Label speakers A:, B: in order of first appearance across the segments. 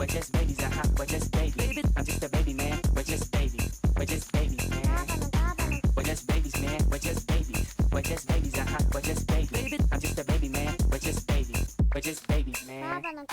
A: We're just babies, we're just babies. I'm just a baby, man. We're just babies. We're just babies, man. We're just babies, man. We're just babies. We're just babies, we're just babies. I'm just a baby, man. We're just babies. We're just babies, man.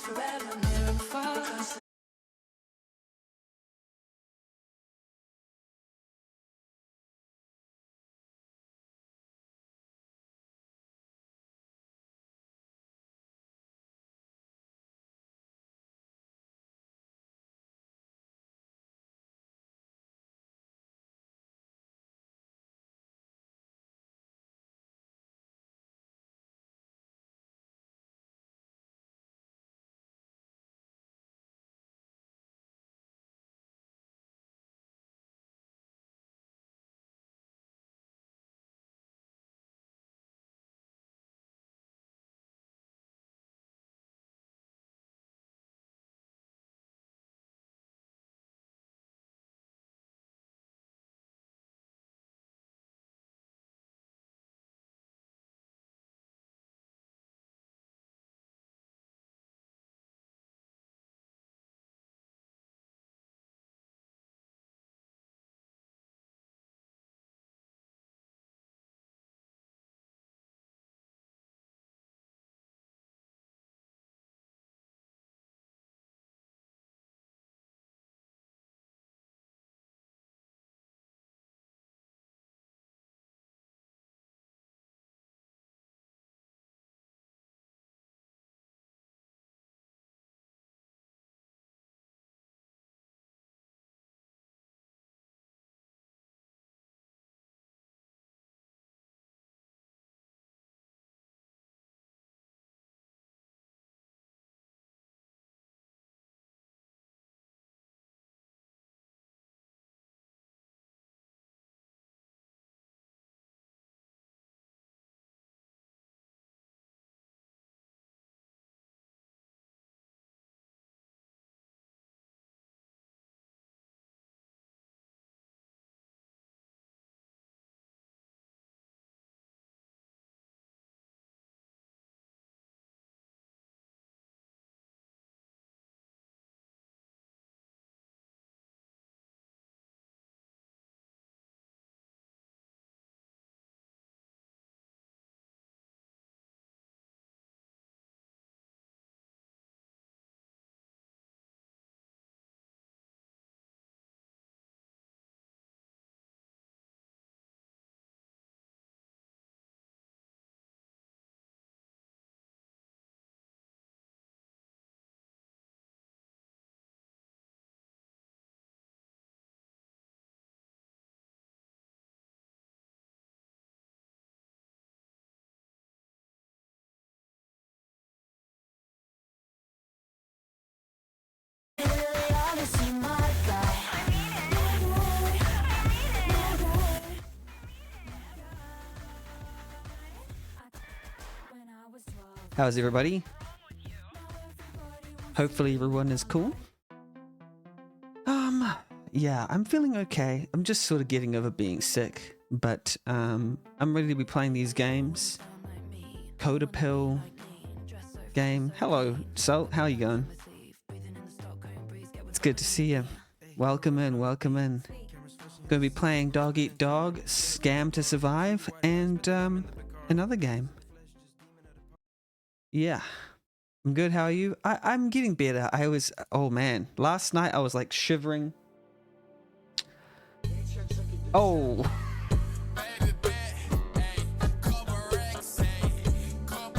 B: Forever. How's everybody? Hopefully everyone is cool. Yeah, I'm feeling okay. I'm just sort of getting over being sick, but I'm ready to be playing these games. Codapill game. Hello, Salt. How are you going? It's good to see you. Welcome in, welcome in. Going to be playing Dog Eat Dog, Scam to Survive, and another game. Yeah. I'm good, how are you? I'm getting better. Oh man, last night I was like shivering. Oh.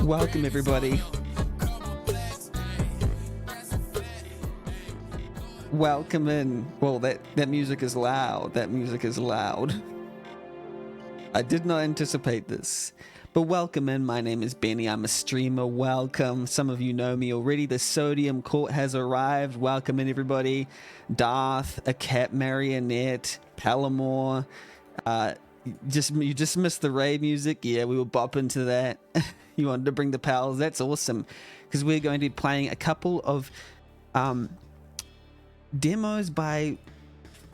B: Welcome everybody. Welcome in. Well, that music is loud. That music is loud. I did not anticipate this. But welcome in, my name is Benny, I'm a streamer, welcome. Some of you know me already, the Sodium Court has arrived, welcome in everybody. Darth, a cat marionette, Palamore, you just missed the raid music, yeah, we will bop into that. You wanted to bring the pals, that's awesome. Because we're going to be playing a couple of demos by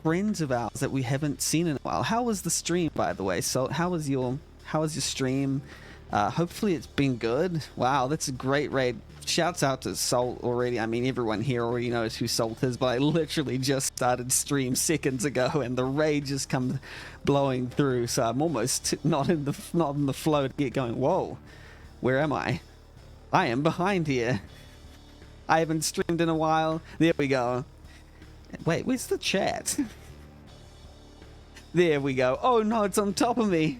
B: friends of ours that we haven't seen in a while. How was the stream, by the way? So how was your stream? Hopefully it's been good. Wow, that's a great raid. Shouts out to Salt already. I mean, everyone here already knows who Salt is, but I literally just started stream seconds ago and the raid just comes blowing through, so I'm almost not in the flow to get going. Whoa, where am I? I am behind here. I haven't streamed in a while. There we go. Wait, where's the chat? There we go. Oh no, it's on top of me.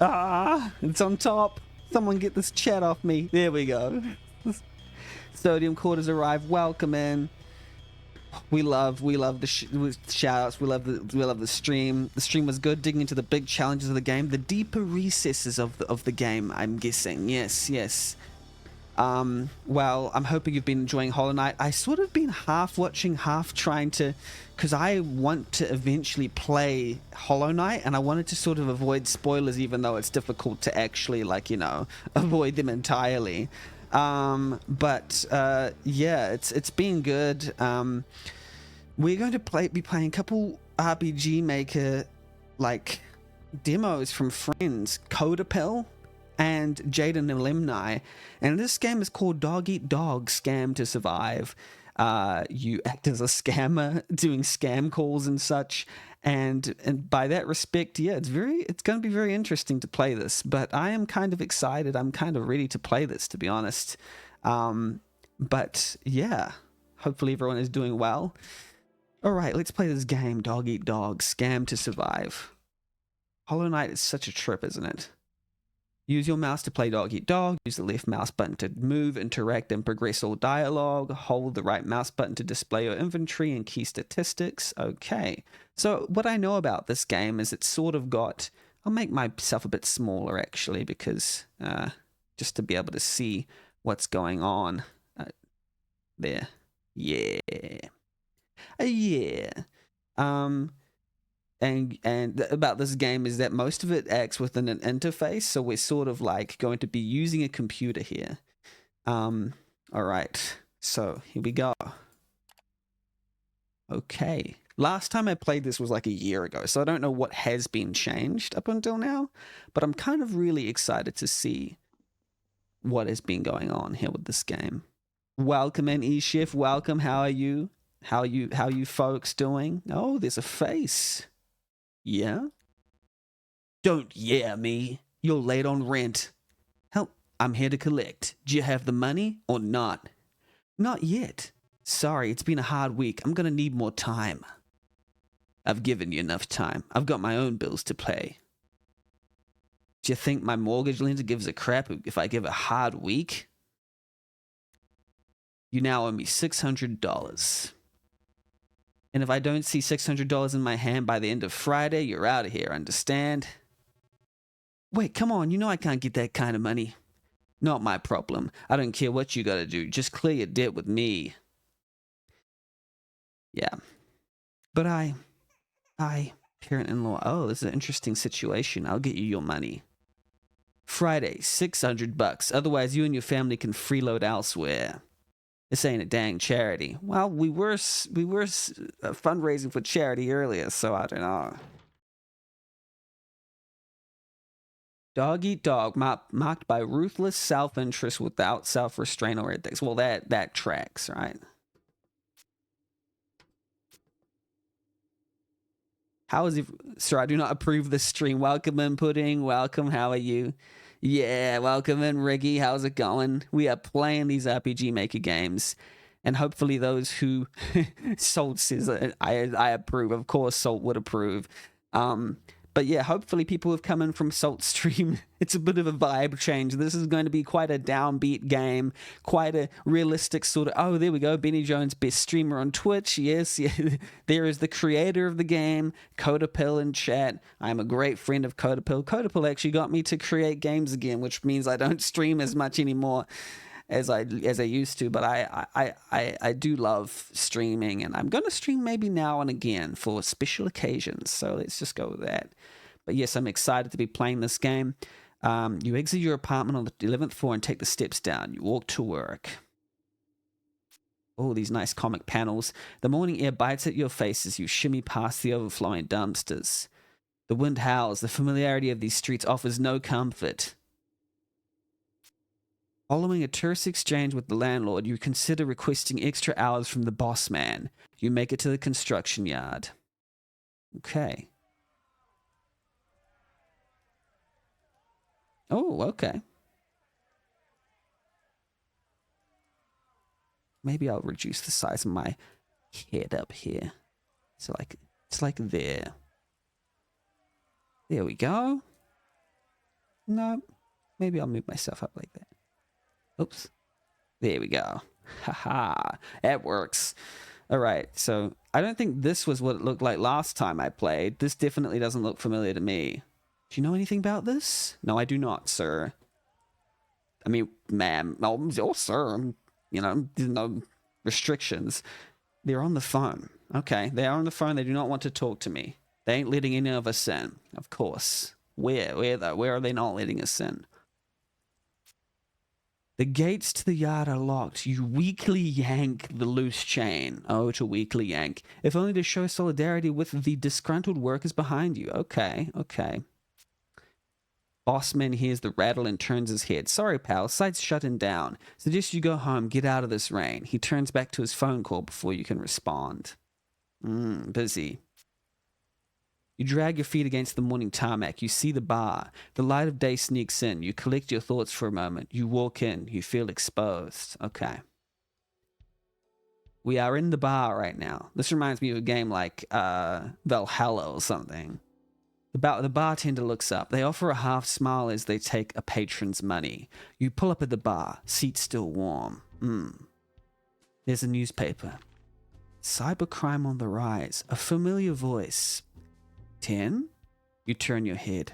B: Ah, it's on top. Someone get this chat off me. There we go. Sodium Court has arrived. Welcome in. We love the shout-outs. We love the stream. The stream was good, digging into the big challenges of the game, the deeper recesses of the game, I'm guessing. Yes. Well, I'm hoping you've been enjoying Hollow Knight. I sort of been half watching, half trying to, because I want to eventually play Hollow Knight, and I wanted to sort of avoid spoilers, even though it's difficult to actually, avoid them entirely. Yeah, it's been good. We're going to be playing a couple RPG Maker, demos from friends. Codapill and Jaiden Alemni, and this game is called Dog Eat Dog, Scam to Survive. You act as a scammer doing scam calls and such, and by that respect, yeah, it's going to be very interesting to play this, but I am kind of excited. I'm kind of ready to play this, to be honest. But yeah, hopefully everyone is doing well. All right, let's play this game, Dog Eat Dog, Scam to Survive. Hollow Knight is such a trip, isn't it? Use your mouse to play Dog Eat Dog. Use the left mouse button to move, interact, and progress all dialogue. Hold the right mouse button to display your inventory and key statistics. Okay. So what I know about this game is it's sort of got... I'll make myself a bit smaller, actually, because... just to be able to see what's going on. There. Yeah. Yeah. And about this game is that most of it acts within an interface, so we're sort of going to be using a computer here. All right, so here we go. Okay, last time I played this was like a year ago, so I don't know what has been changed up until now, but I'm kind of really excited to see what has been going on here with this game. Welcome in, E-Chef, welcome, how are you? How you folks doing? Oh, there's a face. Yeah? Don't yeah me. You're late on rent. Help, I'm here to collect. Do you have the money or not? Not yet. Sorry, it's been a hard week. I'm gonna need more time. I've given you enough time. I've got my own bills to pay. Do you think my mortgage lender gives a crap if I give a hard week? You now owe me $600. And if I don't see $600 in my hand by the end of Friday, you're out of here, understand? Wait, come on, you know I can't get that kind of money. Not my problem. I don't care what you gotta do. Just clear your debt with me. Yeah. But parent-in-law, oh, this is an interesting situation. I'll get you your money. Friday, $600. Otherwise, you and your family can freeload elsewhere. This ain't a dang charity. Well, we were fundraising for charity earlier, so I don't know. Dog eat dog, marked by ruthless self-interest without self-restraint or ethics. Well, that tracks, right? How is it? Sir, I do not approve this stream. Welcome in, Pudding. Welcome. How are you? Yeah, welcome in, Riggy. How's it going? We are playing these RPG Maker games. And hopefully those who... Salt says, I approve. Of course, Salt would approve. But yeah, hopefully people have come in from Salt Stream. It's a bit of a vibe change. This is going to be quite a downbeat game, quite a realistic sort of... Oh, there we go. Benny Jones, best streamer on Twitch. Yes, yeah. There is the creator of the game, Codapill in chat. I'm a great friend of Codapill. Codapill actually got me to create games again, which means I don't stream as much anymore as I used to, but I do love streaming, and I'm going to stream maybe now and again for special occasions, so let's just go with that. But yes, I'm excited to be playing this game. You exit your apartment on the 11th floor and take the steps down. You walk to work. Oh, these nice comic panels. The morning air bites at your face as you shimmy past the overflowing dumpsters. The wind howls. The familiarity of these streets offers no comfort. Following a terse exchange with the landlord, you consider requesting extra hours from the boss man. You make it to the construction yard. Okay. Oh, okay. Maybe I'll reduce the size of my head up here. So it's like there. There we go. No, maybe I'll move myself up like that. Oops. There we go. Haha. That works. All right. So I don't think this was what it looked like last time I played. This definitely doesn't look familiar to me. Do you know anything about this? No, I do not, sir. I mean, ma'am. Oh, sir. You know, there's no restrictions. They're on the phone. Okay. They are on the phone. They do not want to talk to me. They ain't letting any of us in. Of course. Where though? Where are they not letting us in? The gates to the yard are locked. You weakly yank the loose chain. Oh, to weakly yank. If only to show solidarity with the disgruntled workers behind you. Okay, okay. Bossman hears the rattle and turns his head. Sorry, pal. Site's shutting down. Suggest you go home. Get out of this rain. He turns back to his phone call before you can respond. Busy. You drag your feet against the morning tarmac. You see the bar. The light of day sneaks in. You collect your thoughts for a moment. You walk in. You feel exposed. Okay. We are in the bar right now. This reminds me of a game like Valhalla or something. The bartender looks up. They offer a half smile as they take a patron's money. You pull up at the bar. Seat still warm. There's a newspaper. Cybercrime on the rise. A familiar voice. 10? You turn your head.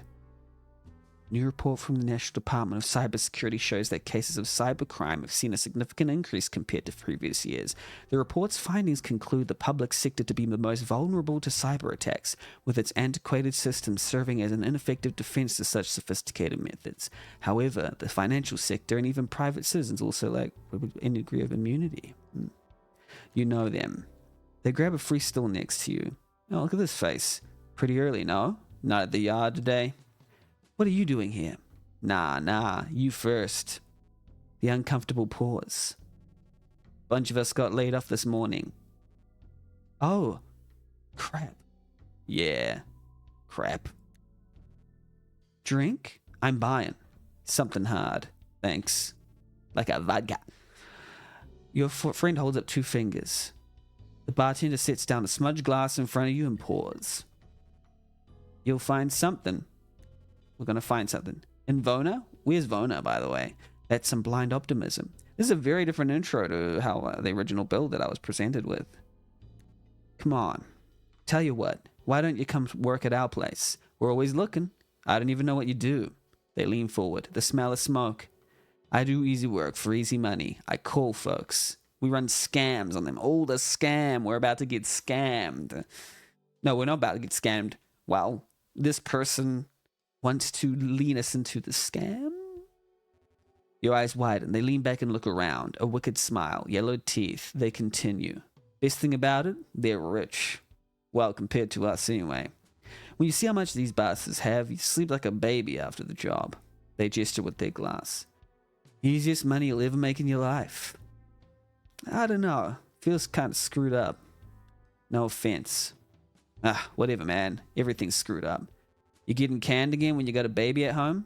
B: New report from the National Department of Cybersecurity shows that cases of cybercrime have seen a significant increase compared to previous years. The report's findings conclude the public sector to be the most vulnerable to cyber attacks, with its antiquated systems serving as an ineffective defense to such sophisticated methods. However, the financial sector and even private citizens also lack any degree of immunity. You know them. They grab a free stool next to you. Oh, look at this face. Pretty early, no? Not at the yard today? What are you doing here? Nah, you first. The uncomfortable pause. Bunch of us got laid off this morning. Oh, crap. Yeah, crap. Drink? I'm buying. Something hard. Thanks. Like a vodka. Your friend holds up 2 fingers. The bartender sets down a smudged glass in front of you and pours. You'll find something. We're going to find something. In Vona? Where's Vona, by the way? That's some blind optimism. This is a very different intro to how the original build that I was presented with. Come on. Tell you what. Why don't you come work at our place? We're always looking. I don't even know what you do. They lean forward. The smell of smoke. I do easy work for easy money. I call folks. We run scams on them. Oh, the scam. We're about to get scammed. No, we're not about to get scammed. Well, this person wants to lead us into the scam. Your eyes widen. They lean back and look around. A wicked smile. Yellow teeth. They continue. Best thing about it, they're rich. Well, compared to us anyway. When you see how much these bastards have, you sleep like a baby after the job. They gesture with their glass. Easiest money you'll ever make in your life. I don't know. Feels kind of screwed up. No offense. Whatever, man. Everything's screwed up. You getting canned again when you got a baby at home?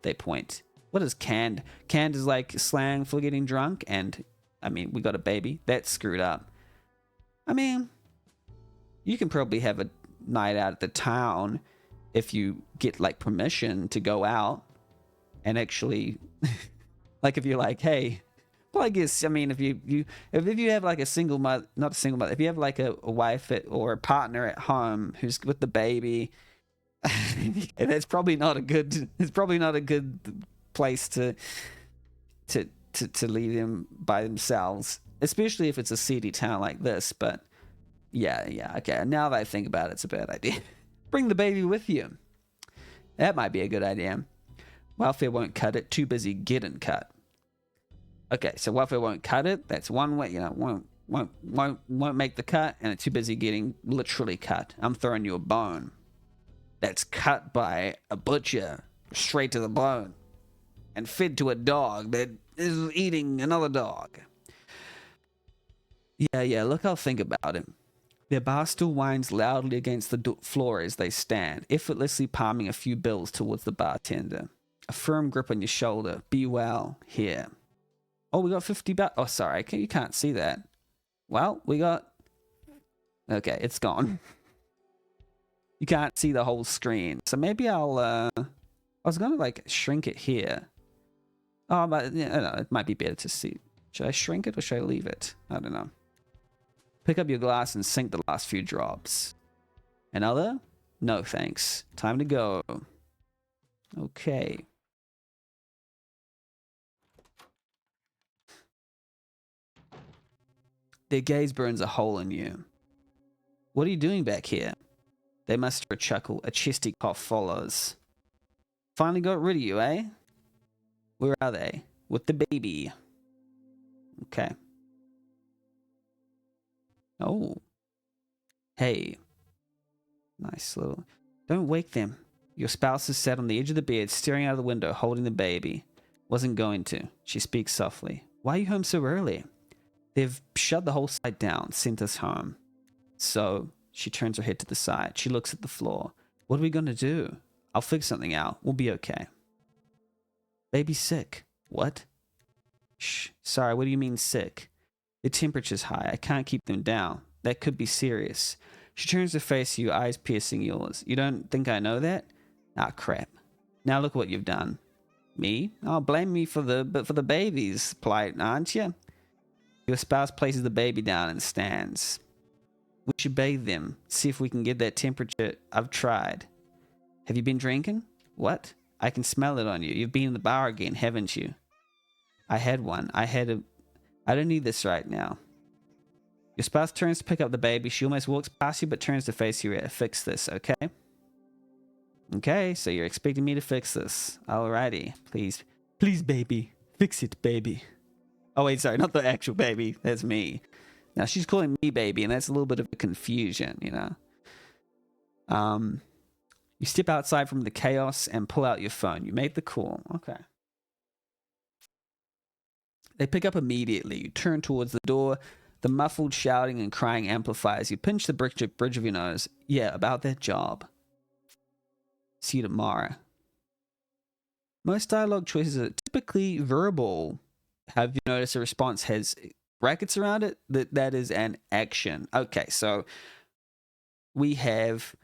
B: They point. What is canned? Canned is like slang for getting drunk, and, I mean, we got a baby. That's screwed up. I mean, you can probably have a night out at the town if you get, like, permission to go out and actually, like, if you're like, hey, well, I guess, I mean, if you have like a single mother, not a single mother, if you have like a wife or a partner at home who's with the baby, and it's probably not a good place to leave them by themselves, especially if it's a seedy town like this. But yeah, okay. Now that I think about it, it's a bad idea. Bring the baby with you. That might be a good idea. Welfare won't cut it. Too busy getting cut. Okay, so welfare won't cut it. That's one way, won't make the cut, and it's too busy getting literally cut. I'm throwing you a bone. That's cut by a butcher straight to the bone and fed to a dog that is eating another dog. Yeah, look, I'll think about it. Their bar stool whines loudly against the floor as they stand, effortlessly palming a few bills towards the bartender. A firm grip on your shoulder. Be well. Here. Oh, we got 50 bucks. Oh, sorry. You can't see that. Well, we got... Okay, it's gone. You can't see the whole screen. So maybe I'll... I was going to, like, shrink it here. Oh, but no, it might be better to see. Should I shrink it or should I leave it? I don't know. Pick up your glass and sink the last few drops. Another? No, thanks. Time to go. Okay. Their gaze burns a hole in you. What are you doing back here? They muster a chuckle. A chesty cough follows. Finally got rid of you, eh? Where are they? With the baby. Okay. Oh. Hey. Nice little... Don't wake them. Your spouse is sat on the edge of the bed, staring out of the window, holding the baby. Wasn't going to. She speaks softly. Why are you home so early? They've shut the whole site down, sent us home. So, she turns her head to the side. She looks at the floor. What are we going to do? I'll figure something out. We'll be okay. Baby's sick. What? Shh. Sorry, what do you mean sick? The temperature's high. I can't keep them down. That could be serious. She turns her face to you, eyes piercing yours. You don't think I know that? Ah, crap. Now look what you've done. Me? Oh, blame me for the baby's plight, aren't you? Your spouse places the baby down and stands. We should bathe them. See if we can get that temperature. I've tried. Have you been drinking? What? I can smell it on you. You've been in the bar again, haven't you? I had one. I don't need this right now. Your spouse turns to pick up the baby. She almost walks past you but turns to face you. Fix this, okay? Okay, so you're expecting me to fix this. Alrighty. Please, baby. Fix it, baby. Oh, wait, sorry. Not the actual baby. That's me. Now, she's calling me baby, and that's a little bit of a confusion, you know? You step outside from the chaos and pull out your phone. You make the call. Okay. They pick up immediately. You turn towards the door. The muffled shouting and crying amplifies. You pinch the bridge of your nose. Yeah, about that job. See you tomorrow. Most dialogue choices are typically verbal. Have you noticed a response has brackets around it? That is an action. Okay, so we have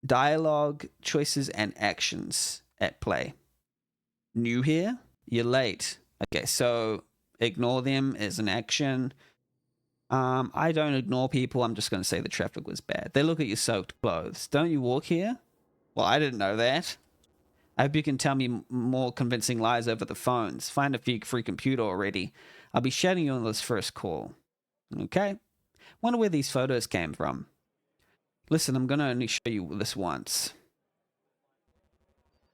B: dialogue choices and actions at play. New here? You're late. Okay, so ignore them as an action. I don't ignore people. I'm just going to say the traffic was bad. They look at your soaked clothes. Don't you walk here? Well, I didn't know that. I hope you can tell me more convincing lies over the phones. Find a free computer already. I'll be shouting you on this first call. Okay? Wonder where these photos came from. Listen, I'm going to only show you this once.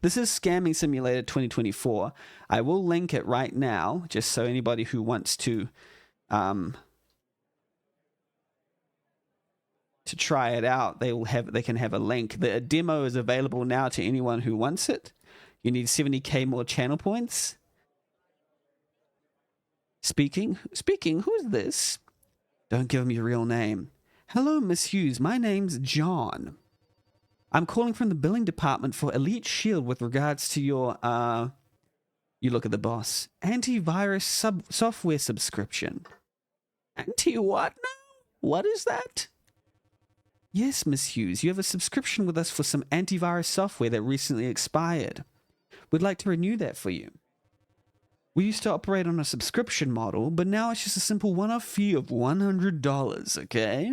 B: This is Scamming Simulator 2024. I will link it right now, just so anybody who wants to try it out, they can have a link. The demo is available now to anyone who wants it. You need 70k more channel points. Speaking, who's this? Don't give him your real name. Hello, Miss Hughes. My name's John. I'm calling from the billing department for Elite Shield with regards to your, you look at the boss, antivirus software subscription. Anti-what now? What is that? Yes, Miss Hughes, you have a subscription with us for some antivirus software that recently expired. We'd like to renew that for you. We used to operate on a subscription model, but now it's just a simple one-off fee of $100, okay?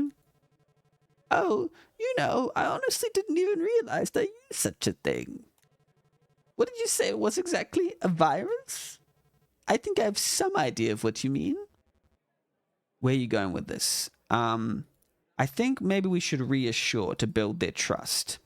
B: Oh, I honestly didn't even realize they used such a thing. What did you say it was exactly? A virus? I think I have some idea of what you mean. Where are you going with this? I think maybe we should reassure to build their trust.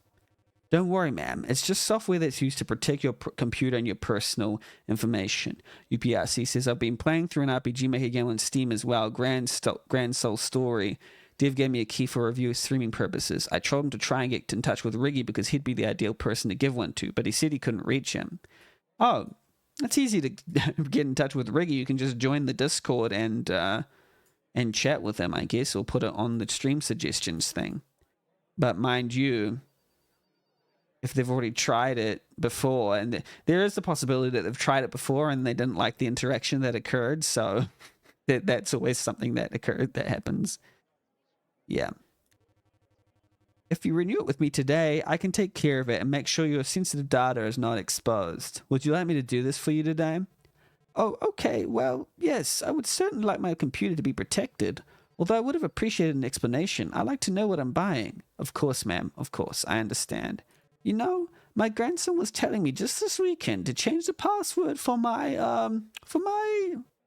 B: Don't worry, ma'am. It's just software that's used to protect your computer and your personal information. UPRC says, I've been playing through an RPG Maker game on Steam as well. Grand Soul Story. Div gave me a key for review streaming purposes. I told him to try and get in touch with Riggy because he'd be the ideal person to give one to, but he said he couldn't reach him. Oh, that's easy to get in touch with Riggy. You can just join the Discord and chat with him, I guess, or put it on the stream suggestions thing. But mind you, if they've already tried it before, and there is the possibility that they've tried it before and they didn't like the interaction that occurred, so that's always something that happens. Yeah. If you renew it with me today, I can take care of it and make sure your sensitive data is not exposed. Would you like me to do this for you today? Oh, okay. Well, yes, I would certainly like my computer to be protected. Although I would have appreciated an explanation. I like to know what I'm buying. Of course, ma'am. Of course. I understand. My grandson was telling me just this weekend to change the password for my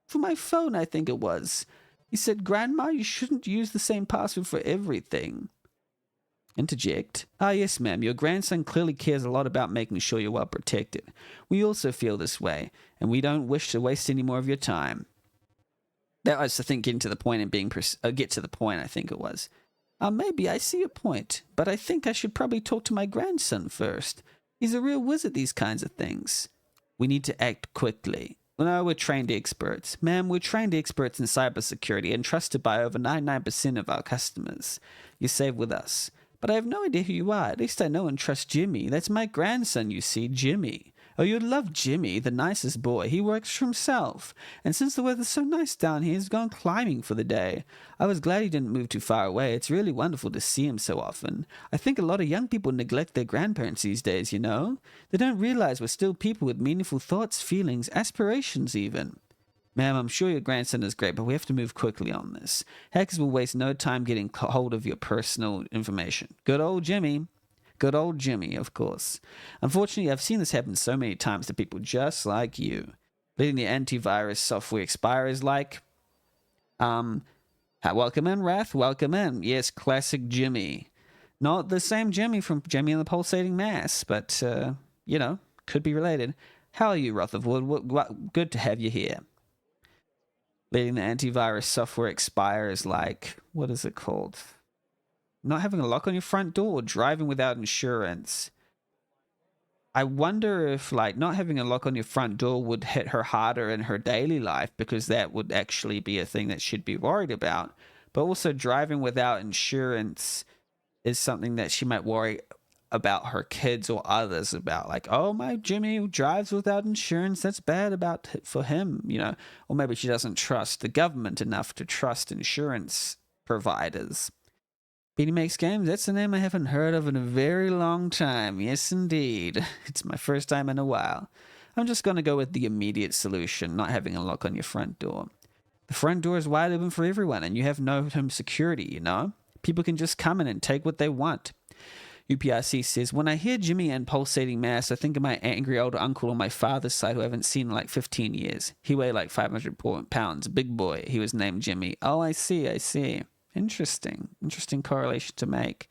B: phone, I think it was. He said, Grandma, you shouldn't use the same password for everything. Interject. Ah, yes, ma'am. Your grandson clearly cares a lot about making sure you're well protected. We also feel this way, and we don't wish to waste any more of your time. That was, I think, getting to the point and get to the point, I think it was. Maybe I see your point, but I think I should probably talk to my grandson first. He's a real whiz at these kinds of things. We need to act quickly. No, we're trained experts. Ma'am, we're trained experts in cybersecurity and trusted by over 99% of our customers. You're safe with us. But I have no idea who you are. At least I know and trust Jimmy. That's my grandson, you see, Jimmy. Oh, you'd love Jimmy, the nicest boy. He works for himself. And since the weather's so nice down here, he's gone climbing for the day. I was glad he didn't move too far away. It's really wonderful to see him so often. I think a lot of young people neglect their grandparents these days, They don't realize we're still people with meaningful thoughts, feelings, aspirations even. Ma'am, I'm sure your grandson is great, but we have to move quickly on this. Hackers will waste no time getting hold of your personal information. Good old Jimmy. Good old Jimmy, of course. Unfortunately, I've seen this happen so many times to people just like you. Letting the antivirus software expire is like, welcome in, Wrath, welcome in. Yes, classic Jimmy. Not the same Jimmy from Jimmy and the Pulsating Mass, but, could be related. How are you, Rutherford? Good to have you here. Letting the antivirus software expire is like, what is it called? Not having a lock on your front door or driving without insurance. I wonder if, not having a lock on your front door would hit her harder in her daily life, because that would actually be a thing that she'd be worried about. But also driving without insurance is something that she might worry about her kids or others about. Like, oh, my Jimmy drives without insurance. That's bad for him, Or maybe she doesn't trust the government enough to trust insurance providers. Beanie Makes Games, that's a name I haven't heard of in a very long time. Yes, indeed. It's my first time in a while. I'm just going to go with the immediate solution, not having a lock on your front door. The front door is wide open for everyone, and you have no home security, People can just come in and take what they want. UPRC says, when I hear Jimmy and Pulsating Mass, I think of my angry older uncle on my father's side who I haven't seen in like 15 years. He weighed like 500 pounds, big boy. He was named Jimmy. Oh, I see. Interesting correlation to make.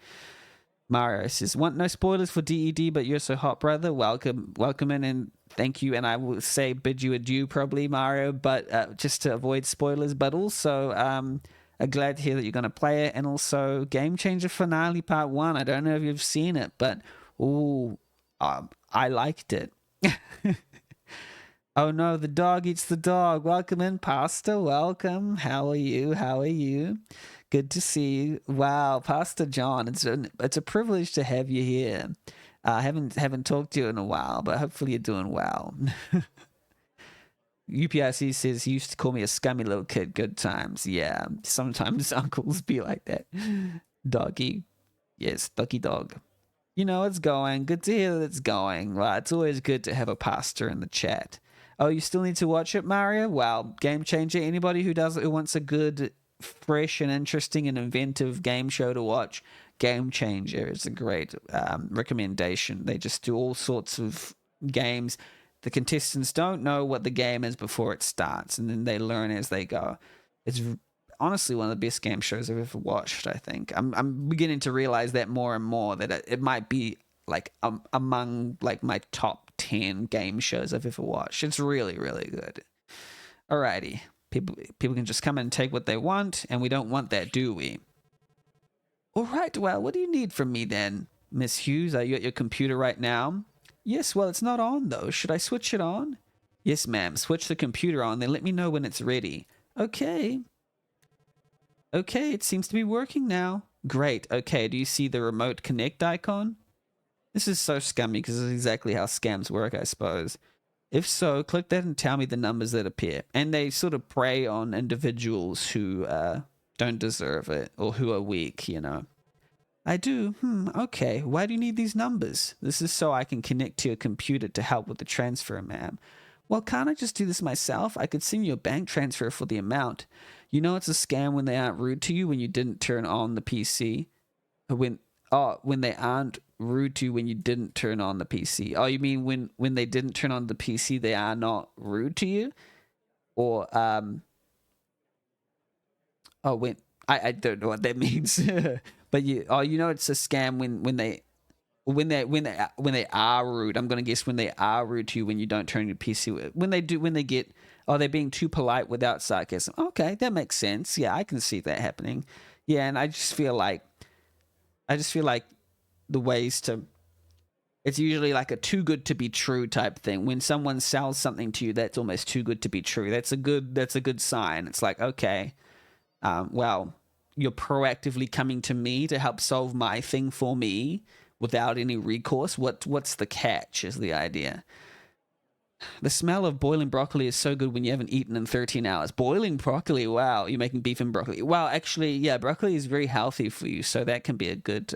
B: Mario says, want no spoilers for DED, but you're so hot, brother. Welcome in, and thank you. And I will say bid you adieu, probably, Mario, but just to avoid spoilers. But also, I'm glad to hear that you're going to play it. And also, Game Changer Finale Part 1. I don't know if you've seen it, but I liked it. Oh no, the dog eats the dog. Welcome in, Pasta. Welcome. How are you? How are you? Good to see you. Wow, Pastor John, it's a privilege to have you here. I haven't talked to you in a while, but hopefully you're doing well. UPIC says he used to call me a scummy little kid. Good times. Yeah, sometimes uncles be like that. Doggy. Yes, doggy dog. You know, it's going. Good to hear that it's going. Well, it's always good to have a pastor in the chat. Oh, you still need to watch it, Mario? Wow, Game Changer. Anybody who wants a good, fresh and interesting and inventive game show to watch, Game Changer is a great recommendation. They just do all sorts of games. The contestants don't know what the game is before it starts, and then they learn as they go. It's honestly one of the best game shows I've ever watched. I think I'm beginning to realize that more and more, that it might be like among like my top 10 game shows I've ever watched. It's really, really good. Alrighty, people can just come and take what they want, and we don't want that, do we? All right, well, what do you need from me then, Miss Hughes? Are you at your computer right now? Yes, well, it's not on though. Should I switch it on? Yes, ma'am. Switch the computer on, then let me know when it's ready. Okay. Okay, it seems to be working now. Great. Okay, do you see the remote connect icon? This is so scummy because this is exactly how scams work, I suppose. If so, click that and tell me the numbers that appear. And they sort of prey on individuals who don't deserve it or who are weak, you know. I do? Okay. Why do you need these numbers? This is so I can connect to your computer to help with the transfer, ma'am. Well, can't I just do this myself? I could send you a bank transfer for the amount. You know it's a scam when they aren't rude to you when you didn't turn on the PC. When they aren't rude to you when you didn't turn on the PC. Oh, you mean when they didn't turn on the PC, they are not rude to you? Or when I don't know what that means. But you know it's a scam when they are rude. I'm gonna guess when they are rude to you when you don't turn your PC. When they get, they're being too polite without sarcasm. Okay, that makes sense. Yeah, I can see that happening. Yeah, and I just feel like the ways to, it's usually like a too good to be true type thing. When someone sells something to you that's almost too good to be true, that's a good sign. It's like, okay, well, you're proactively coming to me to help solve my thing for me without any recourse. What's the catch is the idea. The smell of boiling broccoli is so good when you haven't eaten in 13 hours. Boiling broccoli, wow, you're making beef and broccoli. Wow, actually, yeah, broccoli is very healthy for you, so that can be a good,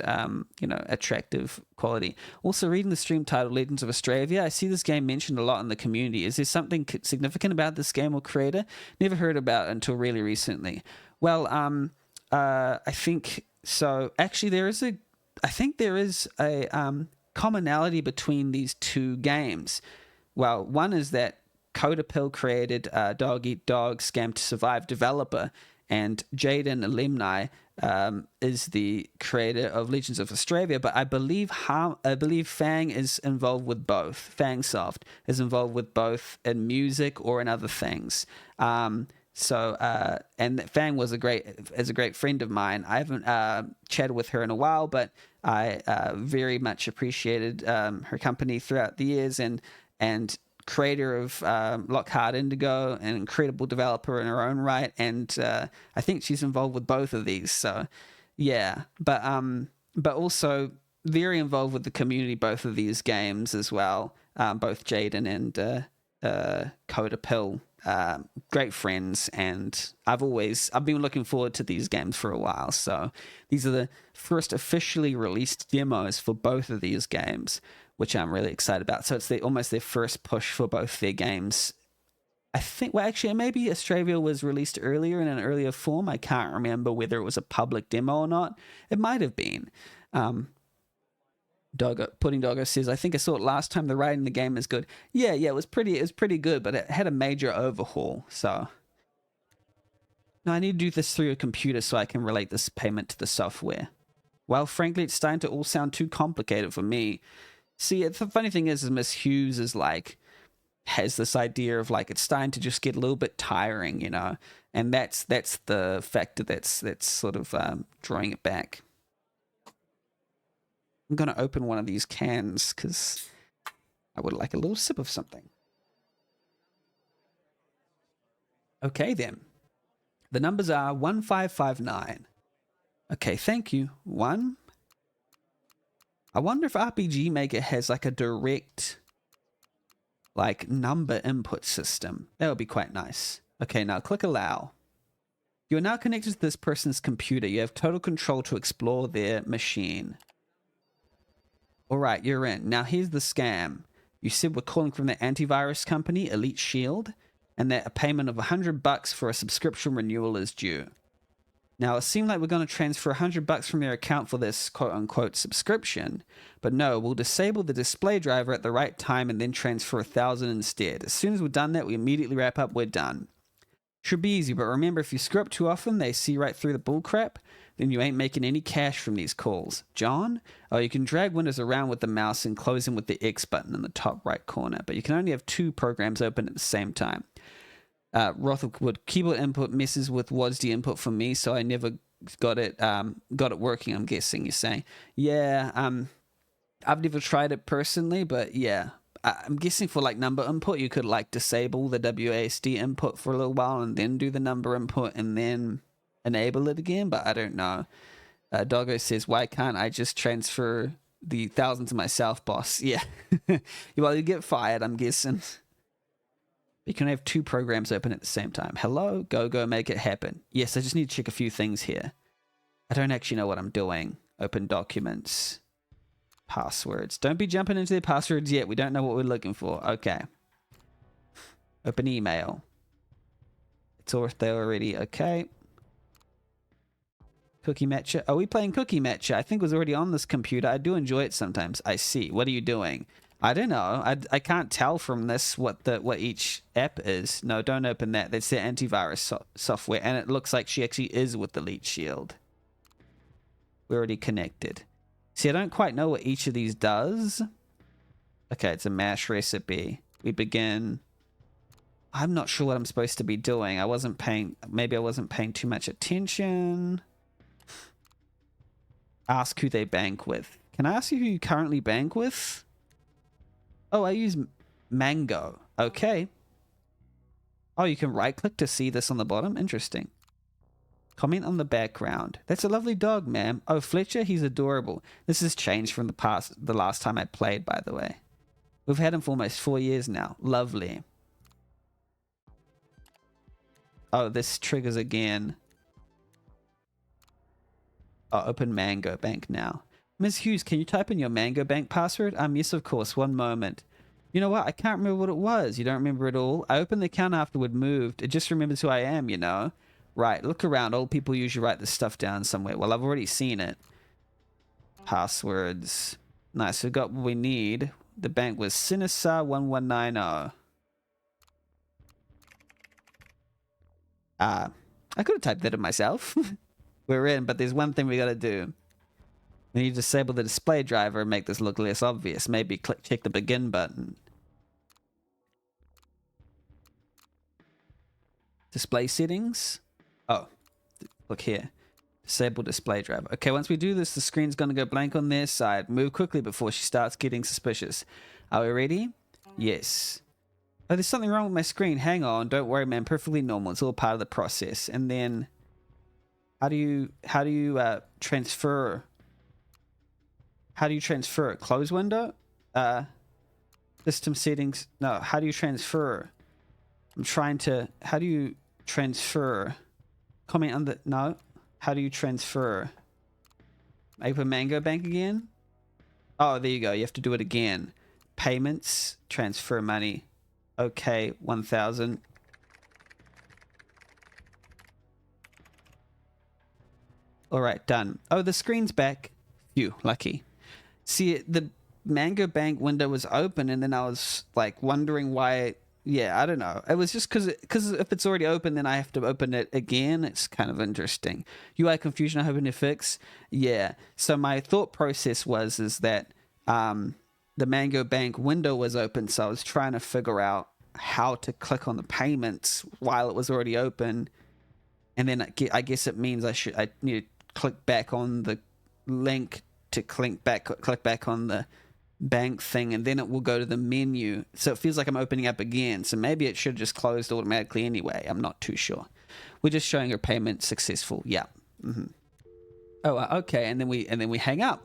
B: attractive quality. Also, reading the stream title, Legends of Astravia, I see this game mentioned a lot in the community. Is there something significant about this game or creator? Never heard about it until really recently. Well, I think so. Actually, there is a commonality between these two games. Well, one is that Codapill created Dog Eat Dog Scam to Survive developer, and Jaiden Alemni is the creator of Legends of Astravia. But I believe Fang is involved with both. Fangsoft is involved with both in music or in other things. And Fang is a great friend of mine. I haven't chatted with her in a while, but I very much appreciated her company throughout the years, and creator of Lockhart Indigo, an incredible developer in her own right, and I think she's involved with both of these. So, yeah, but also very involved with the community, both of these games as well. Both Jaiden and Codapill, great friends, and I've been looking forward to these games for a while. So these are the first officially released demos for both of these games, which I'm really excited about. So it's almost their first push for both their games. I think, well, actually, maybe Astravia was released earlier in an earlier form. I can't remember whether it was a public demo or not. It might have been. Pudding Doggo says, I think I saw it last time. The writing in the game is good. Yeah, it was pretty good, but it had a major overhaul. So now I need to do this through a computer so I can relate this payment to the software. Well, frankly, it's starting to all sound too complicated for me. See, the funny thing is Miss Hughes is like, has this idea of like, it's starting to just get a little bit tiring, you know? And that's the factor that's sort of drawing it back. I'm going to open one of these cans because I would like a little sip of something. Okay, then. The numbers are 1559. Okay, thank you. One. I wonder if RPG Maker has like a direct like number input system. That would be quite nice. Okay, now click allow. You are now connected to this person's computer. You have total control to explore their machine. All right, you're in. Now here's the scam. You said we're calling from the antivirus company, Elite Shield, and that a payment of $100 for a subscription renewal is due. Now, it seemed like we're going to transfer $100 from your account for this quote-unquote subscription, but no, we'll disable the display driver at the right time and then transfer $1,000 instead. As soon as we've done that, we immediately wrap up, we're done. Should be easy, but remember, if you screw up too often, they see right through the bullcrap, then you ain't making any cash from these calls. John? Oh, you can drag windows around with the mouse and close them with the X button in the top right corner, but you can only have 2 programs open at the same time. Rothwood keyboard input messes with WASD input for me, so I never got it working. I'm guessing you're saying, yeah. I've never tried it personally, but yeah, I'm guessing for like number input, you could like disable the WASD input for a little while and then do the number input and then enable it again. But I don't know. Doggo says, why can't I just transfer the 1,000 to myself, boss? Yeah. Well, you get fired, I'm guessing. You can have 2 programs open at the same time. Hello, go, make it happen. Yes, I just need to check a few things here. I don't actually know what I'm doing. Open documents. Passwords. Don't be jumping into the passwords yet. We don't know what we're looking for. Okay. Open email. It's all there already. Okay. Cookie Matcha. Are we playing Cookie Matcha? I think it was already on this computer. I do enjoy it sometimes. I see. What are you doing? I don't know. I can't tell from this what each app is. No, don't open that. That's their antivirus software. And it looks like she actually is with the Elite Shield. We're already connected. See, I don't quite know what each of these does. Okay, it's a mash recipe. We begin. I'm not sure what I'm supposed to be doing. Maybe I wasn't paying too much attention. Ask who they bank with. Can I ask you who you currently bank with? Oh, I use Mango. Okay. Oh, you can right-click to see this on the bottom? Interesting. Comment on the background. That's a lovely dog, ma'am. Oh, Fletcher, he's adorable. This has changed from the last time I played, by the way. We've had him for almost 4 years now. Lovely. Oh, this triggers again. Oh, open Mango Bank now. Ms. Hughes, can you type in your Mango Bank password? Yes, of course. One moment. You know what? I can't remember what it was. You don't remember it all? I opened the account afterward, moved. It just remembers who I am, you know? Right, look around. Old people usually write this stuff down somewhere. Well, I've already seen it. Passwords. Nice, we got what we need. The bank was Sinisa1190. I could have typed that in myself. We're in, but there's one thing we gotta do. We need to disable the display driver and make this look less obvious. Maybe check the begin button. Display settings. Oh, look here. Disable display driver. Okay, once we do this, the screen's going to go blank on their side. Move quickly before she starts getting suspicious. Are we ready? Yes. Oh, there's something wrong with my screen. Hang on. Don't worry, man. Perfectly normal. It's all part of the process. And then, how do you transfer? How do you transfer? Close window? System settings. No, how do you transfer? I'm trying to... How do you transfer? Comment on the... No. How do you transfer? Open Mango Bank again? Oh, there you go. You have to do it again. Payments. Transfer money. Okay, 1,000. All right, done. Oh, the screen's back. Phew, lucky. See, the Mango Bank window was open, and then I was like wondering why Yeah, I don't know. It was just because if it's already open, then I have to open it again. It's kind of interesting. UI confusion, I hoping to fix. Yeah. So my thought process is that the Mango Bank window was open, so I was trying to figure out how to click on the payments while it was already open, and then I guess it means I need to click back on the link to click back on the bank thing, and then it will go to the menu, so it feels like I'm opening up again. So maybe it should just closed automatically anyway. I'm not too sure. We're just showing your payment successful. Yeah. Oh, okay. And then we hang up.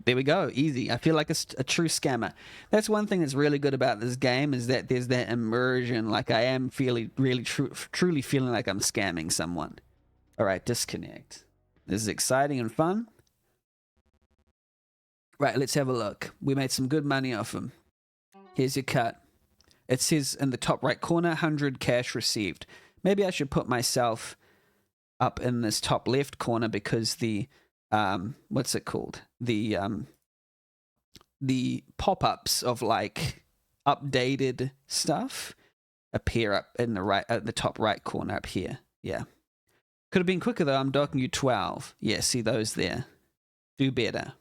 B: There we go. Easy. I feel like a true scammer. That's one thing that's really good about this game, is that there's that immersion. Like I am truly feeling like I'm scamming someone. All right, disconnect. This is exciting and fun. Right, let's have a look. We made some good money off him. Here's your cut. It says in the top right corner, 100 cash received. Maybe I should put myself up in this top left corner, because the what's it called? The pop-ups of like updated stuff appear up in the right at the top right corner up here. Yeah. Could have been quicker though. I'm docking you 12. Yeah, see those there. Do better.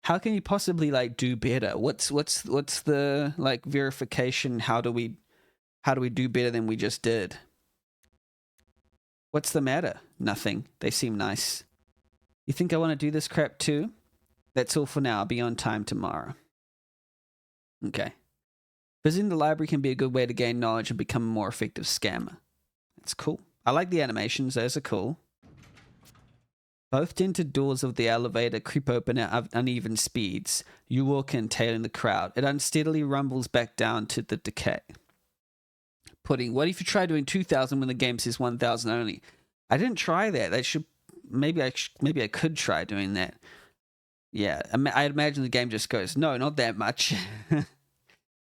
B: How can you possibly like do better? What's the like verification? How do we do better than we just did? What's the matter? Nothing. They seem nice. You think I want to do this crap too? That's all for now. I'll be on time tomorrow. Okay. Visiting the library can be a good way to gain knowledge and become a more effective scammer. That's cool. I like the animations. Those are cool. Both tinted doors of the elevator creep open at uneven speeds. You walk in, tailing the crowd. It unsteadily rumbles back down to the decay. Pudding, what if you try doing 2,000 when the game says 1,000 only? I didn't try that. Maybe I could try doing that. Yeah, I imagine the game just goes, no, not that much.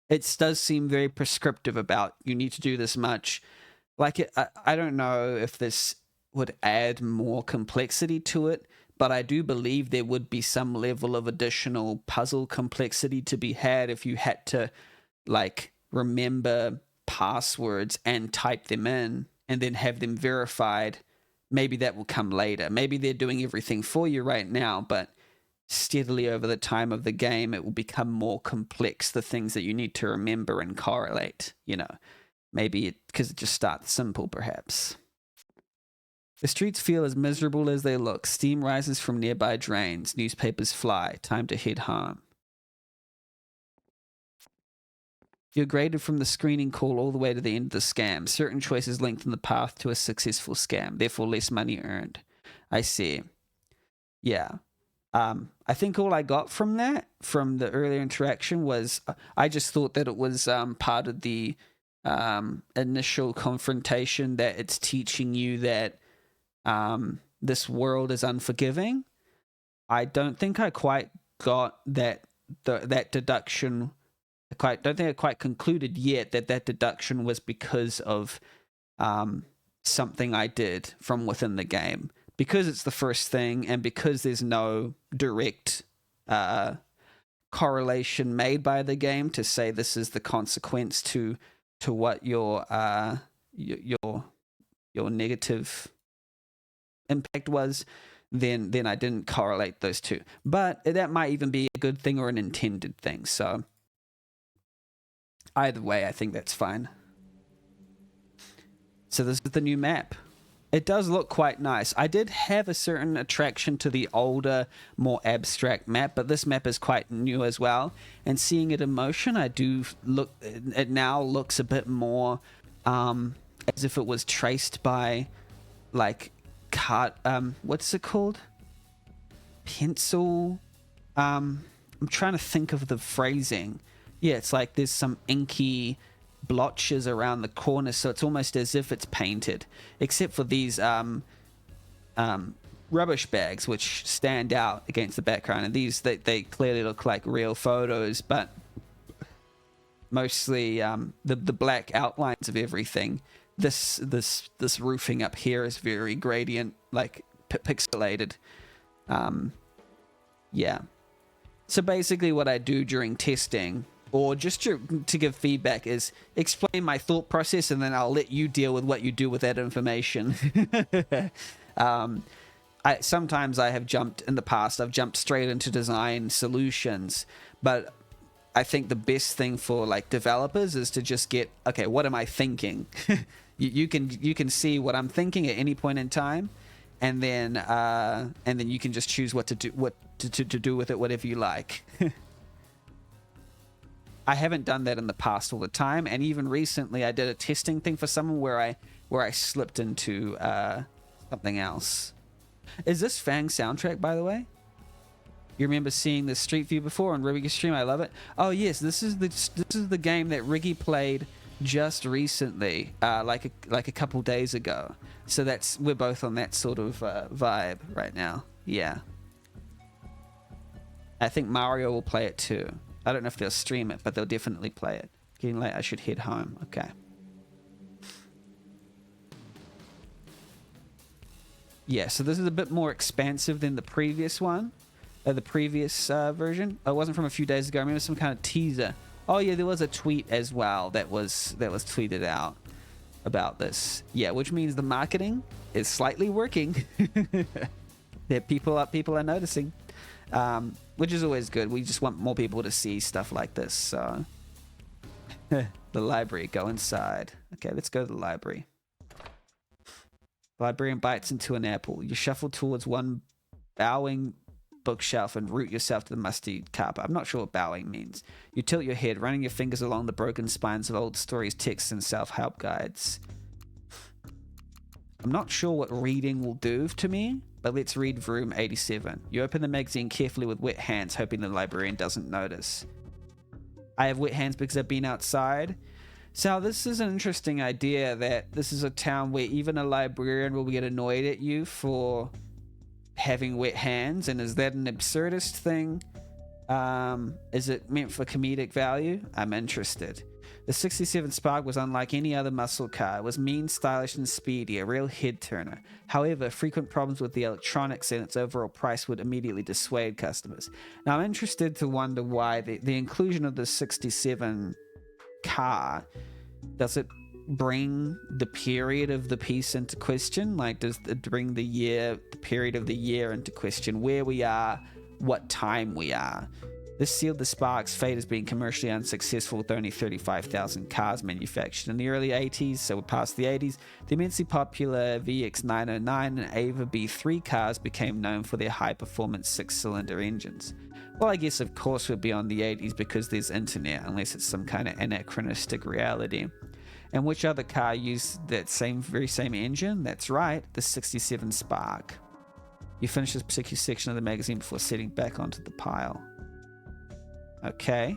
B: It does seem very prescriptive about you need to do this much. Like I don't know if this would add more complexity to it, but I do believe there would be some level of additional puzzle complexity to be had if you had to like remember passwords and type them in and then have them verified. Maybe that will come later. Maybe they're doing everything for you right now, but steadily over the time of the game, it will become more complex, the things that you need to remember and correlate, maybe because it just starts simple, perhaps. The streets feel as miserable as they look. Steam rises from nearby drains. Newspapers fly. Time to head home. You're graded from the screening call all the way to the end of the scam. Certain choices lengthen the path to a successful scam, therefore less money earned. I see. Yeah. I think all I got from the earlier interaction was I just thought that it was part of the initial confrontation, that it's teaching you that this world is unforgiving. I don't think I quite got that deduction. Don't think I quite concluded yet that deduction was because of something I did from within the game. Because it's the first thing, and because there's no direct correlation made by the game to say this is the consequence to what your negative impact was, then I didn't correlate those two. But that might even be a good thing or an intended thing. So either way, I think that's fine. So this is the new map. It does look quite nice. I did have a certain attraction to the older, more abstract map, but this map is quite new as well. And seeing it in motion, it now looks a bit more as if it was traced by like what's it called? Pencil. I'm trying to think of the phrasing. Yeah, it's like there's some inky blotches around the corner, so it's almost as if it's painted, except for these rubbish bags which stand out against the background, and these they clearly look like real photos, but mostly the black outlines of everything. This roofing up here is very gradient, like pixelated. Yeah, so basically what I do during testing or just to give feedback, is explain my thought process, and then I'll let you deal with what you do with that information. Sometimes I have jumped in the past. I've jumped straight into design solutions, but I think the best thing for like developers is to just get, okay, what am I thinking? you can see what I'm thinking at any point in time, and then you can just choose what to do with it, whatever you like. I haven't done that in the past all the time, and even recently I did a testing thing for someone where I slipped into something else. Is this Fang soundtrack, by the way? You remember seeing the Street View before on Riggy's stream? I love it. Oh yes, this is the game that Riggy played just recently, like a couple days ago. So we're both on that sort of vibe right now. Yeah. I think Mario will play it too. I don't know if they'll stream it, but they'll definitely play it. Getting late, I should head home. Okay. Yeah, so this is a bit more expansive than the previous one, the previous version. Oh, it wasn't from a few days ago. I remember some kind of teaser. Oh yeah, there was a tweet as well that was tweeted out about this. Yeah, which means the marketing is slightly working. That people are noticing, which is always good. We just want more people to see stuff like this. So the library, go inside. Okay, let's go to the library. The librarian bites into an apple. You shuffle towards one bowing bookshelf and root yourself to the musty carpet. I'm not sure what bowing means. You tilt your head, running your fingers along the broken spines of old stories, texts, and self-help guides. I'm not sure what reading will do to me, but let's read room 87. You open the magazine carefully with wet hands, hoping the librarian doesn't notice. I have wet hands because I've been outside. So this is an interesting idea, that this is a town where even a librarian will get annoyed at you for having wet hands. And is that an absurdist thing? Is it meant for comedic value? I'm interested. The 67 Spark was unlike any other muscle car. It was mean, stylish, and speedy, a real head-turner. However, frequent problems with the electronics and its overall price would immediately dissuade customers. Now, I'm interested to wonder why the inclusion of the 67 car, does it bring the period of the piece into question? Like, does it bring the period of the year into question, where we are, what time we are? This sealed the Spark's fate as being commercially unsuccessful, with only 35,000 cars manufactured in the early 80s. So we're past the 80s. The immensely popular VX909 and Ava B3 cars became known for their high-performance six-cylinder engines. Well, I guess of course we're beyond the 80s because there's internet, unless it's some kind of anachronistic reality. And which other car used that very same engine? That's right, the 67 Spark. You finish this particular section of the magazine before setting back onto the pile. Okay.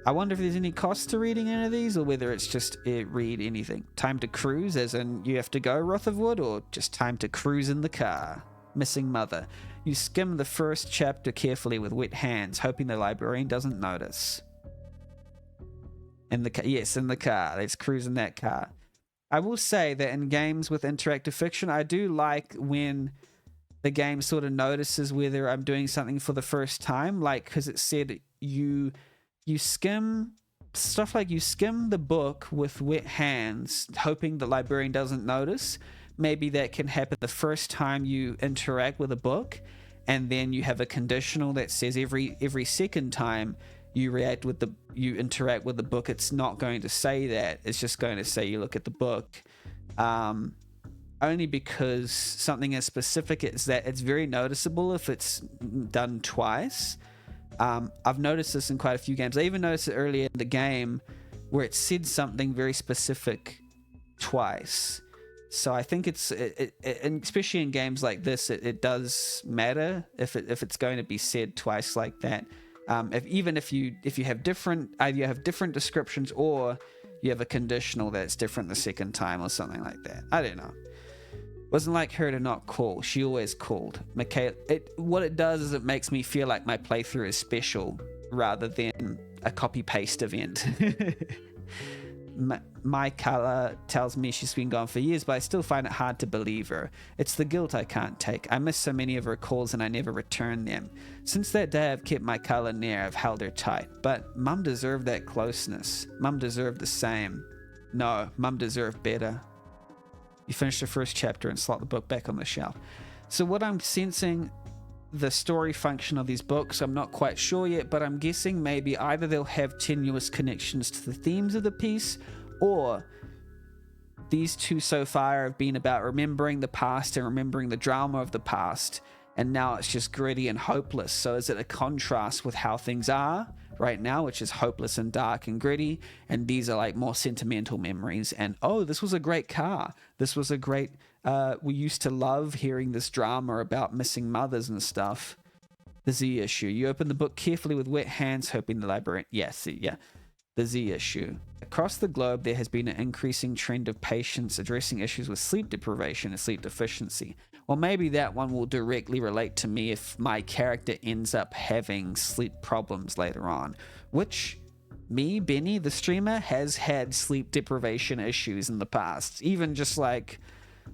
B: I wonder if there's any cost to reading any of these, or whether it's just read anything. Time to cruise, as in you have to go, Rutherwood, or just time to cruise in the car. Missing mother. You skim the first chapter carefully with wet hands, hoping the librarian doesn't notice. In the car. Let's cruise in that car. I will say that in games with interactive fiction, I do like when the game sort of notices whether I'm doing something for the first time. Like, because it said you skim stuff, like you skim the book with wet hands, hoping the librarian doesn't notice. Maybe that can happen the first time you interact with a book, and then you have a conditional that says every second time you interact with the book, it's not going to say that. It's just going to say you look at the book. Only because something as specific as that, it's very noticeable if it's done twice. I've noticed this in quite a few games. I even noticed it earlier in the game where it said something very specific twice. So I think and especially in games like this, it does matter if it's going to be said twice like that. If you have different, either you have different descriptions or you have a conditional that's different the second time or something like that. I don't know. Wasn't like her to not call. She always called. Michaela. What it does is it makes me feel like my playthrough is special rather than a copy-paste event. My color tells me she's been gone for years, but I still find it hard to believe her. It's the guilt I can't take. I miss so many of her calls and I never return them. Since that day, I've kept my color near. I've held her tight. But Mum deserved that closeness. Mum deserved the same. No, Mum deserved better. You finish the first chapter and slot the book back on the shelf. So what I'm sensing, the story function of these books, I'm not quite sure yet, but I'm guessing maybe either they'll have tenuous connections to the themes of the piece, or these two so far have been about remembering the past and remembering the drama of the past, and now it's just gritty and hopeless. So is it a contrast with how things are right now, which is hopeless and dark and gritty, and these are like more sentimental memories, and oh, this was a great car, this was a great we used to love hearing this drama about missing mothers and stuff. The Z issue. You open the book carefully with wet hands, hoping the librarian... The Z issue. Across the globe, there has been an increasing trend of patients addressing issues with sleep deprivation and sleep deficiency. Well, maybe that one will directly relate to me if my character ends up having sleep problems later on. Which, me, Benny, the streamer, has had sleep deprivation issues in the past. Even just like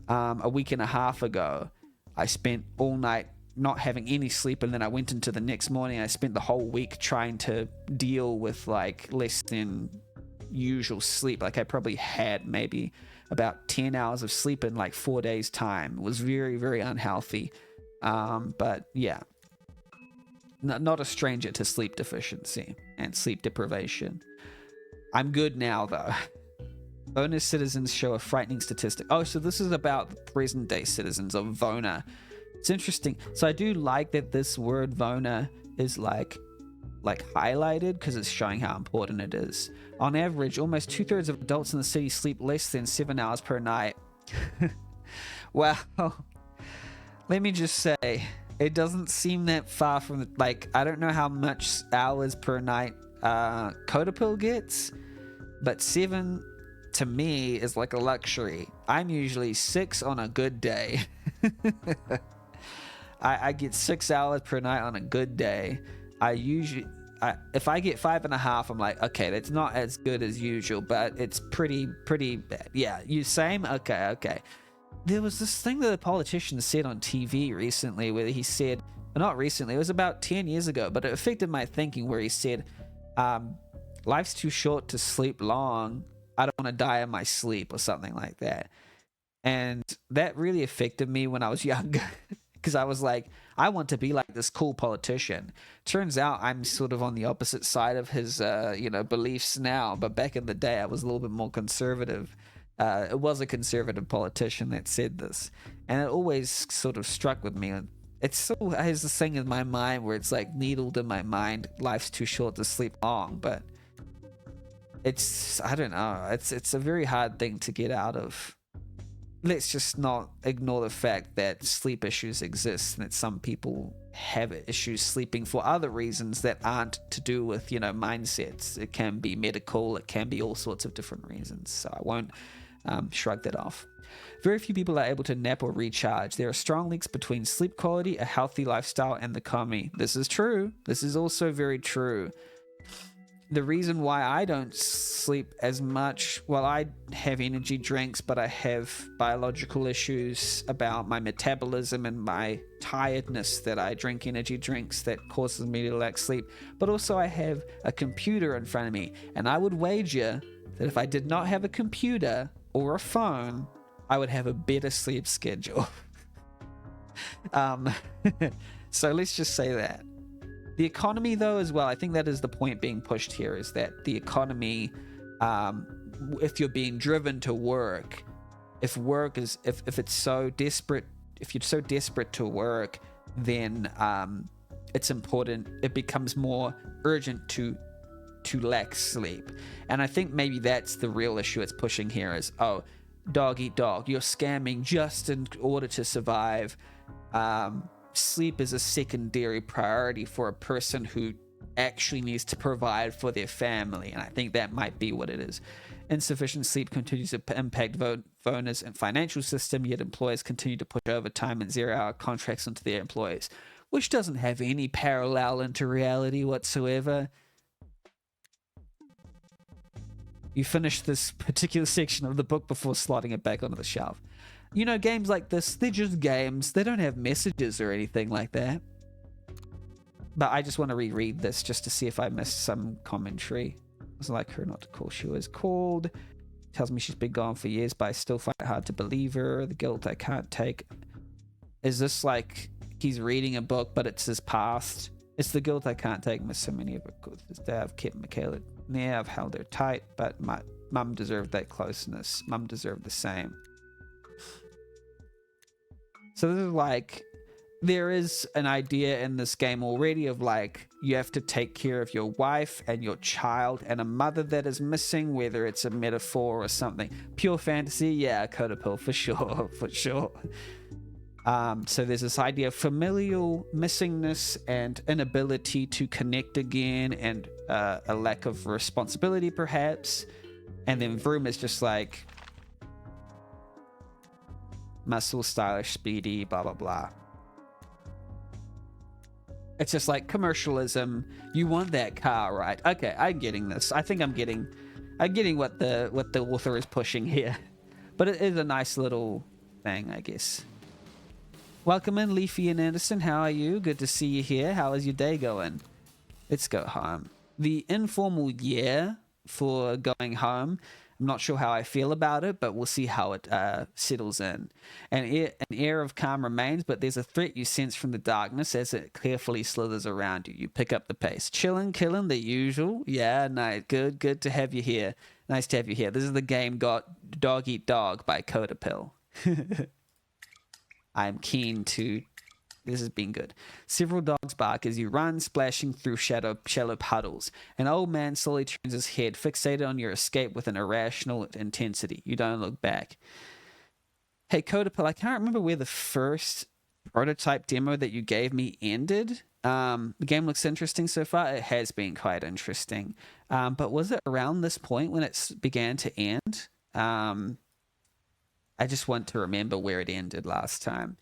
B: a week and a half ago, I spent all night not having any sleep, and then I went into the next morning. I spent the whole week trying to deal with like less than usual sleep. Like I probably had maybe about 10 hours of sleep in like 4 days time. It was very, very unhealthy. But yeah, not a stranger to sleep deficiency and sleep deprivation. I'm good now though. Vona's citizens show a frightening statistic. Oh, so this is about the present day citizens of Vona. It's interesting. So I do like that this word Vona is like highlighted, because it's showing how important it is. On average, almost 2/3 of adults in the city sleep less than 7 hours per night. Well, let me just say, it doesn't seem that far from I don't know how much hours per night codapill gets, but 7 to me is like a luxury. I'm usually 6 on a good day. I get 6 hours per night on a good day. If I get 5.5, I'm like, okay, that's not as good as usual, but it's pretty bad. Yeah, you same? Okay. There was this thing that a politician said on TV recently, where he said, not recently, it was about 10 years ago, but it affected my thinking, where he said, life's too short to sleep long. I don't want to die in my sleep, or something like that. And that really affected me when I was younger, because I was like, I want to be like this cool politician. Turns out I'm sort of on the opposite side of his beliefs now, but back in the day I was a little bit more conservative. It was a conservative politician that said this, and it always sort of struck with me. It still has this thing in my mind where it's like needled in my mind, life's too short to sleep long, but I don't know, it's a very hard thing to get out of. Let's just not ignore the fact that sleep issues exist, and that some people have issues sleeping for other reasons that aren't to do with, mindsets. It can be medical, it can be all sorts of different reasons. So I won't shrug that off. Very few people are able to nap or recharge. There are strong links between sleep quality, a healthy lifestyle, and the economy. This is true. This is also very true. The reason why I don't sleep as much, well, I have energy drinks, but I have biological issues about my metabolism and my tiredness, that I drink energy drinks that causes me to lack sleep. But also I have a computer in front of me, and I would wager that if I did not have a computer or a phone, I would have a better sleep schedule. So let's just say that. The economy, though, as well, I think that is the point being pushed here, is that the economy, if you're being driven to work, if it's so desperate, if you're so desperate to work, then it's important, it becomes more urgent to lack sleep. And I think maybe that's the real issue it's pushing here, is, oh, dog eat dog, you're scamming just in order to survive. Sleep is a secondary priority for a person who actually needs to provide for their family, and I think that might be what it is. Insufficient sleep continues to impact Vona's financial system, yet employers continue to push overtime and 0-hour contracts onto their employees, which doesn't have any parallel into reality whatsoever. You finish this particular section of the book before slotting it back onto the shelf. You know, games like this, they're just games. They don't have messages or anything like that. But I just want to reread this just to see if I missed some commentary. It's like her not to call. She was called. Tells me she's been gone for years, but I still find it hard to believe her. The guilt I can't take. Is this like he's reading a book, but it's his past? It's the guilt I can't take. Miss so many of her good. I've kept Michaela near. I've held her tight, but my mum deserved that closeness. Mum deserved the same. So this is like, there is an idea in this game already of like, you have to take care of your wife and your child and a mother that is missing, whether it's a metaphor or something. Pure fantasy, yeah, codapill for sure, for sure. So there's this idea of familial missingness and inability to connect again, and a lack of responsibility perhaps. And then Vroom is just like muscle, stylish, speedy, blah blah blah. It's just like commercialism. You want that car, right? Okay, I'm getting this. I think I'm getting what the author is pushing here. But it is a nice little thing, I guess. Welcome in, Leafy and Anderson. How are you? Good to see you here. How is your day going? Let's go home. The informal year for going home. I'm not sure how I feel about it, but we'll see how it settles in. An air of calm remains, but there's a threat you sense from the darkness as it carefully slithers around you. You pick up the pace. Chillin', killing the usual. Yeah, nice. Good to have you here. Nice to have you here. This is the game got Dog Eat Dog by Codapill. I'm keen to... This has been good. Several dogs bark as you run, splashing through shallow puddles. An old man slowly turns his head, fixated on your escape with an irrational intensity. You don't look back. Hey, Codapill, I can't remember where the first prototype demo that you gave me ended. The game looks interesting so far. It has been quite interesting. But was it around this point when it began to end? I just want to remember where it ended last time.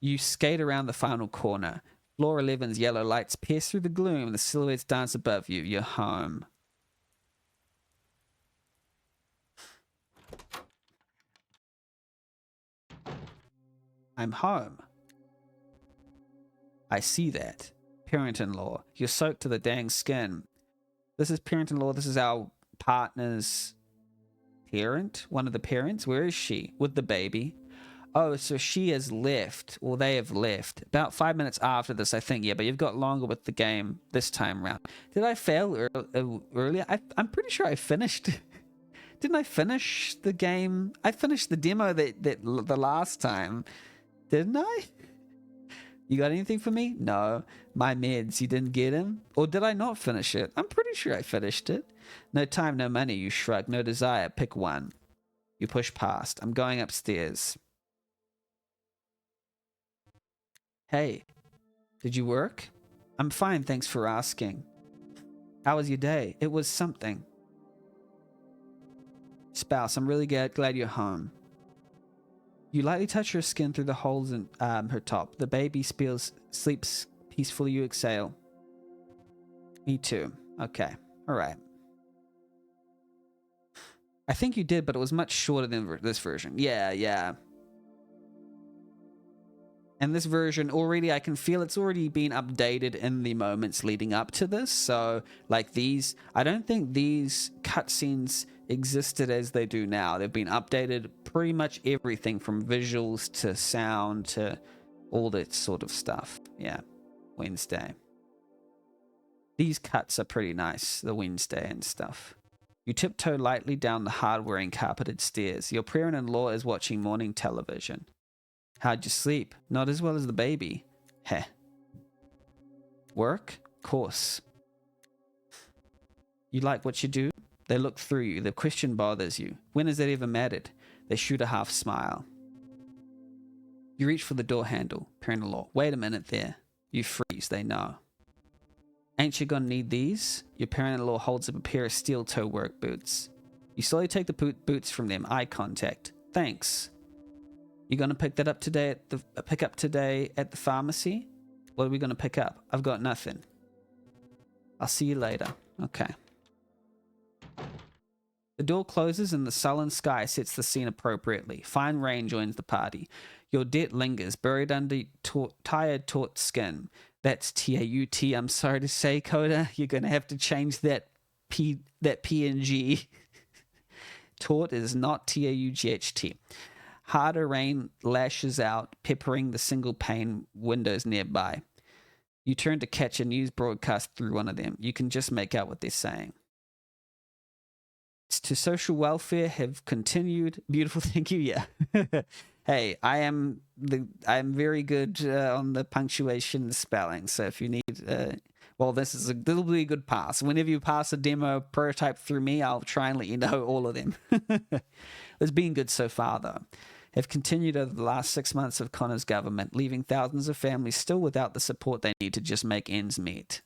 B: You skate around the final corner. Floor 11's yellow lights pierce through the gloom. The silhouettes dance above you. You're home. I'm home. I see that. Parent-in-law. You're soaked to the dang skin. This is parent-in-law. This is our partner's parent. One of the parents. Where is she? With the baby. Oh, so she has left, or they have left. About 5 minutes after this, I think. Yeah, but you've got longer with the game this time round. Did I fail earlier? I'm pretty sure I finished. Didn't I finish the game? I finished the demo that the last time. Didn't I? You got anything for me? No. My meds, you didn't get him? Or did I not finish it? I'm pretty sure I finished it. No time, no money, you shrug. No desire, pick one. You push past. I'm going upstairs. Hey, did you work? I'm fine, thanks for asking. How was your day? It was something. Spouse, I'm really glad you're home. You lightly touch her skin through the holes in her top. The baby sleeps peacefully. You exhale. Me too. Okay. All right. I think you did, but it was much shorter than this version. Yeah. And this version already, I can feel it's already been updated in the moments leading up to this. So, like these, I don't think these cutscenes existed as they do now. They've been updated, pretty much everything from visuals to sound to all that sort of stuff. Yeah, Wednesday. These cuts are pretty nice, the Wednesday and stuff. You tiptoe lightly down the hard-wearing carpeted stairs. Your parent-in-law is watching morning television. How'd you sleep? Not as well as the baby. Heh. Work? Course. You like what you do? They look through you. The question bothers you. When has that ever mattered? They shoot a half smile. You reach for the door handle. Parent-in-law. Wait a minute there. You freeze. They know. Ain't you gonna need these? Your parent-in-law holds up a pair of steel-toe work boots. You slowly take the boots from them. Eye contact. Thanks. You gonna pick that up today at the pharmacy? What are we gonna pick up? I've got nothing. I'll see you later. Okay. The door closes and the sullen sky sets the scene appropriately. Fine rain joins the party. Your debt lingers, buried under tired, taut skin. That's T-A-U-T. I'm sorry to say, Coda. You're going to have to change that PNG. Taut is not T-A-U-G-H-T. Harder rain lashes out, peppering the single pane windows nearby. You turn to catch a news broadcast through one of them. You can just make out what they're saying. To social welfare have continued. Beautiful, thank you. Yeah. Hey, I'm very good on the punctuation and spelling. So if you need, this will be a good pass. Whenever you pass a demo prototype through me, I'll try and let you know all of them. It's been good so far, though. Have continued over the last 6 months of Connor's government, leaving thousands of families still without the support they need to just make ends meet.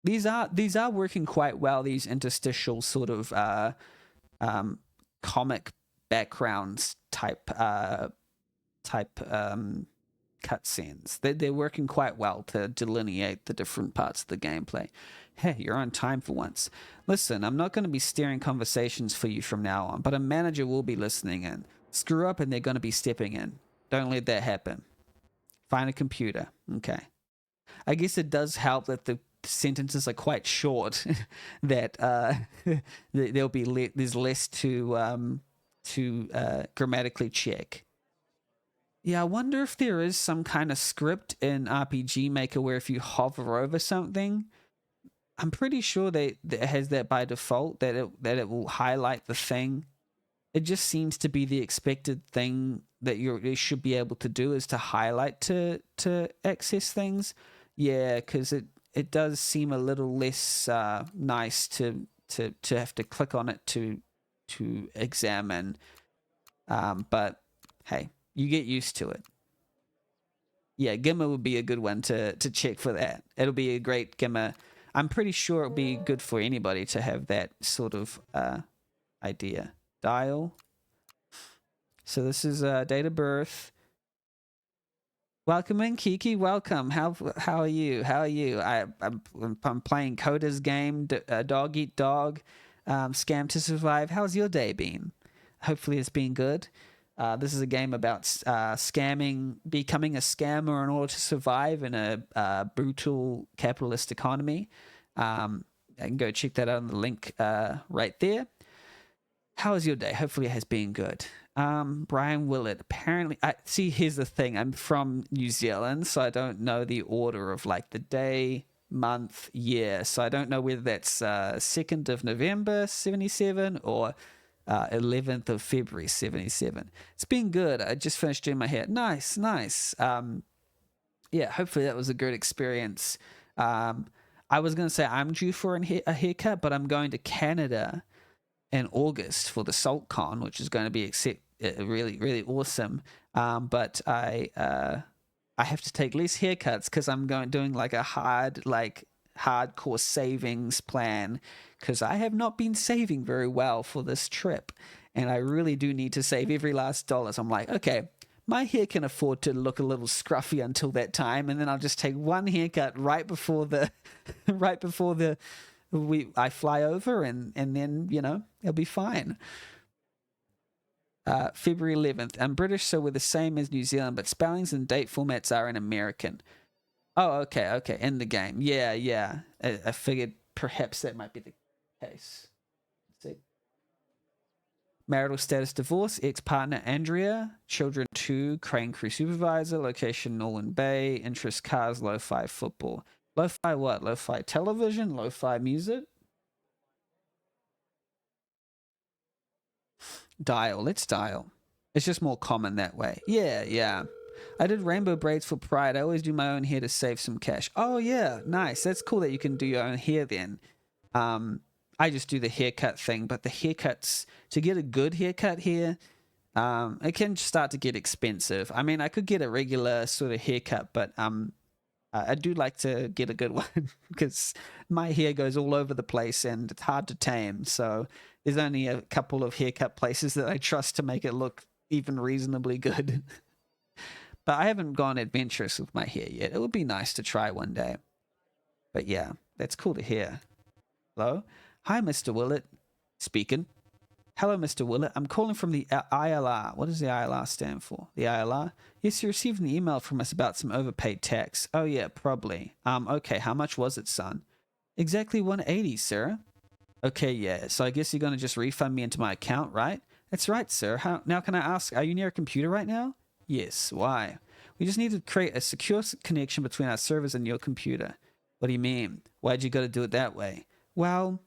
B: These are working quite well, these interstitial sort of comic backgrounds type cutscenes. They're working quite well to delineate the different parts of the gameplay. Hey, you're on time for once. Listen, I'm not going to be steering conversations for you from now on, but a manager will be listening in. Screw up and they're going to be stepping in. Don't let that happen. Find a computer. Okay. I guess it does help that the sentences are quite short, that there'll be there's less to grammatically check. Yeah, I wonder if there is some kind of script in RPG Maker where if you hover over something, I'm pretty sure that it has that by default, that it will highlight the thing. It just seems to be the expected thing that you should be able to do, is to highlight to access things. Yeah, because it does seem a little less nice to have to click on it to examine. But hey, you get used to it. Yeah, Gimmer would be a good one to check for that. It'll be a great Gimmer. I'm pretty sure it'll be good for anybody to have that sort of idea. Dial. So this is date of birth. Welcome in, Kiki. Welcome. How are you? How are you? I'm playing Coda's game, Dog Eat Dog, Scam to Survive. How's your day been? Hopefully it's been good. This is a game about becoming a scammer in order to survive in a brutal capitalist economy. I can go check that out on the link right there. How was your day? Hopefully it has been good. Brian Willett. Apparently, here's the thing. I'm from New Zealand, so I don't know the order of like the day, month, year. So I don't know whether that's 2nd of November, 77 or 11th of February, 77. It's been good. I just finished doing my hair. Nice. Yeah, hopefully that was a good experience. I was going to say I'm due for a haircut, but I'm going to Canada in August for the SaltCon, which is going to be really, really awesome. But I have to take less haircuts because I'm doing like a hardcore savings plan, because I have not been saving very well for this trip, and I really do need to save every last dollar. So I'm like, okay, my hair can afford to look a little scruffy until that time, and then I'll just take one haircut right before I fly over, and then it'll be fine. February 11th. I'm British, so we're the same as New Zealand, but spellings and date formats are in American. Oh, okay. In the game. Yeah. I figured perhaps that might be the case. Let's see. Marital status divorce, ex-partner Andrea, children 2, crane crew supervisor, location Norland Bay, interest cars, lo-fi football. Lo-fi what? Lo-fi television? Lo-fi music? Dial. Let's dial. It's just more common that way. Yeah. I did rainbow braids for Pride. I always do my own hair to save some cash. Oh, yeah. Nice. That's cool that you can do your own hair then. I just do the haircut thing, but the haircuts, to get a good haircut here, it can start to get expensive. I mean, I could get a regular sort of haircut, but I do like to get a good one because my hair goes all over the place and it's hard to tame. So there's only a couple of haircut places that I trust to make it look even reasonably good. But I haven't gone adventurous with my hair yet. It would be nice to try one day. But yeah, that's cool to hear. Hello? Hi, Mr. Willett. Speaking. Hello, Mr. Willett. I'm calling from the ILR. What does the ILR stand for? The ILR? Yes, you received an email from us about some overpaid tax. Oh, yeah, probably. Okay, how much was it, son? Exactly 180, sir. Okay, yeah, so I guess you're going to just refund me into my account, right? That's right, sir. Now, can I ask, are you near a computer right now? Yes, why? We just need to create a secure connection between our servers and your computer. What do you mean? Why'd you got to do it that way? Well,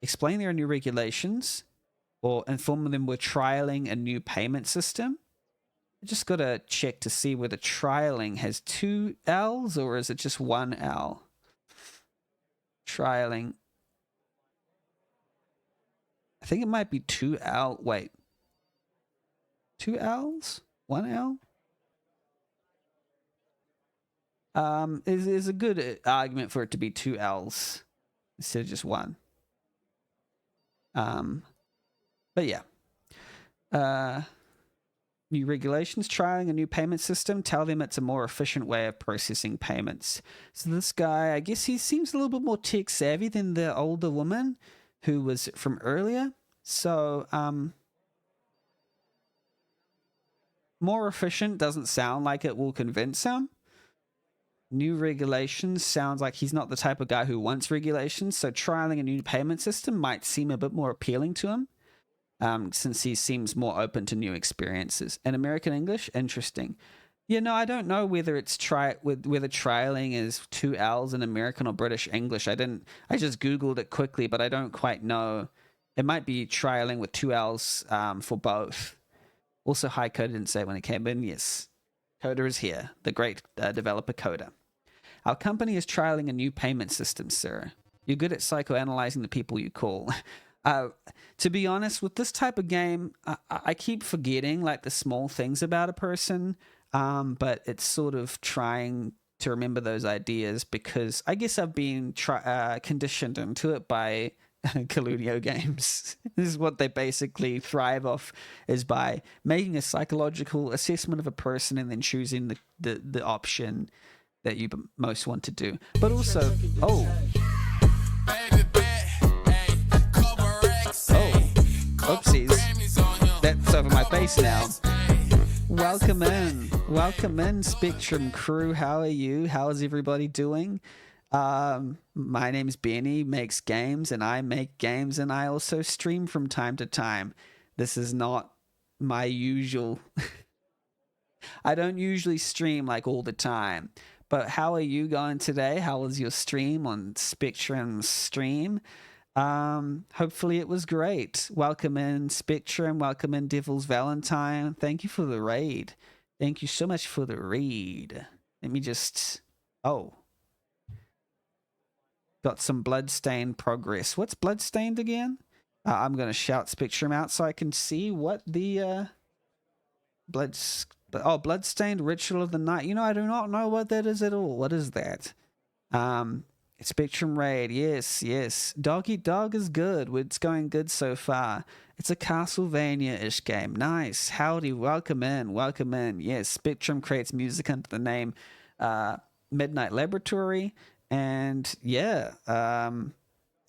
B: explain their new regulations or inform them we're trialing a new payment system. I just got to check to see whether trialing has 2 L's or is it just 1 L? Trialing. I think it might be 2 L. Wait. 2 L's? 1 L? Is a good argument for it to be 2 L's instead of just 1. But yeah. New regulations, trialing a new payment system. Tell them it's a more efficient way of processing payments. So this guy, I guess he seems a little bit more tech savvy than the older woman who was from earlier. So, more efficient doesn't sound like it will convince him. New regulations sounds like he's not the type of guy who wants regulations. So trialing a new payment system might seem a bit more appealing to him. Since he seems more open to new experiences. And American English, interesting. Yeah, no, I don't know whether it's whether trialing is 2 L's in American or British English. I just Googled it quickly, but I don't quite know. It might be trialing with 2 L's for both. Also, hi, Coda didn't say it when it came in. Yes, Coda is here, the great developer Coda. Our company is trialing a new payment system, sir. You're good at psychoanalyzing the people you call. To be honest, with this type of game, I keep forgetting like the small things about a person, but it's sort of trying to remember those ideas because I guess I've been conditioned into it by Colludio games. This is what they basically thrive off, is by making a psychological assessment of a person and then choosing the option that you most want to do. But also, oopsies. That's over my face now. Welcome in, Spectrum crew. How are you? How is everybody doing? My name's Benny, makes games, and I make games, and I also stream from time to time. This is not my usual... I don't usually stream like all the time. But how are you going today? How was your stream on Spectrum's stream? Hopefully it was great. Welcome in Spectrum. Welcome in Devil's Valentine. Thank you for the raid. Thank you so much for the raid. Let me just... Oh. Got some Bloodstained progress. What's Bloodstained again? I'm going to shout Spectrum out so I can see what the... Bloodstained Ritual of the Night. You know, I do not know what that is at all. What is that? Spectrum Raid. Yes. Dog Eat Dog is good. It's going good so far. It's a Castlevania-ish game. Nice. Howdy. Welcome in. Yes, Spectrum creates music under the name Midnight Laboratory. And yeah,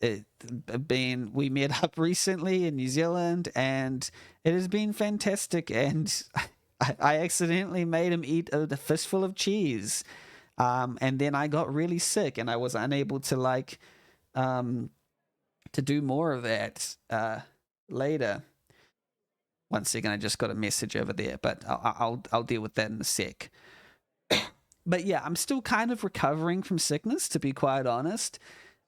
B: we met up recently in New Zealand and it has been fantastic. And I accidentally made him eat a fistful of cheese. And then I got really sick and I was unable to to do more of that later. One second, I just got a message over there, but I'll deal with that in a sec. But yeah, I'm still kind of recovering from sickness, to be quite honest.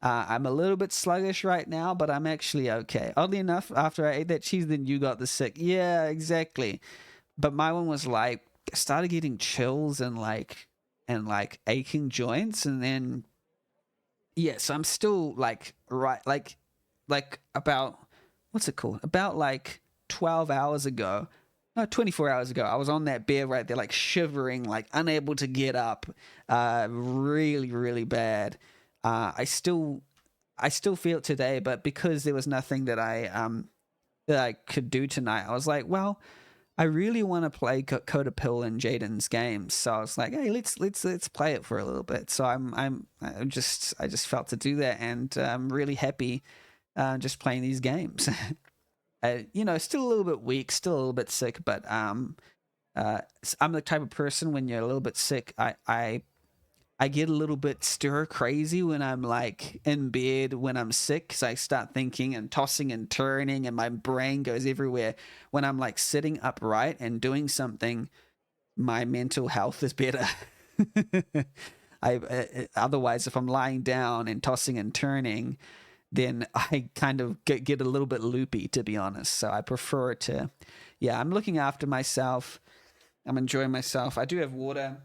B: I'm a little bit sluggish right now, but I'm actually okay. Oddly enough, after I ate that cheese, then you got the sick. Yeah, exactly. But my one was like, I started getting chills and aching joints, and then yes, I'm still like about what's it called? About like 12 hours ago. No, 24 hours ago, I was on that bed right there, like shivering, like unable to get up, really, really bad. I still feel it today, but because there was nothing that I could do tonight, I was like, well, I really want to play Codapill and Jaiden's games, so I was like, hey, let's play it for a little bit. So I just felt to do that, and I'm really happy just playing these games. Still a little bit weak, still a little bit sick, but I'm the type of person when you're a little bit sick, I get a little bit stir crazy when I'm like in bed when I'm sick, because I start thinking and tossing and turning and my brain goes everywhere. When I'm like sitting upright and doing something, my mental health is better. Otherwise, if I'm lying down and tossing and turning, then I kind of get a little bit loopy, to be honest. So I prefer to, I'm looking after myself. I'm enjoying myself. I do have water.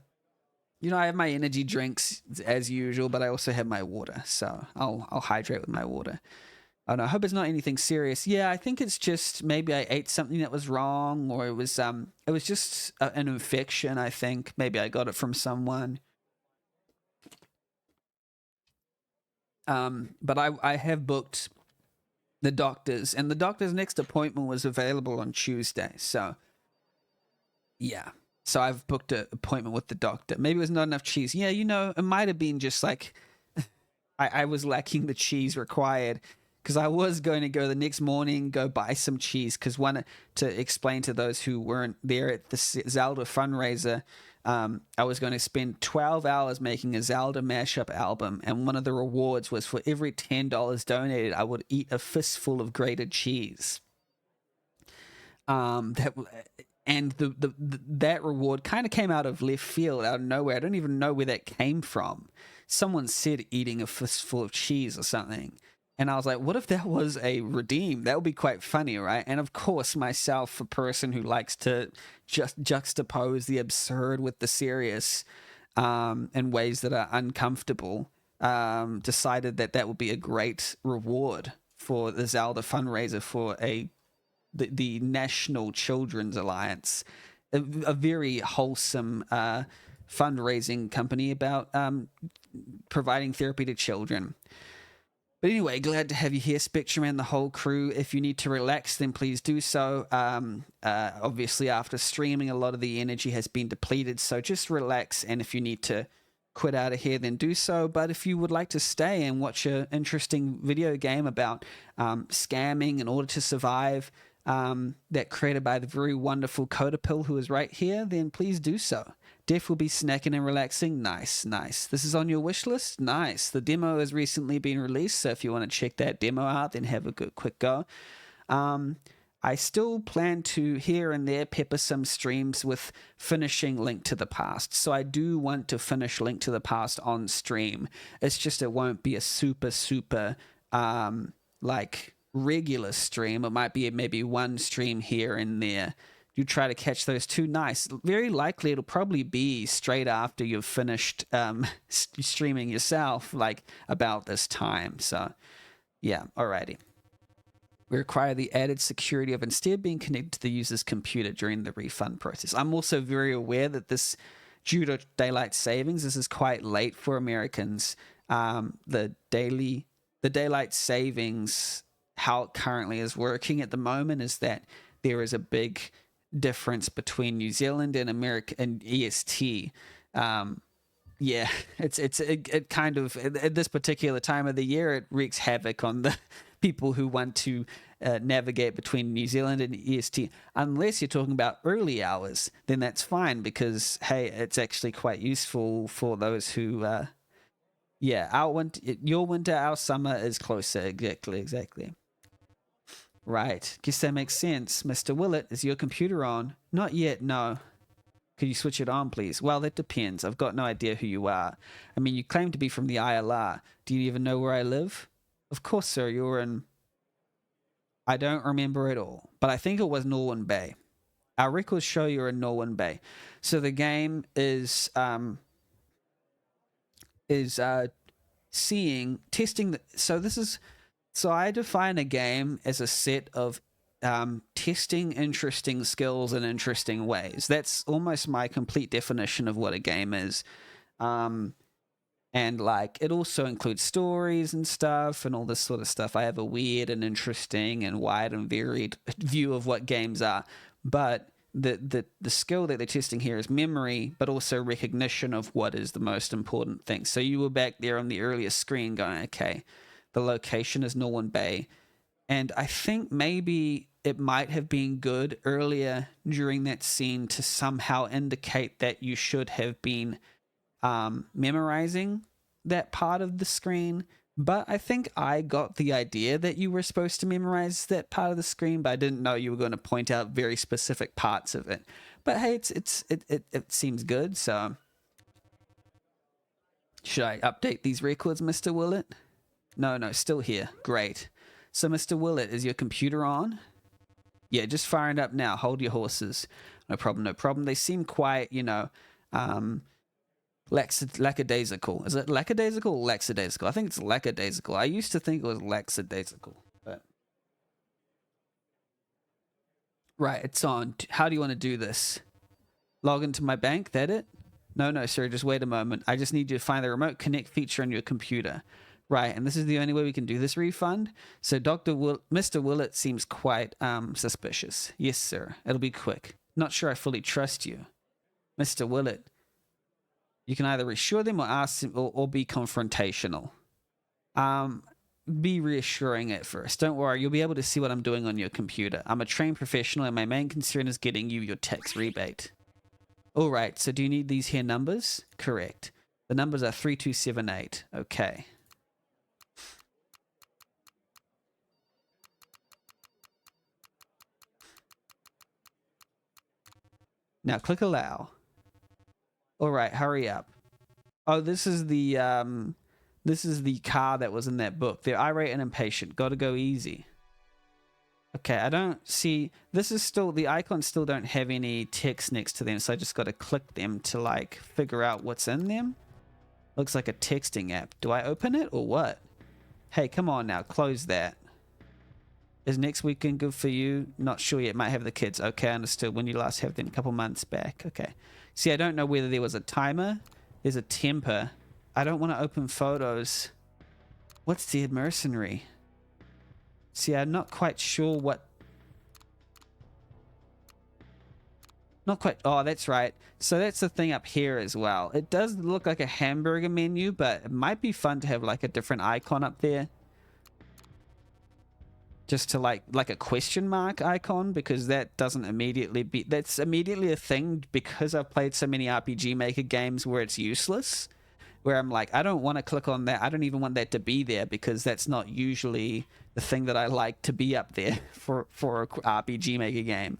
B: I have my energy drinks as usual, but I also have my water, so I'll hydrate with my water. Oh no, I hope it's not anything serious. Yeah, I think it's just maybe I ate something that was wrong, or it was just an infection. I think maybe I got it from someone. But I have booked the doctor's, and the doctor's next appointment was available on Tuesday. So yeah. So I've booked an appointment with the doctor. Maybe it was not enough cheese. Yeah, it might have been just like I was lacking the cheese required, because I was going to go the next morning, go buy some cheese, because to explain to those who weren't there at the Zelda fundraiser, I was going to spend 12 hours making a Zelda mashup album, and one of the rewards was for every $10 donated, I would eat a fistful of grated cheese. And that reward kind of came out of left field, out of nowhere. I don't even know where that came from. Someone said eating a fistful of cheese or something. And I was like, what if that was a redeem? That would be quite funny, right? And of course, myself, a person who likes to just juxtapose the absurd with the serious in ways that are uncomfortable, decided that would be a great reward for the Zelda fundraiser for the National Children's Alliance, a very wholesome fundraising company about providing therapy to children. But anyway, glad to have you here, Spectrum, and the whole crew. If you need to relax, then please do so. Obviously, after streaming, a lot of the energy has been depleted, so just relax. And if you need to quit out of here, then do so. But if you would like to stay and watch an interesting video game about scamming in order to survive, that created by the very wonderful Codapill, who is right here, then please do so. Def will be snacking and relaxing. Nice. This is on your wish list? Nice. The demo has recently been released, so if you want to check that demo out, then have a quick go. I still plan to here and there pepper some streams with finishing Link to the Past. So I do want to finish Link to the Past on stream. It's just it won't be a super regular stream. It might be maybe one stream here and there. You try to catch those two. Nice. Very likely it'll probably be straight after you've finished streaming yourself, like about this time. So yeah, alrighty. We require the added security of instead being connected to the user's computer during the refund process. I'm also very aware that this, due to daylight savings, this is quite late for Americans. The daylight savings, how it currently is working at the moment, is that there is a big difference between New Zealand and America and EST. It kind of, at this particular time of the year, it wreaks havoc on the people who want to navigate between New Zealand and EST. Unless you're talking about early hours, then that's fine, because hey, it's actually quite useful for those who your winter, our summer is closer. Exactly. Right. Guess that makes sense. Mr. Willett, is your computer on? Not yet, no. Could you switch it on, please? Well, that depends. I've got no idea who you are. I mean, you claim to be from the ILR. Do you even know where I live? Of course, sir. You're in... I don't remember at all, but I think it was Norwin Bay. Our records show you're in Norwin Bay. So the game is testing... So I define a game as a set of testing interesting skills in interesting ways. That's almost my complete definition of what a game is. And like, it also includes stories and stuff and all this sort of stuff. I have a weird and interesting and wide and varied view of what games are. But the skill that they're testing here is memory, but also recognition of what is the most important thing. So you were back there on the earlier screen going, okay, the location is Norwin Bay. And I think maybe it might have been good earlier during that scene to somehow indicate that you should have been memorizing that part of the screen. But I think I got the idea that you were supposed to memorize that part of the screen, but I didn't know you were going to point out very specific parts of it. But hey, it seems good, so should I update these records, Mr. Willett? No, still here. Great. So, Mr. Willett, is your computer on? Yeah, just firing up now. Hold your horses. No problem. They seem quite, lackadaisical. Is it lackadaisical or lackadaisical? I think it's lackadaisical. I used to think it was lackadaisical. But right, it's on. How do you want to do this? Log into my bank, that it? No, sir, just wait a moment. I just need you to find the remote connect feature on your computer. Right, and this is the only way we can do this refund? So Mr. Willett seems quite suspicious. Yes, sir. It'll be quick. Not sure I fully trust you. Mr. Willett, you can either reassure them or ask them or be confrontational. Be reassuring at first. Don't worry, you'll be able to see what I'm doing on your computer. I'm a trained professional and my main concern is getting you your tax rebate. All right, so do you need these here numbers? Correct. The numbers are 3278. Okay. Now click allow. All right, hurry up. Oh, this is the car that was in that book. They're irate and impatient. Got to go easy. Okay, I don't see. This is still the icons still don't have any text next to them, so I just got to click them to like figure out what's in them. Looks like a texting app. Do I open it or what? Hey, come on now, close that. Is next weekend good for you? Not sure yet. Might have the kids. Okay, understood. When you last have them, a couple months back. Okay. See, I don't know whether there was a timer. There's a temper. I don't want to open photos. What's the mercenary? See, I'm not quite sure what... Not quite... Oh, that's right. So that's the thing up here as well. It does look like a hamburger menu, but it might be fun to have like a different icon up there. Just to like a question mark icon, because that doesn't immediately be... That's immediately a thing because I've played so many RPG Maker games where it's useless. Where I'm like, I don't want to click on that. I don't even want that to be there because that's not usually the thing that I like to be up there for a RPG Maker game.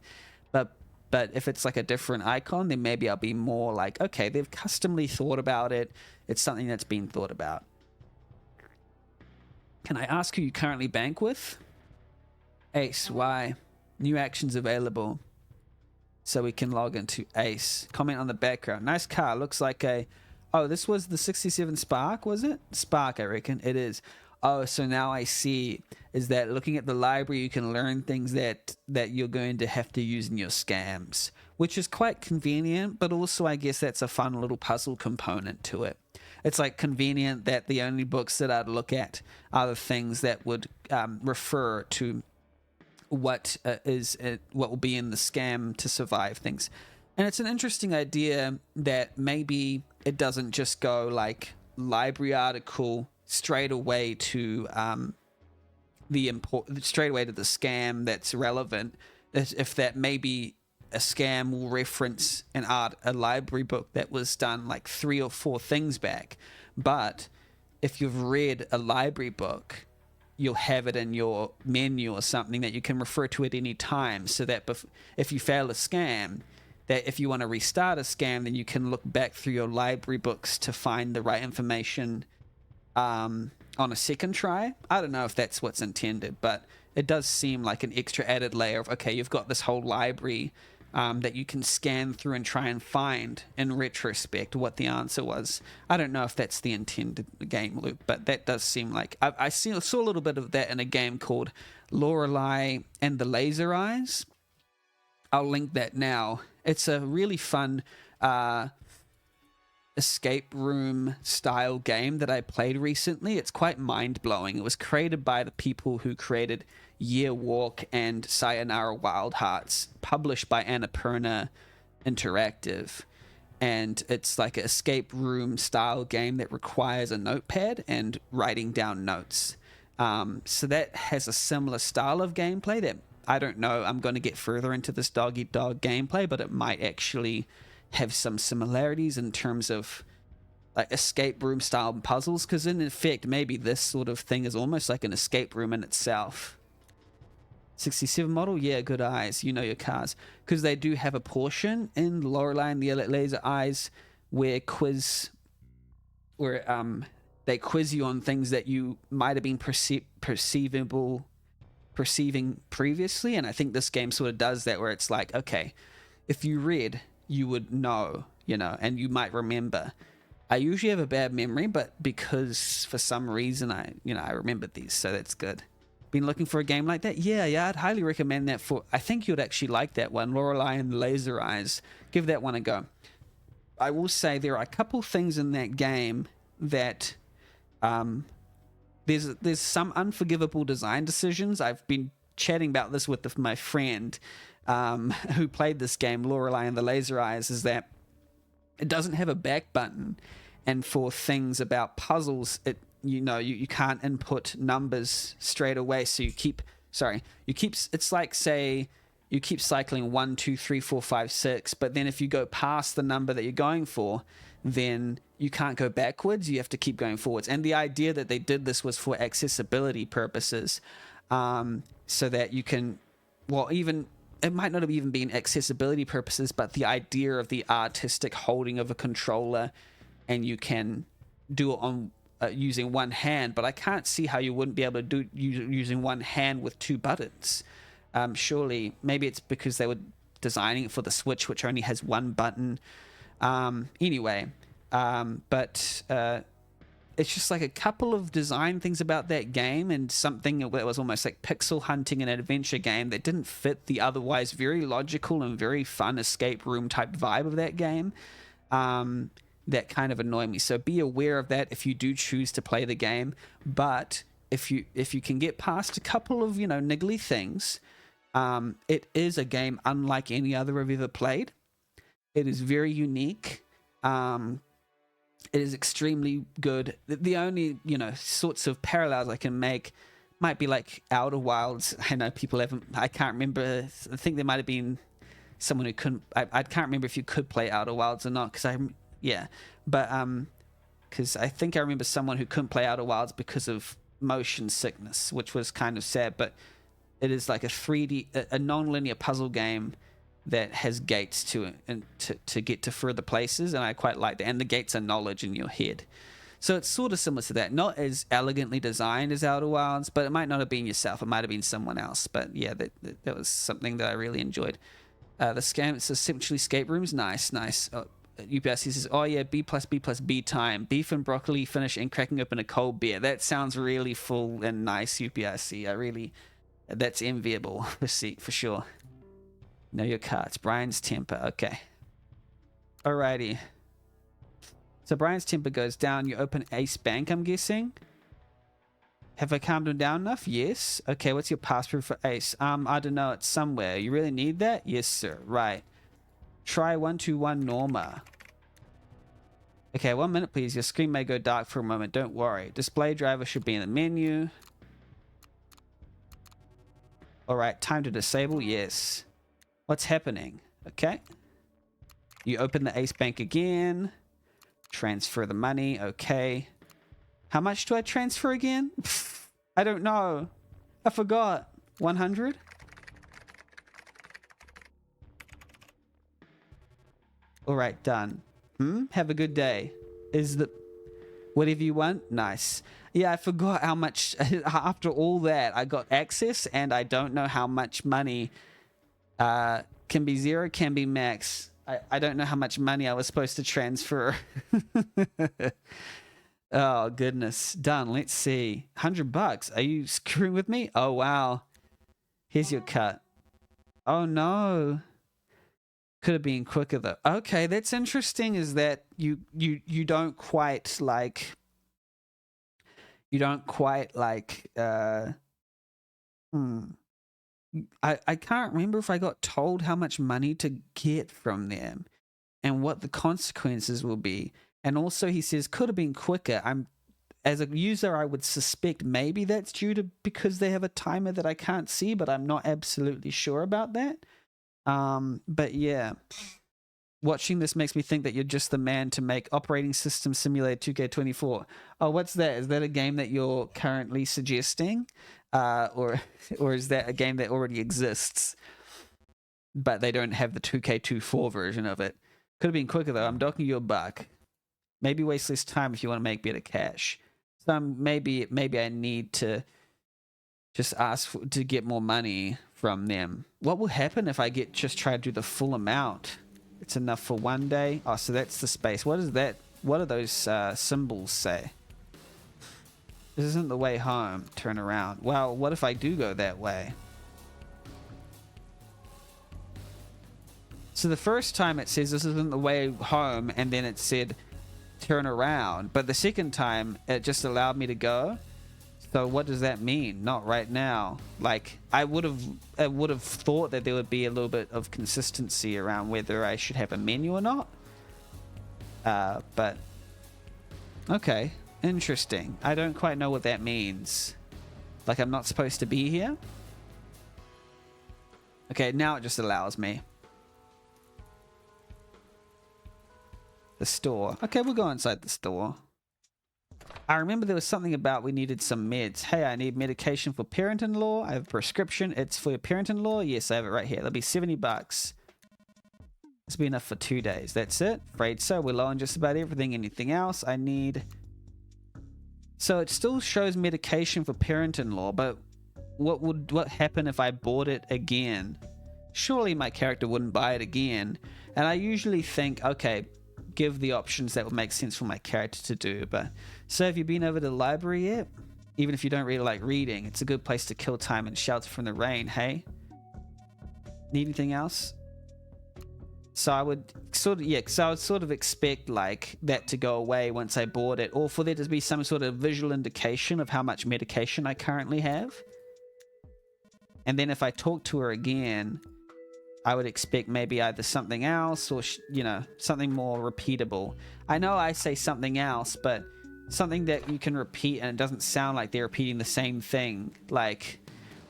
B: But if it's like a different icon, then maybe I'll be more like, okay, they've customly thought about it. It's something that's been thought about. Can I ask who you currently bank with? Ace, why? New actions available. So we can log into Ace. Comment on the background. Nice car. Looks like a... Oh, this was the 67 Spark, was it? Spark, I reckon. It is. Oh, so now I see is that looking at the library, you can learn things that you're going to have to use in your scams, which is quite convenient, but also I guess that's a fun little puzzle component to it. It's like convenient that the only books that I'd look at are the things that would refer to what will be in the scam to survive things. And it's an interesting idea that maybe it doesn't just go like library article straight away to straight away to the scam that's relevant. If that maybe a scam will reference a library book that was done like 3 or 4 things back, but if you've read a library book, you'll have it in your menu or something that you can refer to at any time, so that if you fail a scam, that if you want to restart a scam, then you can look back through your library books to find the right information on a second try. I don't know if that's what's intended, but it does seem like an extra added layer of, okay, you've got this whole library that you can scan through and try and find in retrospect what the answer was. I don't know if that's the intended game loop, but that does seem like... I saw a little bit of that in a game called Lorelei and the Laser Eyes. I'll link that now. It's a really fun escape room style game that I played recently. It's quite mind-blowing. It was created by the people who created Year Walk and Sayonara Wild Hearts, published by Annapurna Interactive. And it's like an escape room style game that requires a notepad and writing down notes. So that has a similar style of gameplay that I don't know. I'm going to get further into this dog eat dog gameplay, but it might actually have some similarities in terms of like escape room style puzzles, because in effect maybe this sort of thing is almost like an escape room in itself. 67 model, yeah, good eyes, you know your cars, because they do have a portion in Lorelei and the Laser Eyes where they quiz you on things that you might have been perceiving previously, and I think this game sort of does that, where it's like, okay, if you read, you would know, and you might remember. I usually have a bad memory, but because for some reason I remembered these, so that's good. Been looking for a game like that? Yeah, I'd highly recommend that I think you'd actually like that one, Lorelei and Laser Eyes. Give that one a go. I will say there are a couple things in that game that there's some unforgivable design decisions. I've been chatting about this with my friend who played this game, Lorelei and the Laser Eyes, is that it doesn't have a back button, and for things about puzzles, you can't input numbers straight away. So it's like, say you keep cycling 1, 2, 3, 4, 5, 6, but then if you go past the number that you're going for, then you can't go backwards. You have to keep going forwards. And the idea that they did this was for accessibility purposes, so that you can, it might not have even been accessibility purposes, but the idea of the artistic holding of a controller, and you can do it on using one hand, but I can't see how you wouldn't be able to do using one hand with two buttons. Surely, maybe it's because they were designing it for the Switch, which only has one button. Anyway, but it's just like a couple of design things about that game, and something that was almost like pixel hunting an adventure game that didn't fit the otherwise very logical and very fun escape room type vibe of that game. That kind of annoyed me. So be aware of that if you do choose to play the game. But if you can get past a couple of niggly things, it is a game unlike any other I've ever played. It is very unique. It is extremely good. The only sorts of parallels I can make might be like Outer Wilds. I know people haven't. I can't remember. I think there might have been someone who couldn't. I can't remember if you could play Outer Wilds or not, because I think I remember someone who couldn't play Outer Wilds because of motion sickness, which was kind of sad. But it is like a 3D, a non-linear puzzle game that has gates to it and to get to further places, and I quite like that. And the gates are knowledge in your head, so it's sort of similar to that. Not as elegantly designed as Outer Wilds, but it might not have been yourself. It might have been someone else. But yeah, that was something that I really enjoyed. The scam, it's essentially escape rooms. Nice. UPSC says, oh yeah, B plus B time. Beef and broccoli finish and cracking open a cold beer. That sounds really full and nice, UPSC. That's enviable for sure. Know your cards. Brian's temper. Okay. Alrighty. So Brian's temper goes down. You open Ace Bank, I'm guessing. Have I calmed him down enough? Yes. Okay, what's your password for Ace? I don't know. It's somewhere. You really need that? Yes, sir. Right. Try 121 Norma. Okay, 1 minute, please. Your screen may go dark for a moment. Don't worry. Display driver should be in the menu. Alright, time to disable. Yes. What's happening? Okay. You open the Ace Bank again. Transfer the money. Okay. How much do I transfer again? I don't know. I forgot. 100? Alright, done. Have a good day. Whatever you want? Nice. Yeah, I forgot how much. After all that, I got access, and I don't know how much money. Can be 0, can be max. I don't know how much money I was supposed to transfer. Oh, goodness. Done. Let's see. $100. Are you screwing with me? Oh, wow. Here's your cut. Oh, no. Could have been quicker though. Okay, that's interesting. Is that you don't quite like I can't remember if I got told how much money to get from them and what the consequences will be. And also he says could have been quicker. As a user, I would suspect maybe that's due to because they have a timer that I can't see, but I'm not absolutely sure about that. But yeah, watching this makes me think that you're just the man to make operating system simulator 2K24. Oh, what's that? Is that a game that you're currently suggesting? Or is that a game that already exists, but they don't have the 2K24 version of it? Could have been quicker though. I'm docking you a buck. Maybe waste less time if you want to make better cash. So maybe I need to just ask to get more money from them. What will happen if I just try to do the full amount? It's enough for one day. Oh, so that's the space. What is that? What do those symbols say? This isn't the way home. Turn around. Well, what if I do go that way? So the first time it says this isn't the way home, and then it said turn around. But the second time it just allowed me to go. So what does that mean? Not right now. Like I would have thought that there would be a little bit of consistency around whether I should have a menu or not. But okay. Interesting. I don't quite know what that means. Like I'm not supposed to be here? Okay, now it just allows me. The store. Okay, we'll go inside the store. I remember there was something about we needed some meds. Hey, I need medication for parent-in-law. I have a prescription. It's for your parent-in-law. Yes, I have it right here. That'll be $70. This will be enough for 2 days. That's it. Afraid so. We're low on just about everything. Anything else? I need... So it still shows medication for parent-in-law, but what happen if I bought it again? Surely my character wouldn't buy it again. And I usually think, okay, give the options that would make sense for my character to do. But so have you been over to the library yet? Even if you don't really like reading, it's a good place to kill time and shelter from the rain, hey? Need anything else? So I would sort of expect like that to go away once I bought it, or for there to be some sort of visual indication of how much medication I currently have. And then if I talk to her again, I would expect maybe either something else or, something more repeatable. I know I say something else, but something that you can repeat and it doesn't sound like they're repeating the same thing. Like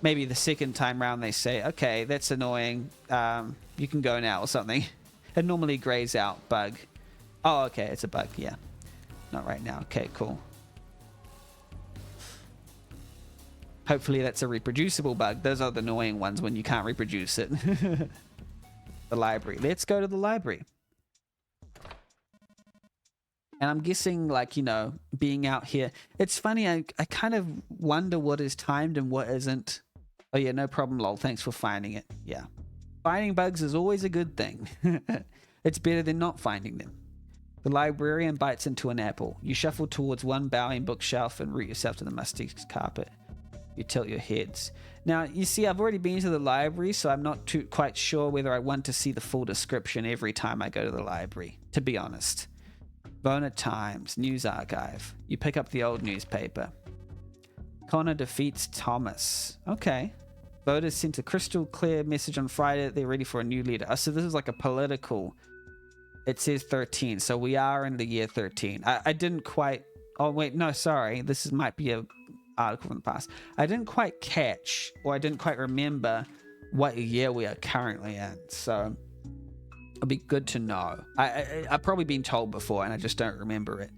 B: maybe the second time round they say, okay, that's annoying. You can go now or something. It normally grays out. Bug. Oh, okay, it's a bug. Yeah. Not right now. Okay, cool. Hopefully that's a reproducible bug. Those are the annoying ones when you can't reproduce it. The library. Let's go to the library. And I'm guessing, being out here. It's funny, I kind of wonder what is timed and what isn't. Oh yeah, no problem, lol. Thanks for finding it. Yeah. Finding bugs is always a good thing. It's better than not finding them. The librarian bites into an apple. You shuffle towards one bowing bookshelf and root yourself to the musty carpet. You tilt your heads. Now, you see, I've already been to the library, so I'm not quite sure whether I want to see the full description every time I go to the library, to be honest. Bona Times, News Archive. You pick up the old newspaper. Connor defeats Thomas. Okay. Voters sent a crystal clear message on Friday that they're ready for a new leader. Oh, so this is like a political... It says 13, so we are in the year 13. I didn't quite... Oh, wait, no, sorry. Might be a article from the past. I didn't quite catch, or I didn't quite remember what year we are currently in, so it'll be good to know. I've probably been told before, and I just don't remember it.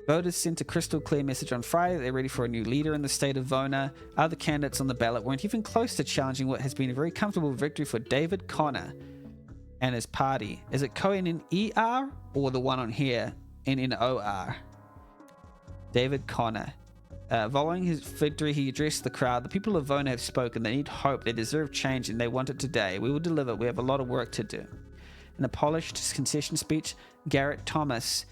B: Voters sent a crystal clear message on Friday that they're ready for a new leader in the state of Vona. Other candidates on the ballot weren't even close to challenging what has been a very comfortable victory for David Connor and his party. Is it Cohen-in-E-R or the one on here, N-N-O-R? David Connor. Following his victory, he addressed the crowd. The people of Vona have spoken. They need hope. They deserve change, and they want it today. We will deliver. We have a lot of work to do. In a polished concession speech, Garrett Thomas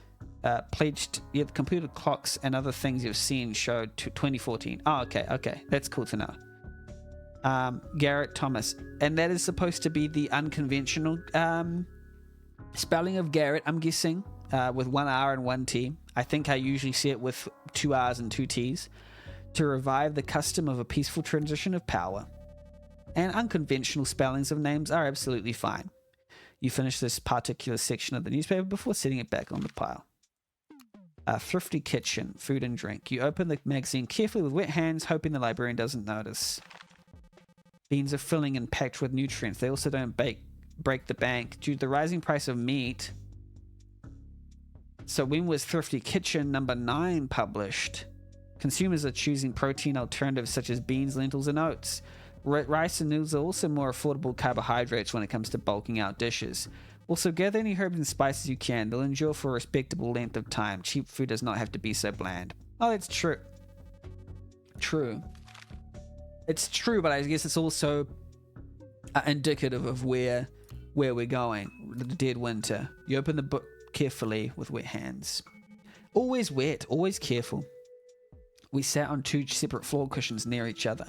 B: pledged the computer clocks and other things you've seen showed to 2014. Oh, okay. That's cool to know. Garrett Thomas. And that is supposed to be the unconventional Spelling of Garrett, I'm guessing, with 1 R and 1 T. I think I usually see it with 2 R's and 2 T's. To revive the custom of a peaceful transition of power. And unconventional spellings of names are absolutely fine. You finish this particular section of the newspaper before setting it back on the pile. Thrifty Kitchen, food and drink. You open the magazine carefully with wet hands, hoping the librarian doesn't notice. Beans are filling and packed with nutrients. They also don't break the bank due to the rising price of meat. So when was Thrifty Kitchen number 9 published? Consumers are choosing protein alternatives such as beans, lentils, and oats. Rice and noodles are also more affordable carbohydrates when it comes to bulking out dishes. Also, gather any herbs and spices you can. They'll endure for a respectable length of time. Cheap food does not have to be so bland. Oh, that's true. True. It's true, but I guess it's also indicative of where we're going. The dead winter. You open the book carefully with wet hands. Always wet, always careful. We sat on 2 separate floor cushions near each other.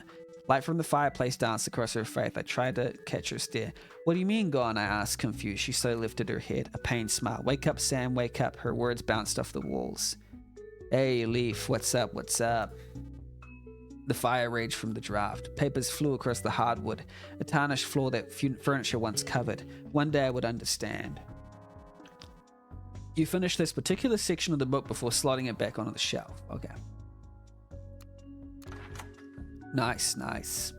B: Light from the fireplace danced across her face. I tried to catch her stare. What do you mean gone? I asked, confused. She slowly lifted her head, a pained smile. Wake up, Sam, wake up. Her words bounced off the walls. Hey, Leaf, what's up, what's up? The fire raged from the draft. Papers flew across the hardwood, a tarnished floor that furniture once covered. One day I would understand. You finished this particular section of the book before slotting it back onto the shelf. Okay. Nice, nice.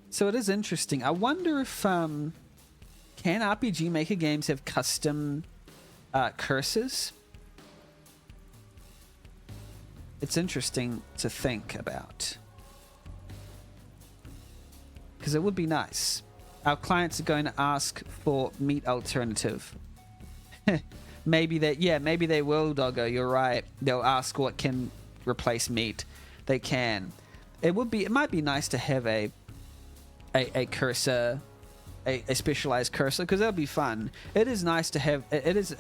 B: So it is interesting. I wonder if can RPG Maker games have custom curses? It's interesting to think about. Because it would be nice. Our clients are going to ask for meat alternative. Maybe they will, Doggo. You're right. They'll ask what can replace meat. They can. It might be nice to have a cursor, a specialized cursor, because that'll be fun. It is nice to have. It is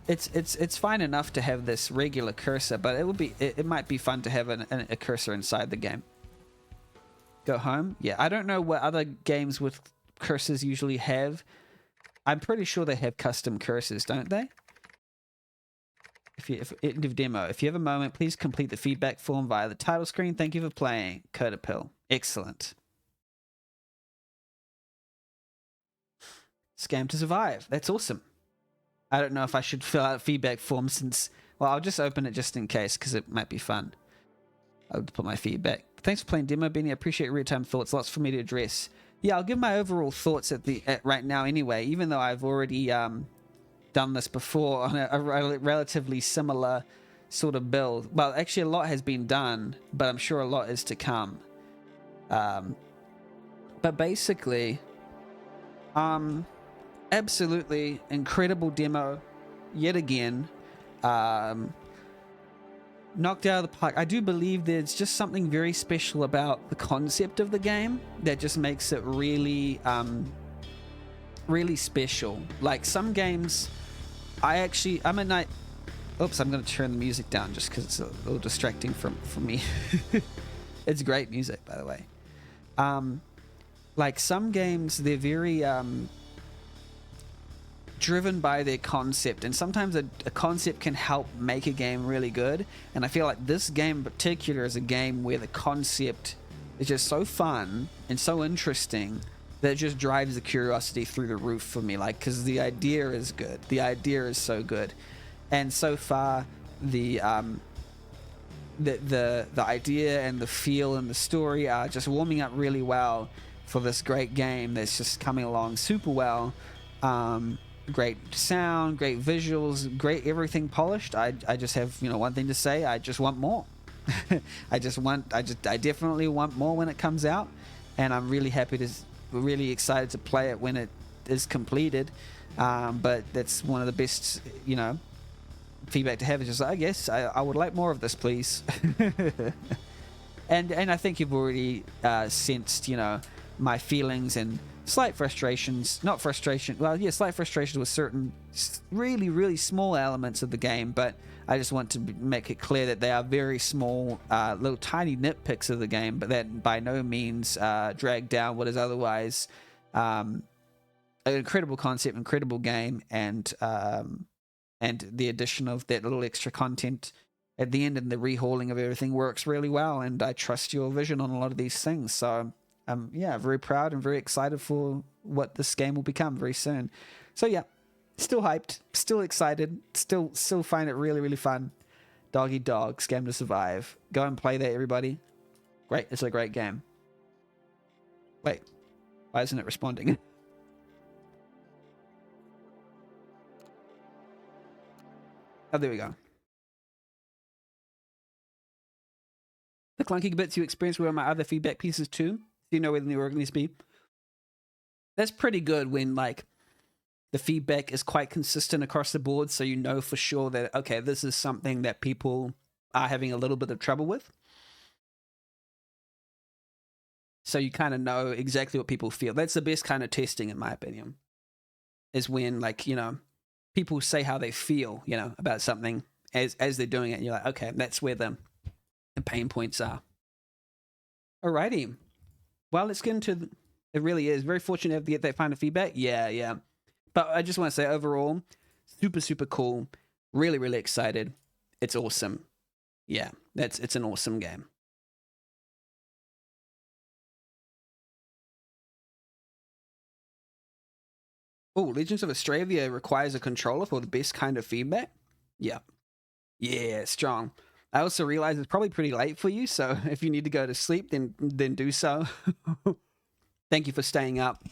B: it's fine enough to have this regular cursor, but it might be fun to have a cursor inside the game. Go home. Yeah, I don't know what other games with cursors usually have. I'm pretty sure they have custom cursors, don't they? End of demo. If you have a moment, please complete the feedback form via the title screen. Thank you for playing. Codapill. Excellent. Scam to survive. That's awesome. I don't know if I should fill out a feedback form since... Well, I'll just open it just in case because it might be fun. I'll put my feedback. Thanks for playing demo, Benny. I appreciate your real-time thoughts. Lots for me to address. Yeah, I'll give my overall thoughts at right now anyway, even though I've already... done this before on a relatively similar sort of build. Well, actually a lot has been done, but I'm sure a lot is to come. But basically, absolutely incredible demo yet again. Knocked out of the park. I do believe there's just something very special about the concept of the game that just makes it really really special. Like some games, I'm a night. Oops, I'm going to turn the music down just because it's a little distracting for me. It's great music, by the way. Like some games, they're very driven by their concept, and sometimes a concept can help make a game really good. And I feel like this game in particular is a game where the concept is just so fun and so interesting that just drives the curiosity through the roof for me, like, because the idea is good. The idea is so good. And so far, the idea and the feel and the story are just warming up really well for this great game that's just coming along super well. Great sound, great visuals, great everything polished. I just have, one thing to say. I just want more. I definitely want more when it comes out, and I'm really really excited to play it when it is completed. But that's one of the best, feedback to have is just, I guess I would like more of this, please. and I think you've already sensed, my feelings and slight frustrations. Slight frustrations with certain really, really small elements of the game, but I just want to make it clear that they are very small, little tiny nitpicks of the game, but that by no means drag down what is otherwise an incredible concept, incredible game, and the addition of that little extra content at the end and the rehauling of everything works really well. And I trust your vision on a lot of these things. So yeah, very proud and very excited for what this game will become very soon. So yeah, still hyped, still excited, still find it really, really fun. Dog Eat Dog, Scam to Survive. Go and play that, everybody. Great, it's a great game. Wait, why isn't it responding? Oh, there we go. The clunky bits you experienced were my other feedback pieces too. So you know where the new org needs to be. That's pretty good when like the feedback is quite consistent across the board, so you know for sure that, okay, this is something that people are having a little bit of trouble with. So you kind of know exactly what people feel. That's the best kind of testing, in my opinion, is when, like, you know, people say how they feel, you know, about something as they're doing it. And you're like, okay, that's where the pain points are. Alrighty. Well, let's get into it. Really is very fortunate to get that kind of feedback. Yeah. But I just want to say overall, super, super cool. Really, really excited. It's awesome. Yeah, it's an awesome game. Oh, Legends of Astravia requires a controller for the best kind of feedback. Yeah, strong. I also realize it's probably pretty late for you, so if you need to go to sleep, then do so. Thank you for staying up.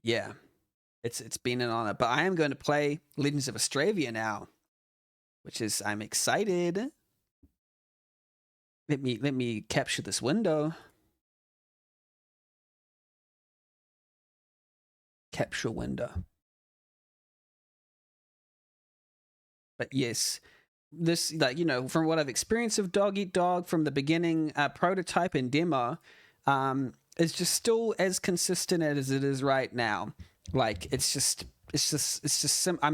B: Yeah, it's been an honor. But I am going to play Legends of Astravia now, which is, I'm excited. Let me capture this window. Capture window. But yes, this, like, you know, from what I've experienced of Dog Eat Dog from the beginning, prototype and demo, is just still as consistent as it is right now. Like, I'm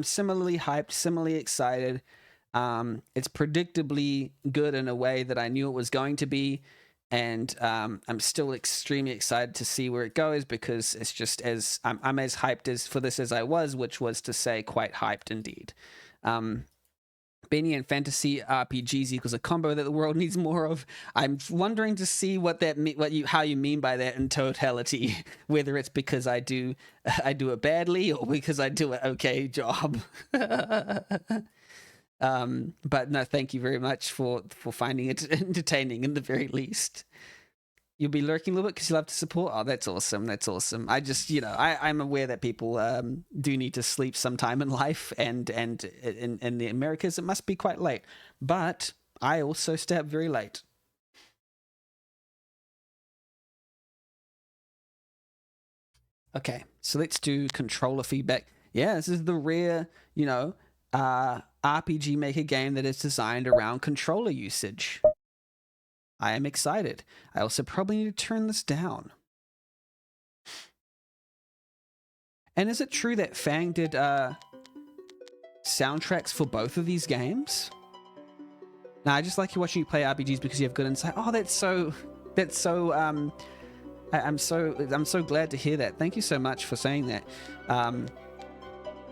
B: similarly hyped, similarly excited. It's predictably good in a way that I knew it was going to be. And I'm still extremely excited to see where it goes, because it's just as I'm as hyped for this as I was, which was to say quite hyped indeed. Benny and fantasy RPGs equals a combo that the world needs more of. I'm wondering to see how you mean by that in totality, whether it's because I do it badly or because I do an okay job. But no, thank you very much for finding it entertaining in the very least. You'll be lurking a little bit because you love to support. Oh, that's awesome. That's awesome. I just, you know, I'm aware that people do need to sleep sometime in life, and in the Americas it must be quite late. But I also stay up very late. Okay, so let's do controller feedback. Yeah, this is the rare, you know, RPG Maker game that is designed around controller usage. I am excited. I also probably need to turn this down. And is it true that Fang did soundtracks for both of these games? Now, I just like watching you play RPGs because you have good insight. Oh, I'm so glad to hear that. Thank you so much for saying that. And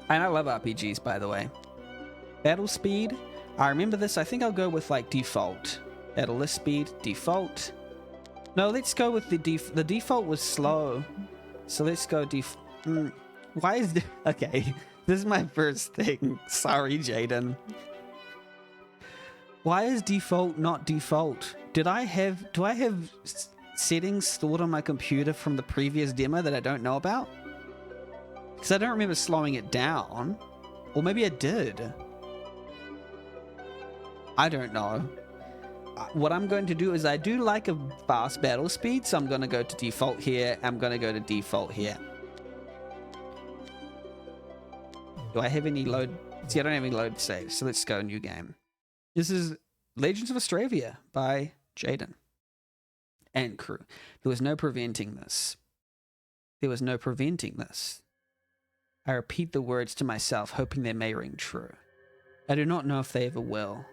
B: I love RPGs, by the way. Battle speed, I remember this. I think I'll go with like default. Battle list speed, default. No, let's go with the default was slow. So let's go why is okay, this is my first thing. Sorry, Jaiden. Why is default not default? Do I have settings stored on my computer from the previous demo that I don't know about? Because I don't remember slowing it down. Or maybe I did. I don't know. What I'm going to do is I do like a fast battle speed, so I'm going to go to default here. I'm going to go to default here. Do I have any load? See, I don't have any load saves, so let's go new game. This is Legends of Astravia by Jaiden and crew. There was no preventing this. There was no preventing this. I repeat the words to myself, hoping they may ring true. I do not know if they ever will.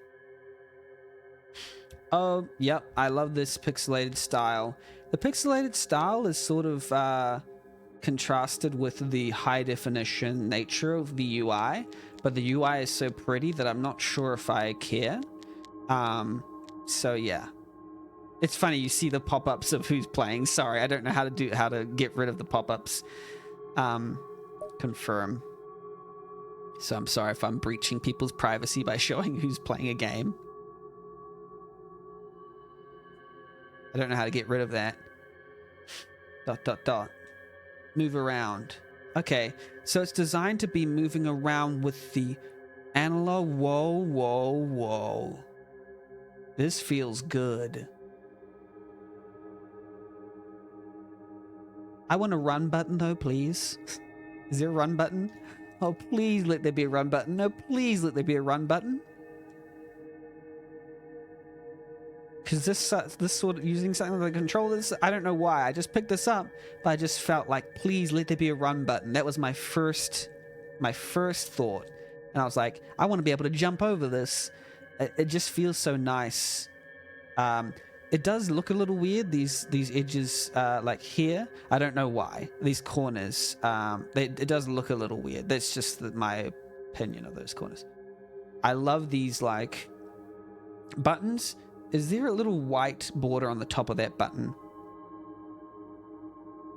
B: Oh, yep. I love this pixelated style. The pixelated style is sort of contrasted with the high definition nature of the UI, but the UI is so pretty that I'm not sure if I care. So yeah. It's funny, you see the pop-ups of who's playing. Sorry, I don't know how to get rid of the pop-ups. Confirm. So I'm sorry if I'm breaching people's privacy by showing who's playing a game. I don't know how to get rid of that. ... Move around. Okay, so it's designed to be moving around with the analog. Whoa, whoa, whoa. This feels good. I want a run button though, please. Is there a run button? Oh, please let there be a run button. No, please let there be a run button. Because this sort of using something like controllers, I don't know why. I just picked this up, but I just felt like, please let there be a run button. That was my first thought. And I was like, I want to be able to jump over this. It just feels so nice. It does look a little weird, these edges, like here. I don't know why. These corners, it does look a little weird. That's just my opinion of those corners. I love these, like, buttons. Is there a little white border on the top of that button?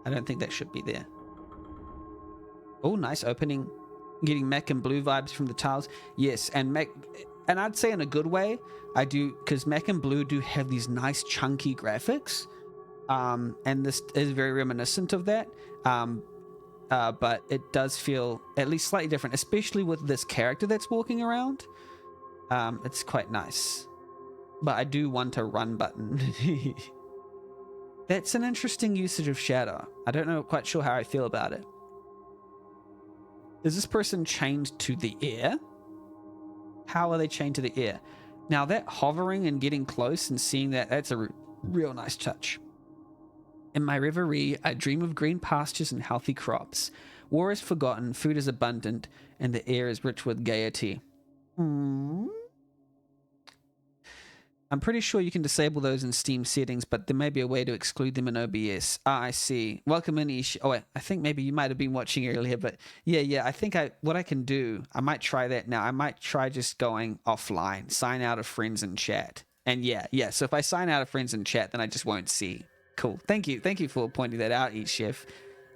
B: I don't think that should be there. Oh, nice opening. Getting Mac and Blue vibes from the tiles. Yes, and I'd say in a good way. I do, because Mac and Blue do have these nice chunky graphics. And this is very reminiscent of that. But it does feel at least slightly different, especially with this character that's walking around. It's quite nice. But I do want a run button. That's an interesting usage of shadow. I don't know quite sure how I feel about it. Is this person chained to the air? How are they chained to the air? Now that hovering and getting close and seeing that's a real nice touch. In my reverie, I dream of green pastures and healthy crops. War is forgotten, food is abundant, and the air is rich with gaiety. I'm pretty sure you can disable those in Steam settings, but there may be a way to exclude them in OBS. Ah, I see. Welcome in, Ish. Oh, wait, I think maybe you might have been watching earlier, but yeah, I think what I can do, I might try that now. I might try just going offline, sign out of friends and chat. And yeah, so if I sign out of friends and chat, then I just won't see. Cool. Thank you for pointing that out, Eat Chef.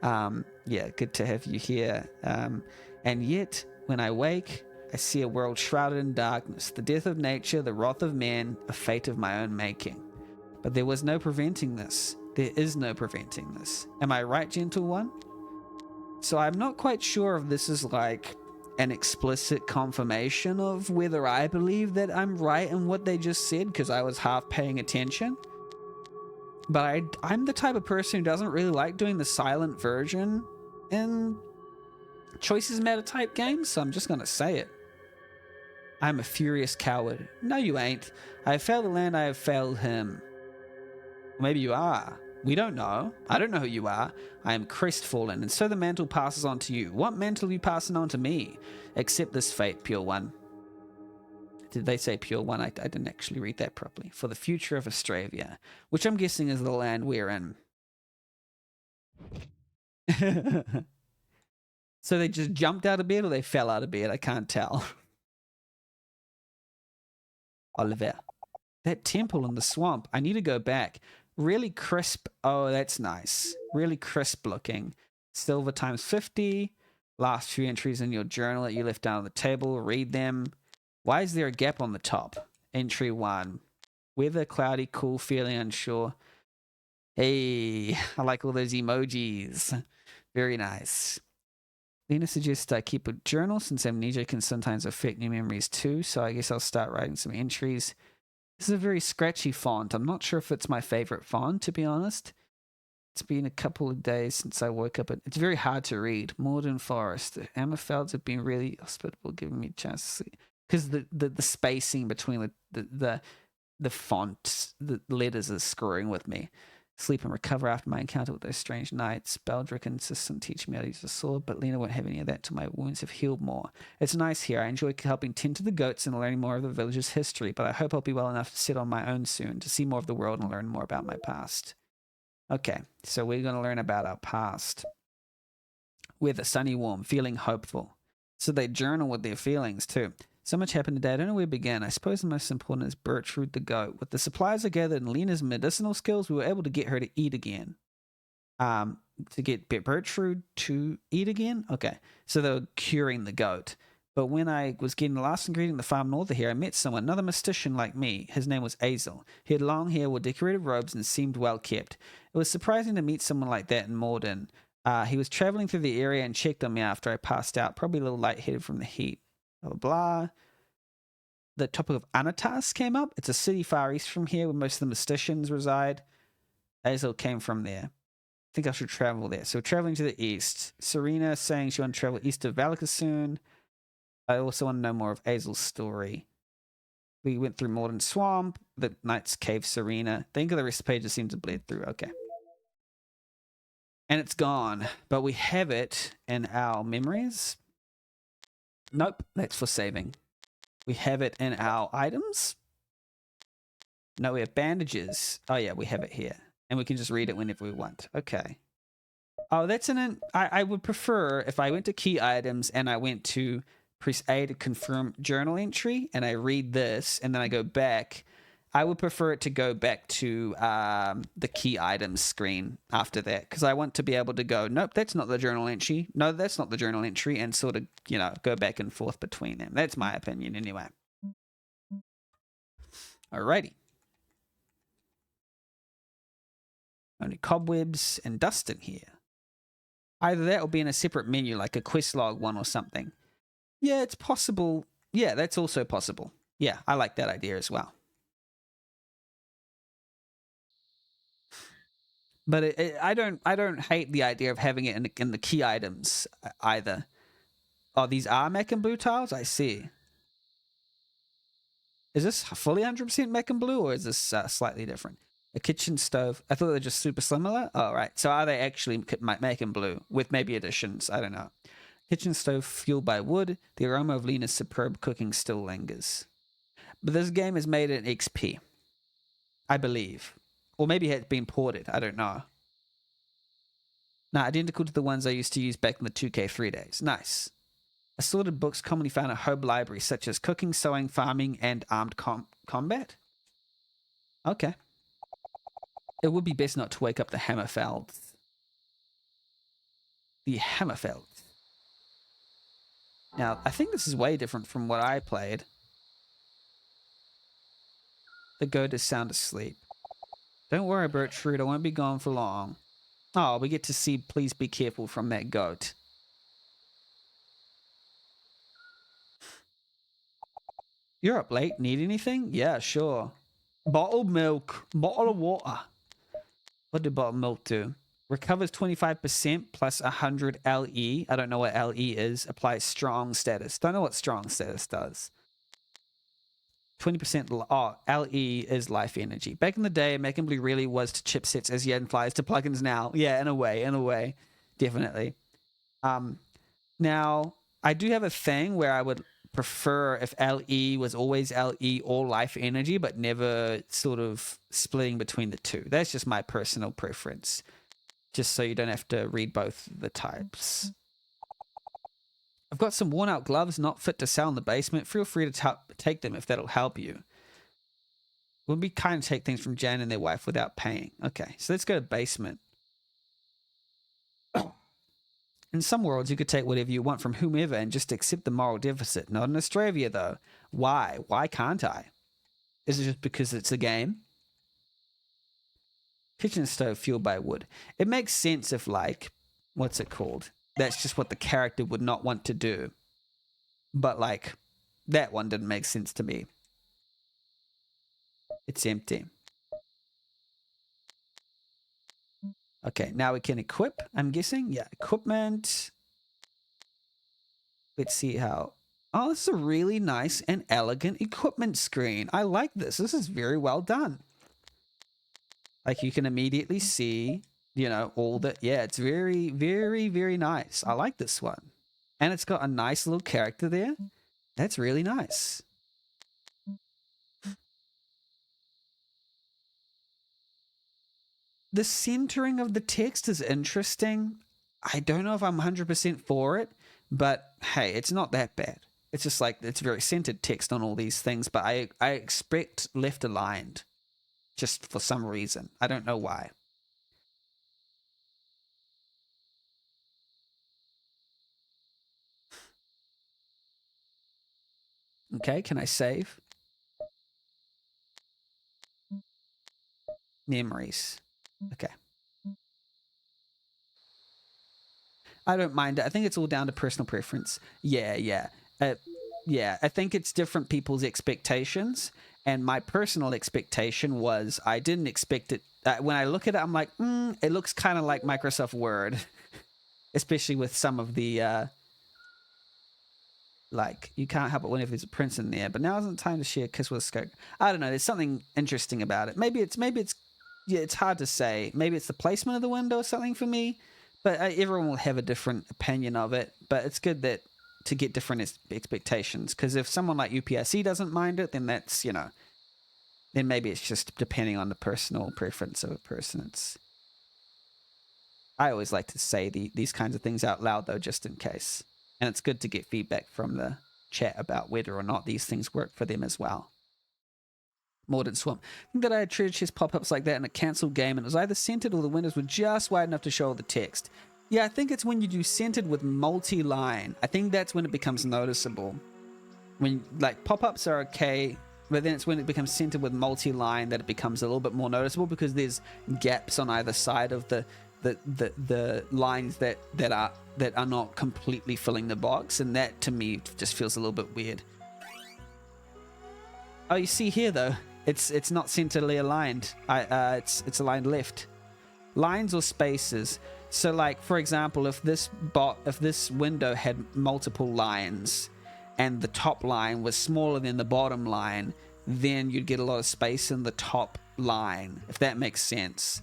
B: Yeah, good to have you here. And yet, when I wake, I see a world shrouded in darkness, the death of nature, the wrath of man, a fate of my own making. But there was no preventing this. There is no preventing this. Am I right, gentle one? So I'm not quite sure if this is like an explicit confirmation of whether I believe that I'm right in what they just said, because I was half paying attention. But I'm the type of person who doesn't really like doing the silent version in choices matter type games, so I'm just going to say it. I'm a furious coward. No, you ain't. I have failed the land, I have failed him. Or maybe you are. We don't know. I don't know who you are. I am crestfallen, and so the mantle passes on to you. What mantle are you passing on to me? Accept this fate, pure one. Did they say pure one? I didn't actually read that properly. For the future of Astravia, which I'm guessing is the land we're in. So they just jumped out of bed or they fell out of bed? I can't tell. Oliver. That temple in the swamp. I need to go back. Really crisp. Oh, that's nice. Really crisp looking. Silver times 50. Last few entries in your journal that you left down on the table. Read them. Why is there a gap on the top? Entry 1. Weather cloudy, cool, feeling unsure. Hey, I like all those emojis. Very nice. Lena suggests I keep a journal since amnesia can sometimes affect new memories too, so I guess I'll start writing some entries. This is a very scratchy font. I'm not sure if it's my favorite font, to be honest. It's been a couple of days since I woke up. It's very hard to read. Morden Forest. The Hammerfelds have been really hospitable, giving me a chance to see. Because the spacing between the fonts, the letters is screwing with me. Sleep and recover after my encounter with those strange knights. Beldrick insists on teaching me how to use a sword, but Lena won't have any of that till my wounds have healed more. It's nice here. I enjoy helping tend to the goats and learning more of the village's history, but I hope I'll be well enough to sit on my own soon, to see more of the world and learn more about my past. Okay, so we're going to learn about our past. Weather, sunny, warm, feeling hopeful. So they journal with their feelings too. So much happened today, I don't know where to begin. I suppose the most important is Bertrude the goat. With the supplies I gathered and Lena's medicinal skills, we were able to get her to eat again. To get Bertrude to eat again? Okay, so they were curing the goat. But when I was getting the last ingredient in the farm north of here, I met someone, another mystician like me. His name was Azel. He had long hair, wore decorated robes, and seemed well kept. It was surprising to meet someone like that in Morden. He was traveling through the area and checked on me after I passed out, probably a little lightheaded from the heat. Blah, blah, blah. The topic of Anatas came up. It's a city far east from here where most of the mysticians reside. Azel came from there. I think I should travel there. So traveling to the east. Serena saying she wants to travel east of Valaka soon. I also want to know more of Azel's story. We went through Morden Swamp, the Knight's Cave, Serena. Think of the rest of the pages seem to bleed through. Okay. And it's gone, but we have it in our memories. Nope, that's for saving. We have it in our items. No, we have bandages. Oh yeah, we have it here. And we can just read it whenever we want. Okay. Oh, that's I would prefer if I went to key items and I went to press A to confirm journal entry and I read this and then I go back. I would prefer it to go back to the key items screen after that, because I want to be able to go, nope, that's not the journal entry. No, that's not the journal entry, and sort of, you know, go back and forth between them. That's my opinion anyway. Alrighty. Only cobwebs and dust in here. Either that or be in a separate menu, like a quest log one or something. Yeah, it's possible. Yeah, that's also possible. Yeah, I like that idea as well. But I don't hate the idea of having it in the key items either. Oh, these are mech and blue tiles? I see. Is this fully 100% mech and blue, or is this slightly different? A kitchen stove. I thought they were just super similar. Oh, right. So are they actually mech and blue with maybe additions? I don't know. Kitchen stove fueled by wood. The aroma of Lena's superb cooking still lingers. But this game is made in XP, I believe. Or maybe it's been ported. I don't know. Now, identical to the ones I used to use back in the 2K3 days. Nice. Assorted books commonly found at home libraries, such as cooking, sewing, farming, and armed combat. Okay. It would be best not to wake up the Hammerfelds. The Hammerfelds. Now, I think this is way different from what I played. The goat is sound asleep. Don't worry, Bertrude, I won't be gone for long. Oh, we get to see please be careful from that goat. You're up late. Need anything? Yeah, sure. Bottled milk. Bottle of water. What did bottled milk do? Recovers 25% plus 100 LE. I don't know what LE is. Applies strong status. Don't know what strong status does. 20% LE is life energy. Back in the day, Mech and Blue really was to chipsets as Yen flies to plugins now. Yeah, in a way. Definitely. Now, I do have a thing where I would prefer if LE was always LE or life energy, but never sort of splitting between the two. That's just my personal preference. Just so you don't have to read both the types. I've got some worn out gloves not fit to sell in the basement. Feel free to take them if that'll help you. Would be kind to take things from Jan and their wife without paying. Okay, so let's go to basement. In some worlds, you could take whatever you want from whomever and just accept the moral deficit. Not in Astravia, though. Why? Why can't I? Is it just because it's a game? Kitchen stove fueled by wood. It makes sense if, like, what's it called? That's just what the character would not want to do. But, like, that one didn't make sense to me. It's empty. Okay, now we can equip, I'm guessing. Yeah, equipment. Let's see how... Oh, this is a really nice and elegant equipment screen. I like this. This is very well done. Like you can immediately see, you know, all that. Yeah, it's very, very, very nice. I like this one. And it's got a nice little character there. That's really nice. The centering of the text is interesting. I don't know if I'm 100% for it, but hey, it's not that bad. It's just like it's very centered text on all these things, but I expect left aligned just for some reason. I don't know why. Okay, can I save? Memories. Okay. I don't mind it. I think it's all down to personal preference. Yeah. Yeah, I think it's different people's expectations. And my personal expectation was I didn't expect it. When I look at it, I'm like, it looks kind of like Microsoft Word, especially with some of the, like, you can't help it whenever there's a prince in there. But now isn't time to share a kiss with a scope. I don't know. There's something interesting about it. Maybe it's, yeah, it's hard to say. Maybe it's the placement of the window or something for me. But everyone will have a different opinion of it. But it's good that to get different expectations, because if someone like UPSC doesn't mind it, then that's, you know, then maybe it's just depending on the personal preference of a person. I always like to say these kinds of things out loud though, just in case, and it's good to get feedback from the chat about whether or not these things work for them as well. Mordant Swamp. I think that I had treasure chest pop-ups like that in a cancelled game, and it was either centered or the windows were just wide enough to show all the text. Yeah, I think it's when you do centered with multi-line. I think that's when it becomes noticeable. When, like, pop-ups are okay, but then it's when it becomes centered with multi-line that it becomes a little bit more noticeable, because there's gaps on either side of the lines that are not completely filling the box, and that to me just feels a little bit weird. Oh, you see here though, it's not centrally aligned. It's aligned left. Lines or spaces. So, like, for example, if this window had multiple lines and the top line was smaller than the bottom line, then you'd get a lot of space in the top line, if that makes sense.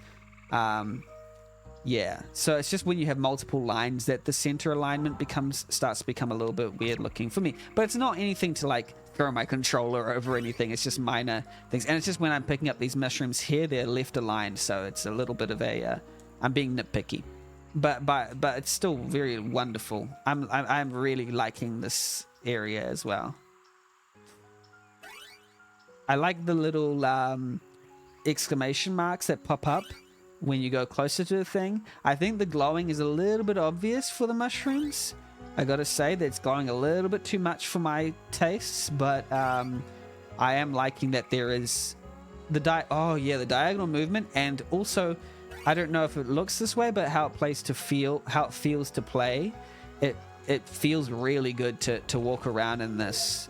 B: Yeah, so it's just when you have multiple lines that the center alignment starts to become a little bit weird looking for me. But it's not anything to, like, throw my controller over anything. It's just minor things. And it's just when I'm picking up these mushrooms here, they're left aligned, so it's a little bit of a... I'm being nitpicky. But it's still very wonderful. I'm really liking this area as well. I like the little exclamation marks that pop up when you go closer to the thing. I think the glowing is a little bit obvious for the mushrooms. I gotta say that it's glowing a little bit too much for my tastes, but I am liking that there is the diagonal movement, and also I don't know if it looks this way, but how it feels to play. It feels really good to walk around in this.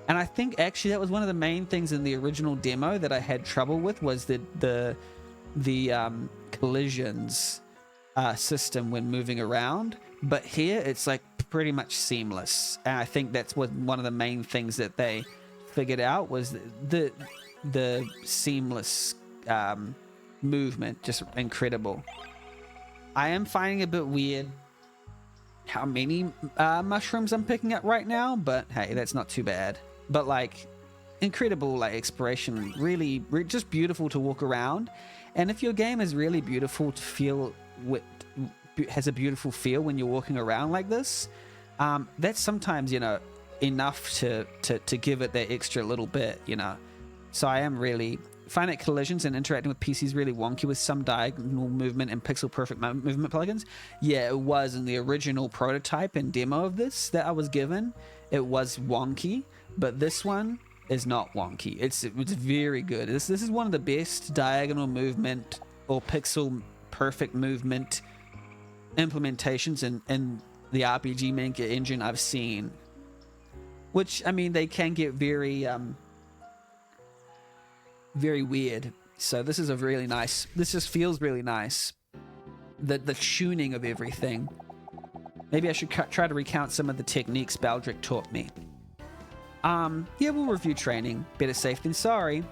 B: And I think actually that was one of the main things in the original demo that I had trouble with, was the collisions system when moving around. But here it's like pretty much seamless, and I think that's one of the main things that they figured out was the seamless movement. Just incredible. I am finding it a bit weird how many mushrooms I'm picking up right now, but hey, that's not too bad. But like, incredible, like, exploration, really just beautiful to walk around. And if your game is really beautiful to feel, has a beautiful feel when you're walking around like this, that's sometimes, you know, enough to give it that extra little bit, you know. So I am really finite collisions and interacting with PCs really wonky with some diagonal movement and pixel perfect movement plugins. Yeah, it was in the original prototype and demo of this that I was given. It was wonky, but this one is not wonky. It's very good. This is one of the best diagonal movement or pixel perfect movement implementations in the RPG Maker engine I've seen. Which, I mean, they can get very very weird. So this is a really nice, this just feels really nice. The tuning of everything. Maybe I should try to recount some of the techniques Baldric taught me. Yeah, we'll review training. Better safe than sorry.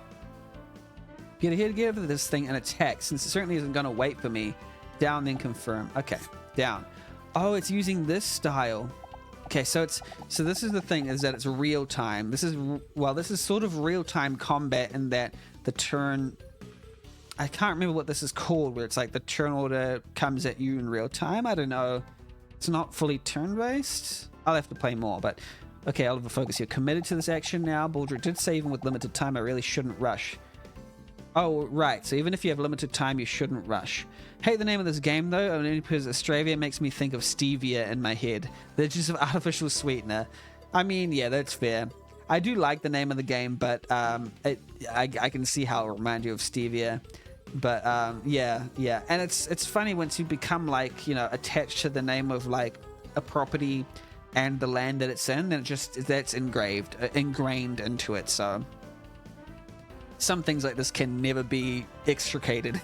B: Get over this thing and attack, since it certainly isn't going to wait for me. Down, then confirm. Okay, down. Oh, it's using this style. Okay, so this is the thing, is that it's real time. This is sort of real time combat in that the turn, I can't remember what this is called, where it's like the turn order comes at you in real time. I don't know. It's not fully turn based. I'll have to play more, but okay, I'll have a focus here. Committed to this action now. Baldric did say even with limited time, I really shouldn't rush. Oh, right. So even if you have limited time, you shouldn't rush. Hate the name of this game, though, only because Astravia makes me think of stevia in my head. They're just an artificial sweetener. I mean, yeah, that's fair. I do like the name of the game, but I can see how it reminds you of stevia. But yeah. And it's funny once you become, like, you know, attached to the name of, like, a property and the land that it's in, and that's ingrained into it, so... Some things like this can never be extricated.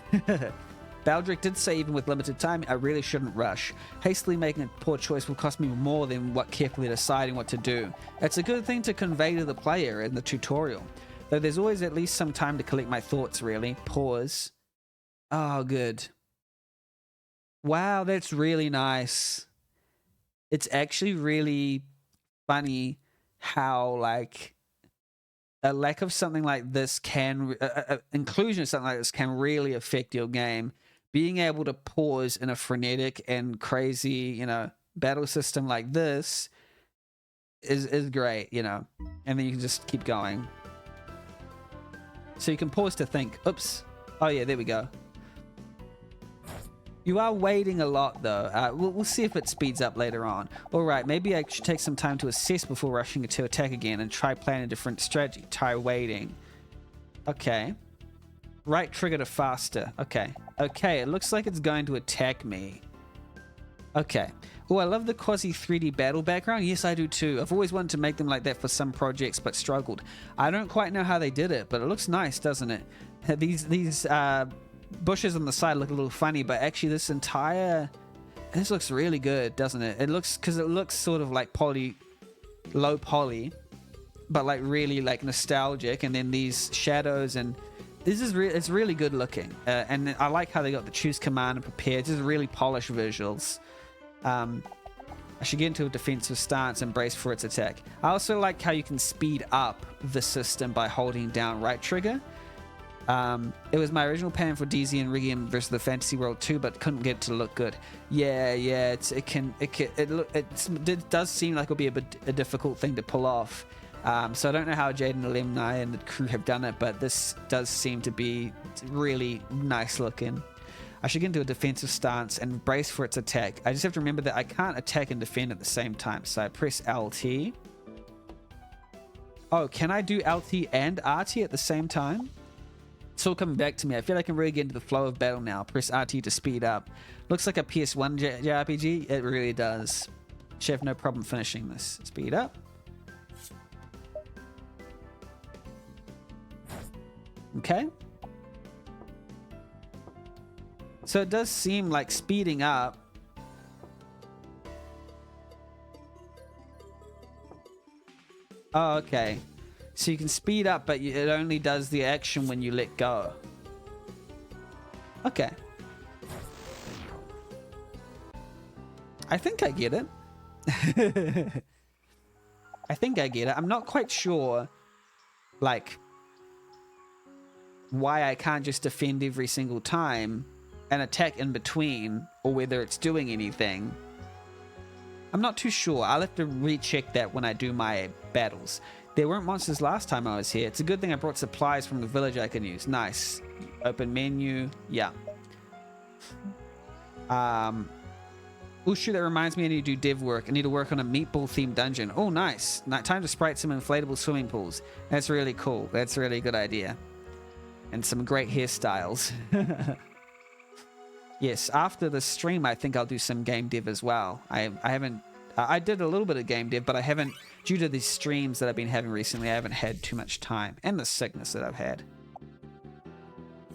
B: Baldric did say even with limited time, I really shouldn't rush. Hastily making a poor choice will cost me more than what carefully deciding what to do. It's a good thing to convey to the player in the tutorial. Though there's always at least some time to collect my thoughts, really. Pause. Oh, good. Wow, that's really nice. It's actually really funny how, like... a lack of something like this can, inclusion of something like this can really affect your game. Being able to pause in a frenetic and crazy, you know, battle system like this is great, you know, and then you can just keep going. So you can pause to think. Oops. Oh yeah, there we go. You are waiting a lot, though. We'll see if it speeds up later on. Alright, maybe I should take some time to assess before rushing to attack again and try playing a different strategy. Try waiting. Okay. Right trigger to faster. Okay. Okay, it looks like it's going to attack me. Okay. Oh, I love the quasi 3D battle background. Yes, I do too. I've always wanted to make them like that for some projects, but struggled. I don't quite know how they did it, but it looks nice, doesn't it? These bushes on the side look a little funny, but actually this looks really good, doesn't it? It looks sort of like low poly, but like really like nostalgic, and then these shadows, and it's really good looking, and I like how they got the choose command and prepare. Just really polished visuals. I should get into a defensive stance and brace for its attack. I also like how you can speed up the system by holding down right trigger. It was my original plan for DZ and Rigium versus the Fantasy World 2, but couldn't get it to look good. Yeah, it does seem like it'll be a difficult thing to pull off. So I don't know how Jaiden Alemni and the crew have done it, but this does seem to be really nice looking. I should get into a defensive stance and brace for its attack. I just have to remember that I can't attack and defend at the same time, so I press LT. Oh, can I do LT and RT at the same time? It's all coming back to me. I feel like I'm really getting into the flow of battle now. Press RT to speed up. Looks like a PS1 JRPG. It really does. Should have no problem finishing this. Speed up. Okay. So it does seem like speeding up. Oh, okay. So you can speed up, but it only does the action when you let go. Okay. I think I get it. I think I get it. I'm not quite sure, like, why I can't just defend every single time and attack in between, or whether it's doing anything. I'm not too sure. I'll have to recheck that when I do my battles. There weren't monsters last time I was here. It's a good thing I brought supplies from the village I can use. Nice. Open menu. Yeah. Oh shoot, that reminds me I need to do dev work. I need to work on a meatball themed dungeon. Oh nice. Time to sprite some inflatable swimming pools. That's really cool. That's a really good idea. And some great hairstyles. Yes, after the stream I think I'll do some game dev as well. I did a little bit of game dev, but I haven't, due to these streams that I've been having recently, I haven't had too much time. And the sickness that I've had.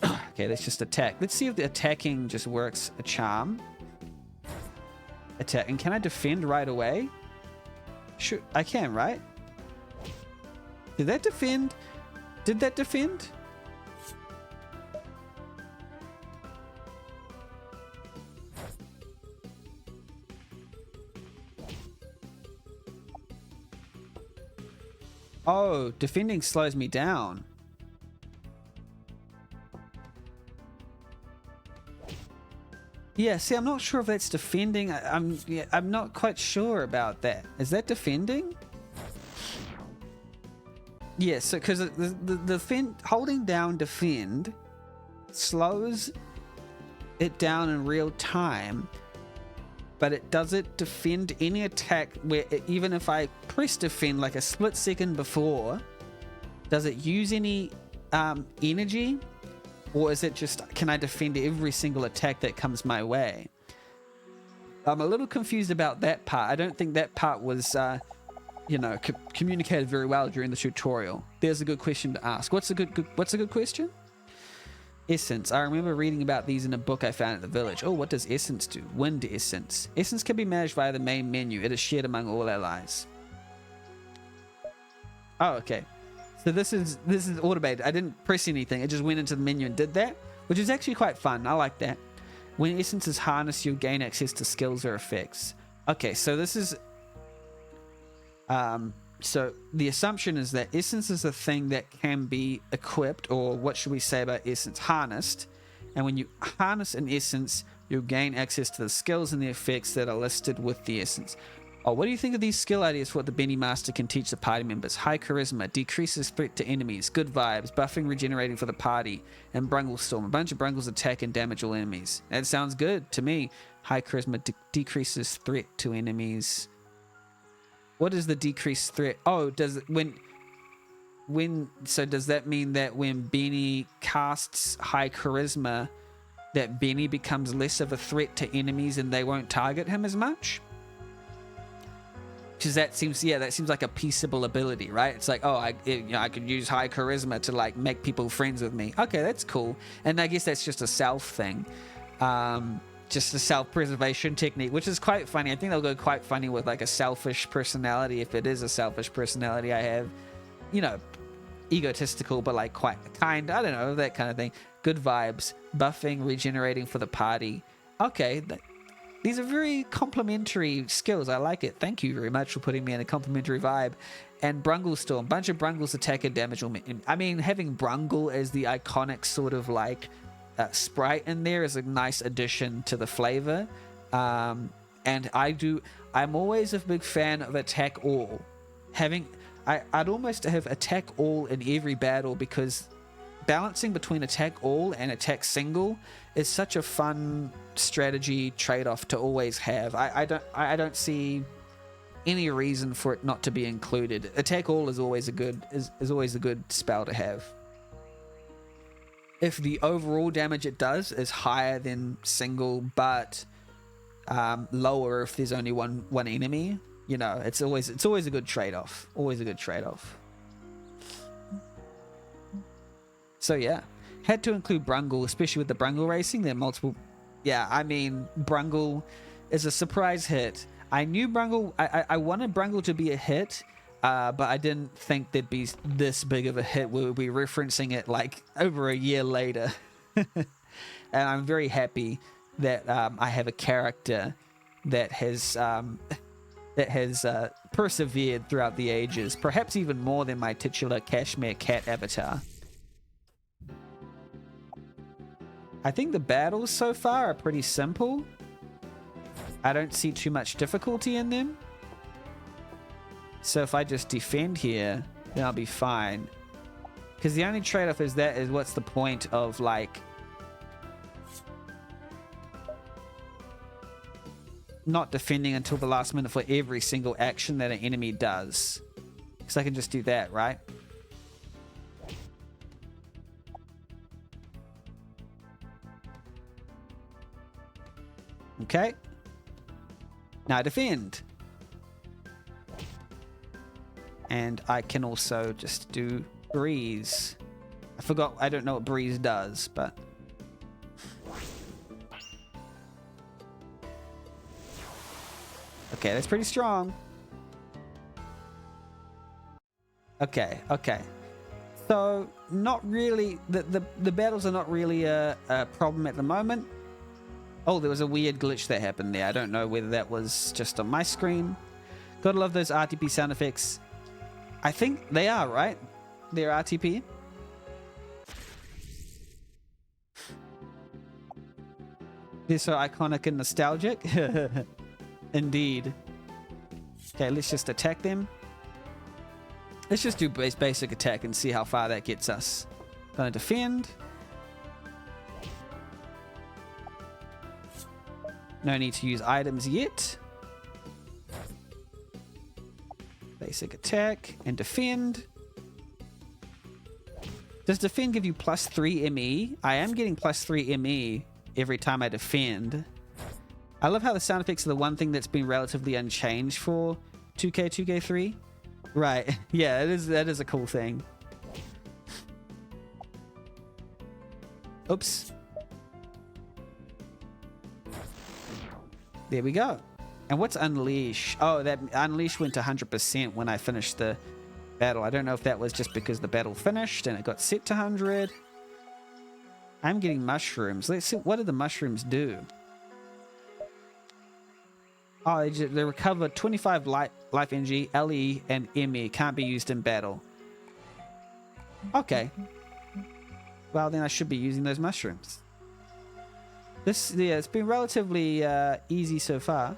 B: Okay, let's just attack. Let's see if the attacking just works a charm. Attack. And can I defend right away? Sure, I can, right? Did that defend? Did that defend? Oh, defending slows me down. Yeah, see, I'm not sure if that's defending. I'm not quite sure about that. Is that defending? Yeah, so because the holding down defend slows it down in real time, but it doesn't defend any attack where even if I press defend like a split second before, does it use any energy? Or is it just, can I defend every single attack that comes my way? I'm a little confused about that part. I don't think that part was, communicated very well during the tutorial. There's a good question to ask. What's a good question? Essence. I remember reading about these in a book I found at the village. Oh, what does essence do? Wind essence. Essence can be managed via the main menu. It is shared among all allies. Oh, okay. So this is automated. I didn't press anything. It just went into the menu and did that, which is actually quite fun. I like that. When essence is harnessed, you'll gain access to skills or effects. Okay, so this is... So the assumption is that essence is a thing that can be equipped, or what should we say about essence? Harnessed. And when you harness an essence, you'll gain access to the skills and the effects that are listed with the essence. Oh, what do you think of these skill ideas for what the Benny Master can teach the party members? High charisma, decreases threat to enemies, good vibes, buffing, regenerating for the party, and Brungle Storm. A bunch of Brungles attack and damage all enemies. That sounds good to me. High charisma decreases threat to enemies. What is the decreased threat? Oh, does it so does that mean that when Benny casts high charisma, that Benny becomes less of a threat to enemies and they won't target him as much? Because that seems like a peaceable ability, right? It's like, oh, I could use high charisma to like make people friends with me. Okay, that's cool. And I guess that's just a self thing, just a self-preservation technique, which is quite funny. I think they'll go quite funny with like a selfish personality, if it is a selfish personality I have, egotistical but like quite kind. I don't know, that kind of thing. Good vibes, buffing, regenerating for the party. Okay. These are very complimentary skills. I like it. Thank you very much for putting me in a complimentary vibe. And Brungle Storm. Bunch of Brungles attack and damage. I mean, having Brungle as the iconic sort of like sprite in there is a nice addition to the flavor. And I'm always a big fan of attack all. I'd almost have attack all in every battle, because balancing between attack all and attack single is such a fun strategy trade-off to always have. I don't see any reason for it not to be included. Attack all is always a good spell to have. If the overall damage it does is higher than single, but lower if there's only one enemy, it's always a good trade-off. Always a good trade-off. So yeah, had to include Brungle, especially with the Brungle racing. There are multiple. Yeah, I mean, Brungle is a surprise hit. I knew Brungle. I wanted Brungle to be a hit, but I didn't think there'd be this big of a hit. We would be referencing it like over a year later. And I'm very happy that I have a character that has persevered throughout the ages, perhaps even more than my titular Cashmere Cat avatar. I think the battles so far are pretty simple. I don't see too much difficulty in them. So if I just defend here, then I'll be fine. Because the only trade-off is what's the point of like not defending until the last minute for every single action that an enemy does? Because I can just do that, right? Okay. Now defend. And I can also just do breeze. I don't know what breeze does, but... Okay, that's pretty strong. Okay. So, not really... The battles are not really a problem at the moment. Oh, there was a weird glitch that happened there. I don't know whether that was just on my screen. Gotta love those RTP sound effects. I think they are, right? They're RTP. They're so iconic and nostalgic. Indeed. Okay, let's just attack them. Let's just do basic attack and see how far that gets us. Gonna defend. No need to use items yet. Basic attack and defend. Does defend give you +3 ME? I am getting +3 ME every time I defend. I love how the sound effects are the one thing that's been relatively unchanged for 2K, 2K3. Right. Yeah, that is a cool thing. Oops. There we go. And what's Unleash? Oh, that Unleash went to 100% when I finished the battle. I don't know if that was just because the battle finished and it got set to 100. I'm getting mushrooms. Let's see. What do the mushrooms do? Oh, they recover 25 life energy, LE, and ME. Can't be used in battle. Okay. Well, then I should be using those mushrooms. Yeah, it's been relatively easy so far.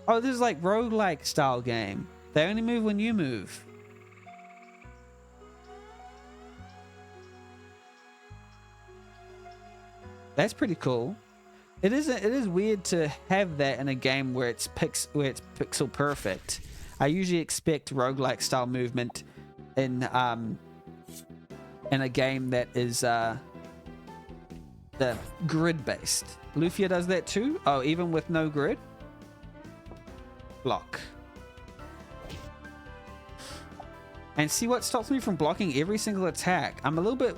B: Oh, this is like roguelike style game. They only move when you move. That's pretty cool. It is weird to have that in a game where it's pixel perfect. I usually expect roguelike style movement in a game that is the grid based. Lufia does that too. Oh, even with no grid. Block. And see what stops me from blocking every single attack. I'm a little bit.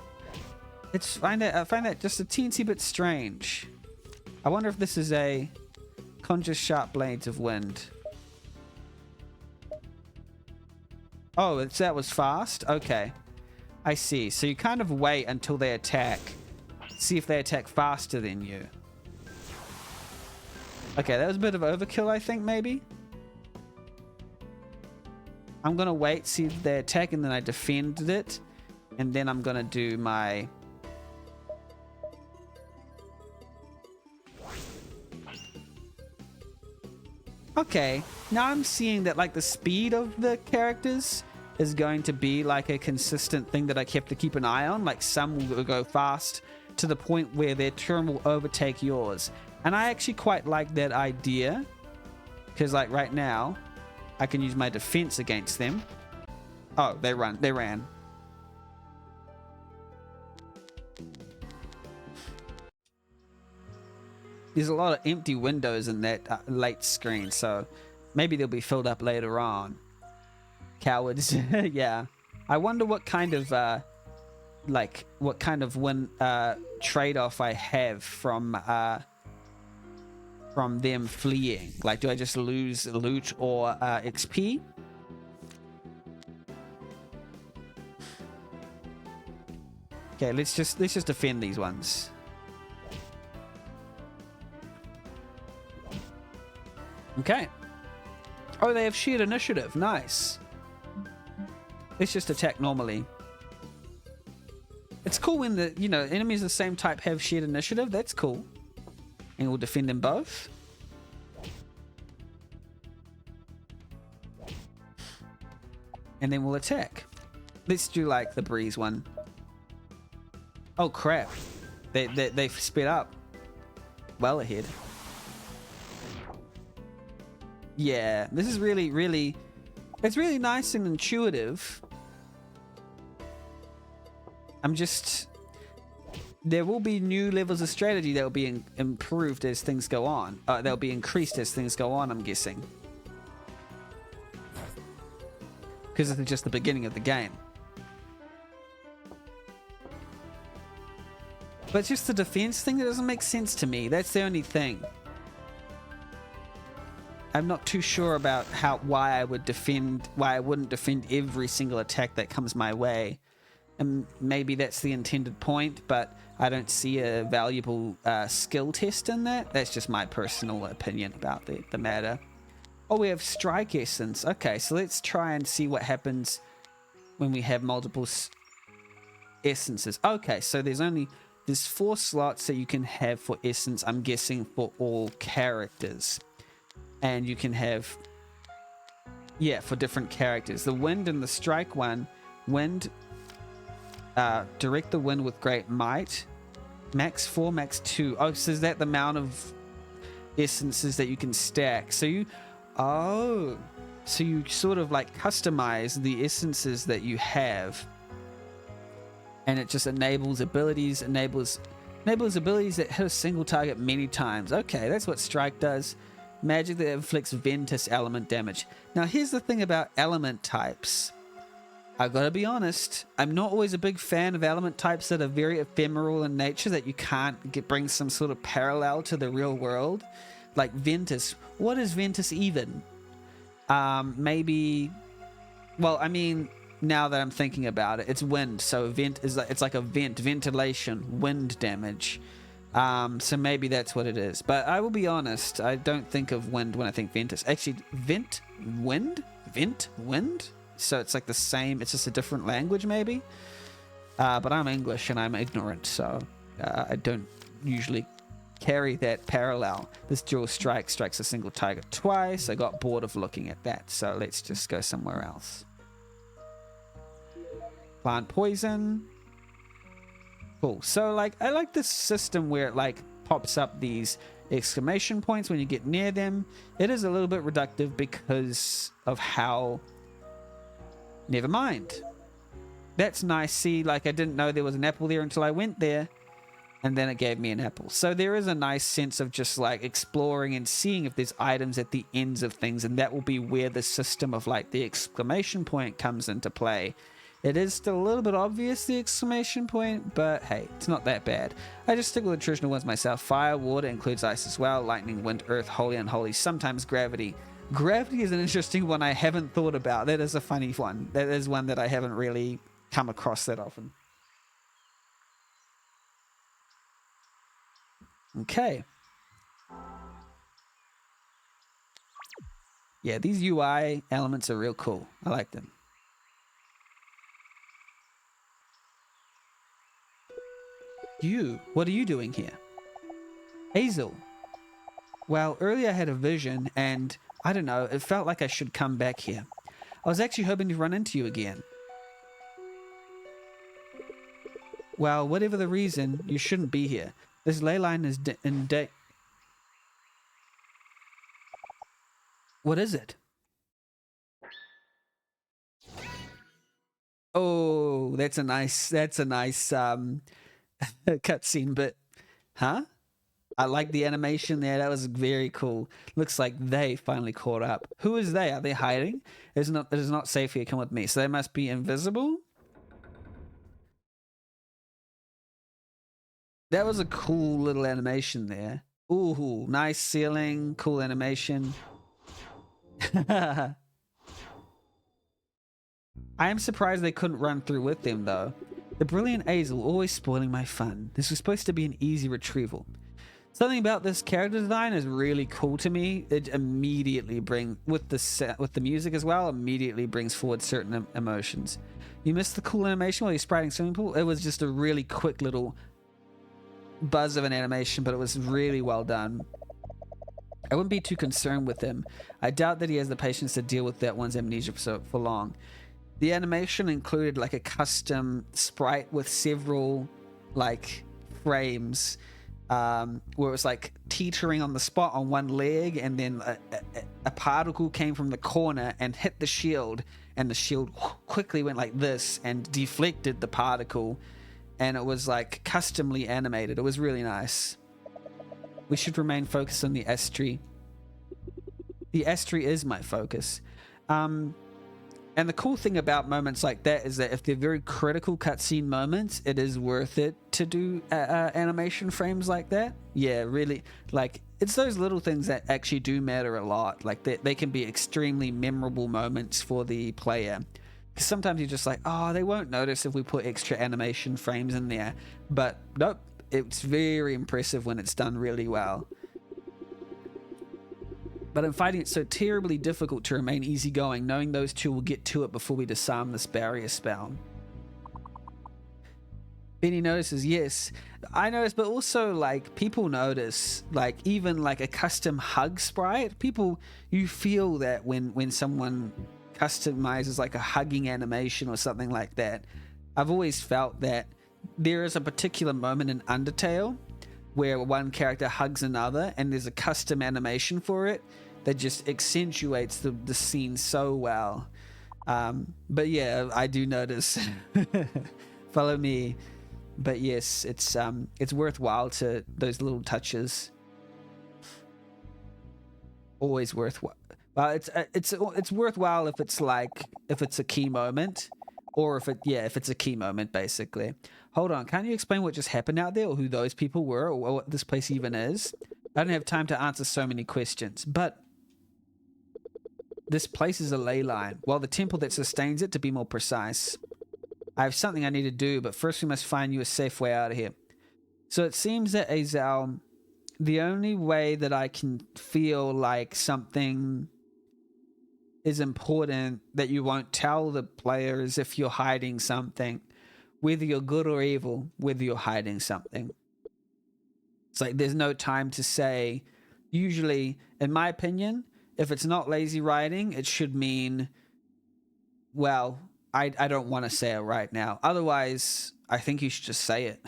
B: I find that just a teensy bit strange. I wonder if this is a conjure sharp blades of wind. Oh, that was fast? Okay. I see. So you kind of wait until they attack. See if they attack faster than you. Okay, that was a bit of overkill, I think, maybe. I'm going to wait, see if they attack, and then I defended it. And then I'm going to do my... Okay, now I'm seeing that like the speed of the characters is going to be like a consistent thing that I have to keep an eye on. Like some will go fast to the point where their turn will overtake yours. And I actually quite like that idea. Because like right now, I can use my defense against them. Oh, they ran. There's a lot of empty windows in that late screen, so maybe they'll be filled up later on. Cowards. Yeah. I wonder what kind of win trade-off I have from them fleeing. Like, do I just lose loot or XP? Okay, let's just defend these ones. Okay. Oh, they have shared initiative. Nice. Let's just attack normally. It's cool when the enemies of the same type have shared initiative. That's cool. And we'll defend them both. And then we'll attack. Let's do like the breeze one. Oh crap. They've sped up. Well ahead. Yeah, this is really, it's really nice and intuitive. There will be new levels of strategy that will be improved as things go on. They'll be increased as things go on, I'm guessing. Because it's just the beginning of the game. But it's just the defense thing that doesn't make sense to me. That's the only thing. I'm not too sure about why I wouldn't defend every single attack that comes my way. And maybe that's the intended point, but I don't see a valuable skill test in that. That's just my personal opinion about the matter. Oh, we have Strike Essence. Okay, so let's try and see what happens when we have multiple essences. Okay, so there's 4 slots that you can have for essence, I'm guessing, for all characters. And you can have, yeah, for different characters. The wind and the strike one, wind, direct the wind with great might. Max 4, max 2. Oh, so is that the amount of essences that you can stack? So you sort of like customize the essences that you have, and it just enables abilities that hit a single target many times. Okay, that's what strike does. Magic that inflicts Ventus element damage. Now here's the thing about element types. I've got to be honest, I'm not always a big fan of element types that are very ephemeral in nature, that you can't bring some sort of parallel to the real world. Like Ventus. What is Ventus even? Maybe, well, I mean, now that I'm thinking about it, it's wind. So vent is like, it's like a ventilation, wind damage. So maybe that's what it is. But I will be honest, I don't think of wind when I think Ventus. Actually, wind. So it's like the same, it's just a different language maybe. But I'm English and I'm ignorant, so I don't usually carry that parallel. This dual strike strikes a single target twice. I got bored of looking at that, so let's just go somewhere else. Plant poison. Cool. So like, I like this system where it like pops up these exclamation points when you get near them. It is a little bit reductive because of how... Never mind. That's nice. See, like I didn't know there was an apple there until I went there, and then it gave me an apple. So there is a nice sense of just like exploring and seeing if there's items at the ends of things, and that will be where the system of like the exclamation point comes into play. It is still a little bit obvious, the exclamation point, but hey, it's not that bad. I just stick with the traditional ones myself. Fire, water, includes ice as well. Lightning, wind, earth, holy, unholy, sometimes gravity. Gravity is an interesting one I haven't thought about. That is a funny one. That is one that I haven't really come across that often. Okay. Yeah, these UI elements are real cool. I like them. What are you doing here? Hazel. Well, earlier I had a vision and I don't know, it felt like I should come back here. I was actually hoping to run into you again. Well, whatever the reason, you shouldn't be here. This ley line is What is it? Oh, that's a nice cutscene, but huh? I like the animation there. That was very cool. Looks like they finally caught up. Who is they? Are they hiding? It is not safe here. Come with me. So they must be invisible? That was a cool little animation there. Ooh, nice ceiling. Cool animation. I am surprised they couldn't run through with them, though. The brilliant Hazel always spoiling my fun. This was supposed to be an easy retrieval. Something about this character design is really cool to me. It immediately with the music as well, immediately brings forward certain emotions. You missed the cool animation while you're spriting swimming pool? It was just a really quick little buzz of an animation, but it was really well done. I wouldn't be too concerned with him. I doubt that he has the patience to deal with that one's amnesia for long. The animation included like a custom sprite with several like frames where it was like teetering on the spot on one leg, and then a particle came from the corner and hit the shield, and the shield quickly went like this and deflected the particle, and it was like customly animated. It was really nice. We should remain focused on the estuary. The estuary is my focus. And the cool thing about moments like that is that if they're very critical cutscene moments, it is worth it to do animation frames like that. Yeah, really. Like, it's those little things that actually do matter a lot. Like, they can be extremely memorable moments for the player. Because sometimes you're just like, oh, they won't notice if we put extra animation frames in there. But nope, it's very impressive when it's done really well. But I'm finding it so terribly difficult to remain easygoing, knowing those two will get to it before we disarm this barrier spell. Benny notices, yes, I notice, but also like people notice, like even like a custom hug sprite. People, you feel that when someone customizes like a hugging animation or something like that. I've always felt that there is a particular moment in Undertale where one character hugs another and there's a custom animation for it that just accentuates the scene so well. But yeah, I do notice. Follow me. But yes, it's worthwhile to those little touches. Always worthwhile. Well, it's worthwhile if it's a key moment, or if it's a key moment basically. Hold on, can't you explain what just happened out there, or who those people were, or what this place even is? I don't have time to answer so many questions, but this place is a ley line. Well, the temple that sustains it, to be more precise. I have something I need to do, but first we must find you a safe way out of here. So it seems that, Azal, the only way that I can feel like something is important that you won't tell the player is if you're hiding something. Whether you're good or evil, whether you're hiding something. It's like there's no time to say. Usually, in my opinion, if it's not lazy writing, it should mean, well, I don't want to say it right now. Otherwise, I think you should just say it.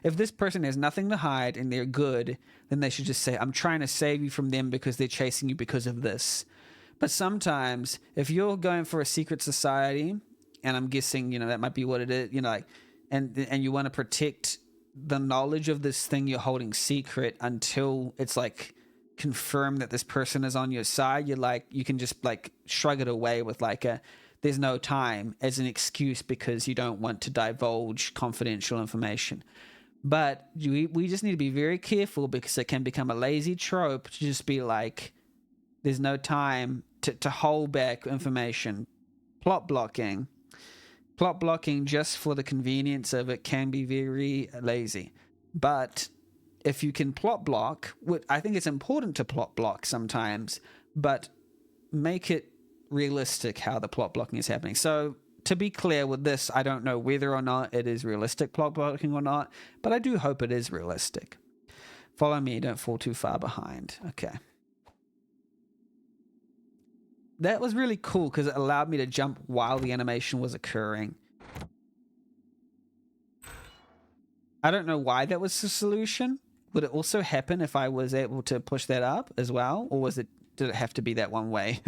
B: If this person has nothing to hide and they're good, then they should just say, I'm trying to save you from them because they're chasing you because of this. But sometimes, if you're going for a secret society, and I'm guessing, that might be what it is, like, and you want to protect the knowledge of this thing you're holding secret until it's like confirmed that this person is on your side, you can just like shrug it away with like there's no time as an excuse because you don't want to divulge confidential information. But we just need to be very careful because it can become a lazy trope to just be like, there's no time to hold back information. Plot blocking just for the convenience of it can be very lazy. But if you can plot block, I think it's important to plot block sometimes, but make it realistic how the plot blocking is happening. So to be clear with this, I don't know whether or not it is realistic plot blocking or not, but I do hope it is realistic. Follow me, don't fall too far behind. Okay. That was really cool because it allowed me to jump while the animation was occurring. I don't know why that was the solution. Would it also happen if I was able to push that up as well? Or did it have to be that one way?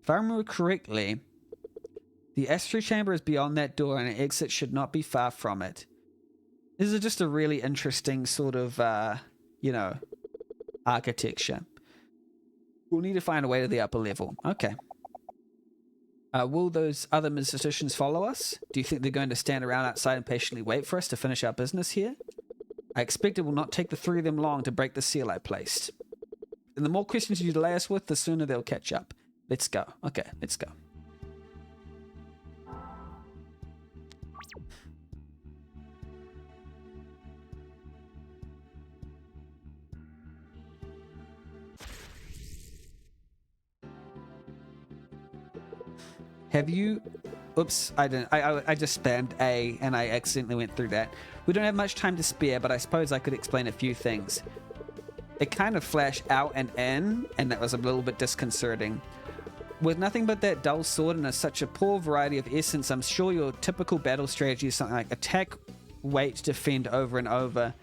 B: If I remember correctly, the Astravia chamber is beyond that door and an exit should not be far from it. This is just a really interesting sort of, architecture. We'll need to find a way to the upper level. Okay. Will those other musicians follow us? Do you think they're going to stand around outside and patiently wait for us to finish our business here? I expect it will not take the three of them long to break the seal I placed. And the more questions you delay us with, the sooner they'll catch up. Let's go. Okay, let's go. Have you... Oops, I didn't. I just spammed A and I accidentally went through that. We don't have much time to spare, but I suppose I could explain a few things. It kind of flashed out and in, and that was a little bit disconcerting. With nothing but that dull sword and such a poor variety of essence, I'm sure your typical battle strategy is something like attack, wait, defend over and over.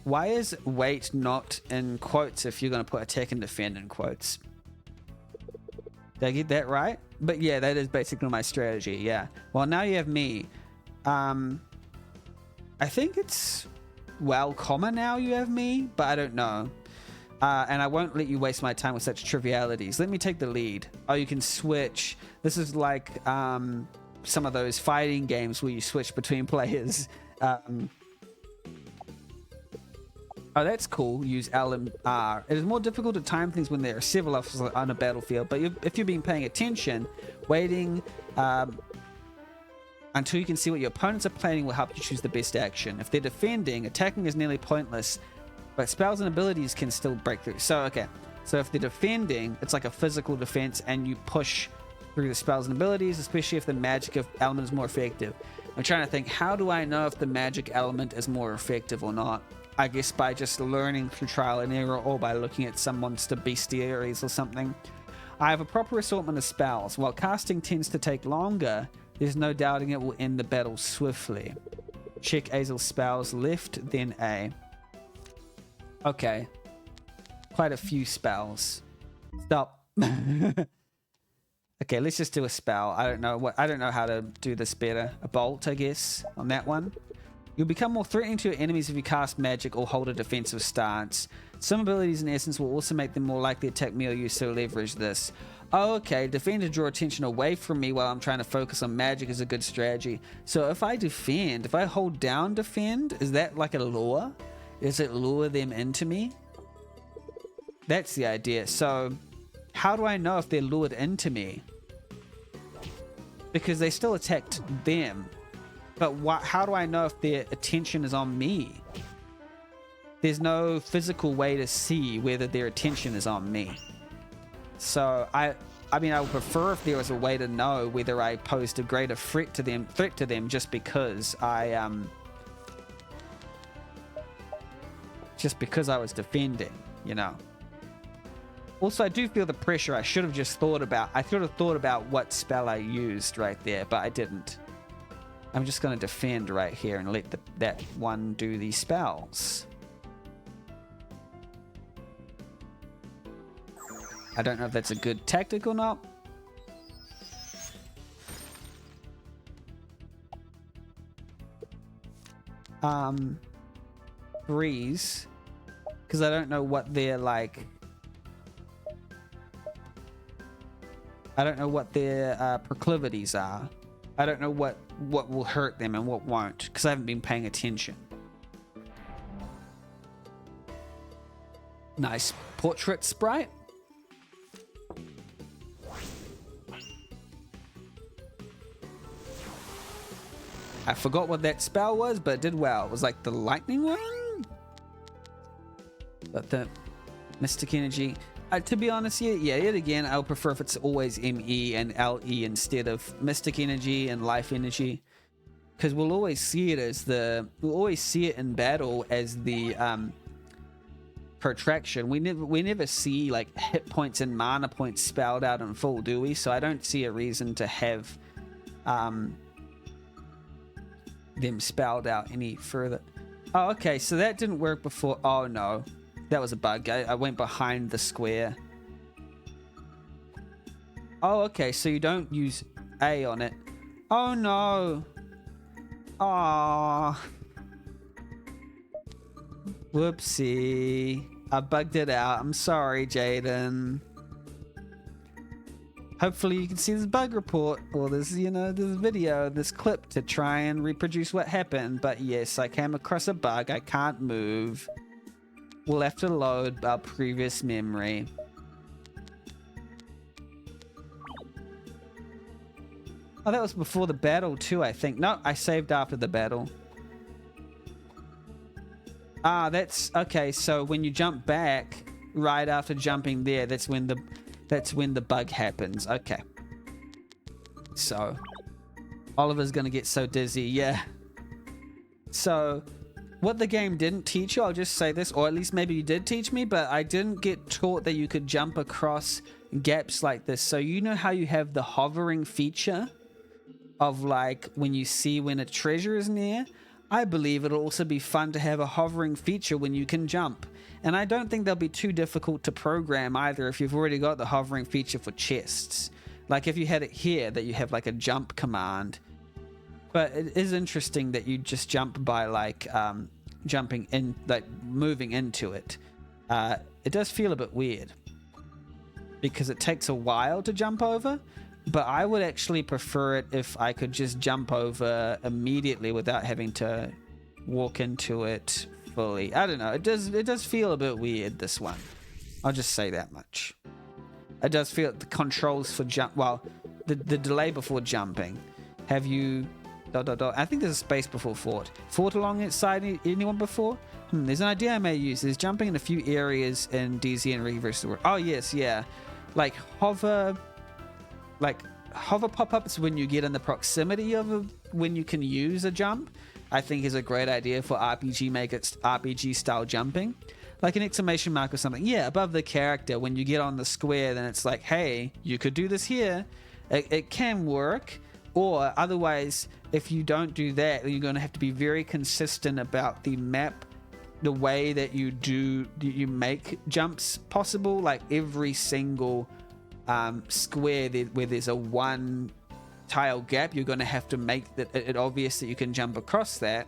B: Why is wait not in quotes if you're going to put attack and defend in quotes? Did I get that right? But yeah, that is basically my strategy, yeah. Well, now you have me. I think it's, well, common now you have me, but I don't know. And I won't let you waste my time with such trivialities. Let me take the lead. Oh, you can switch. This is like some of those fighting games where you switch between players. Oh, that's cool. Use L and R. It is more difficult to time things when there are several officers on a battlefield, but if you've been paying attention, waiting... I until you can see what your opponents are planning will help you choose the best action. If they're defending, attacking is nearly pointless, but spells and abilities can still break through. So, okay. So if they're defending, it's like a physical defense, and you push through the spells and abilities, especially if the magic element is more effective. I'm trying to think, how do I know if the magic element is more effective or not? I guess by just learning through trial and error, or by looking at some monster bestiaries or something. I have a proper assortment of spells. While casting tends to take longer, there's no doubting it will end the battle swiftly. Check Azel's spells, left, then A. Okay. Quite a few spells. Stop. Okay, let's just do a spell. I don't know how to do this better. A bolt, I guess, on that one. You'll become more threatening to your enemies if you cast magic or hold a defensive stance. Some abilities in essence will also make them more likely to attack me or you, so leverage this. Oh, okay, defend to draw attention away from me while I'm trying to focus on magic is a good strategy. So if I defend, if I hold down defend, is that like a lure? Does it lure them into me? That's the idea. So how do I know if they're lured into me? Because they still attacked them. But how do I know if their attention is on me? There's no physical way to see whether their attention is on me. So I mean, I would prefer if there was a way to know whether I posed a greater threat to them just because I was defending, you know. Also, I do feel the pressure. I should have thought about what spell I used right there, but I didn't. I'm just going to defend right here and let that one do the spells. I don't know if that's a good tactic or not. Breeze. Because I don't know what they're like. I don't know what their proclivities are. I don't know what will hurt them and what won't, because I haven't been paying attention. Nice portrait sprite. I forgot what that spell was, but it did well. It was like the lightning one? But the mystic energy... to be honest, yet again, I'll prefer if it's always ME and LE instead of mystic energy and life energy, because we'll always see it in battle as the protraction. We never see like hit points and mana points spelled out in full, do we? So I don't see a reason to have them spelled out any further. Oh, okay, so that didn't work before. Oh no. That was a bug. I went behind the square. Oh, okay. So you don't use A on it. Oh, no. Aww. Whoopsie. I bugged it out. I'm sorry, Jaiden. Hopefully you can see this bug report or this, this video, this clip to try and reproduce what happened. But yes, I came across a bug. I can't move. We'll have to load our previous memory. Oh, that was before the battle too, I think. No, I saved after the battle. Ah, that's okay. So when you jump back, right after jumping there, that's when the bug happens. Okay. So Oliver's gonna get so dizzy. Yeah. So. What the game didn't teach you, I'll just say this, or at least maybe you did teach me, but I didn't get taught that you could jump across gaps like this. So you know how you have the hovering feature of like when you see when a treasure is near? I believe it'll also be fun to have a hovering feature when you can jump. And I don't think they'll be too difficult to program either if you've already got the hovering feature for chests. Like if you had it here, that you have like a jump command. But it is interesting that you just jump by like jumping in, like moving into it. It does feel a bit weird because it takes a while to jump over, but I would actually prefer it if I could just jump over immediately without having to walk into it fully. I don't know. It does feel a bit weird, this one. I'll just say that much. It does feel the controls for jump. Well, the delay before jumping. Have you Dot, dot, dot. I think there's a space before fort. Fort along its side. Anyone before? There's an idea I may use. There's jumping in a few areas in DZ and Reverse. Oh, yes, yeah. Like hover pop-ups when you get in the proximity of when you can use a jump, I think is a great idea for RPG style jumping. Like an exclamation mark or something. Yeah, above the character. When you get on the square, then it's like, hey, you could do this here. It can work. Or otherwise, if you don't do that, you're going to have to be very consistent about the map, the way that you make jumps possible. Like every single square where there's a one tile gap, you're going to have to make it obvious that you can jump across that.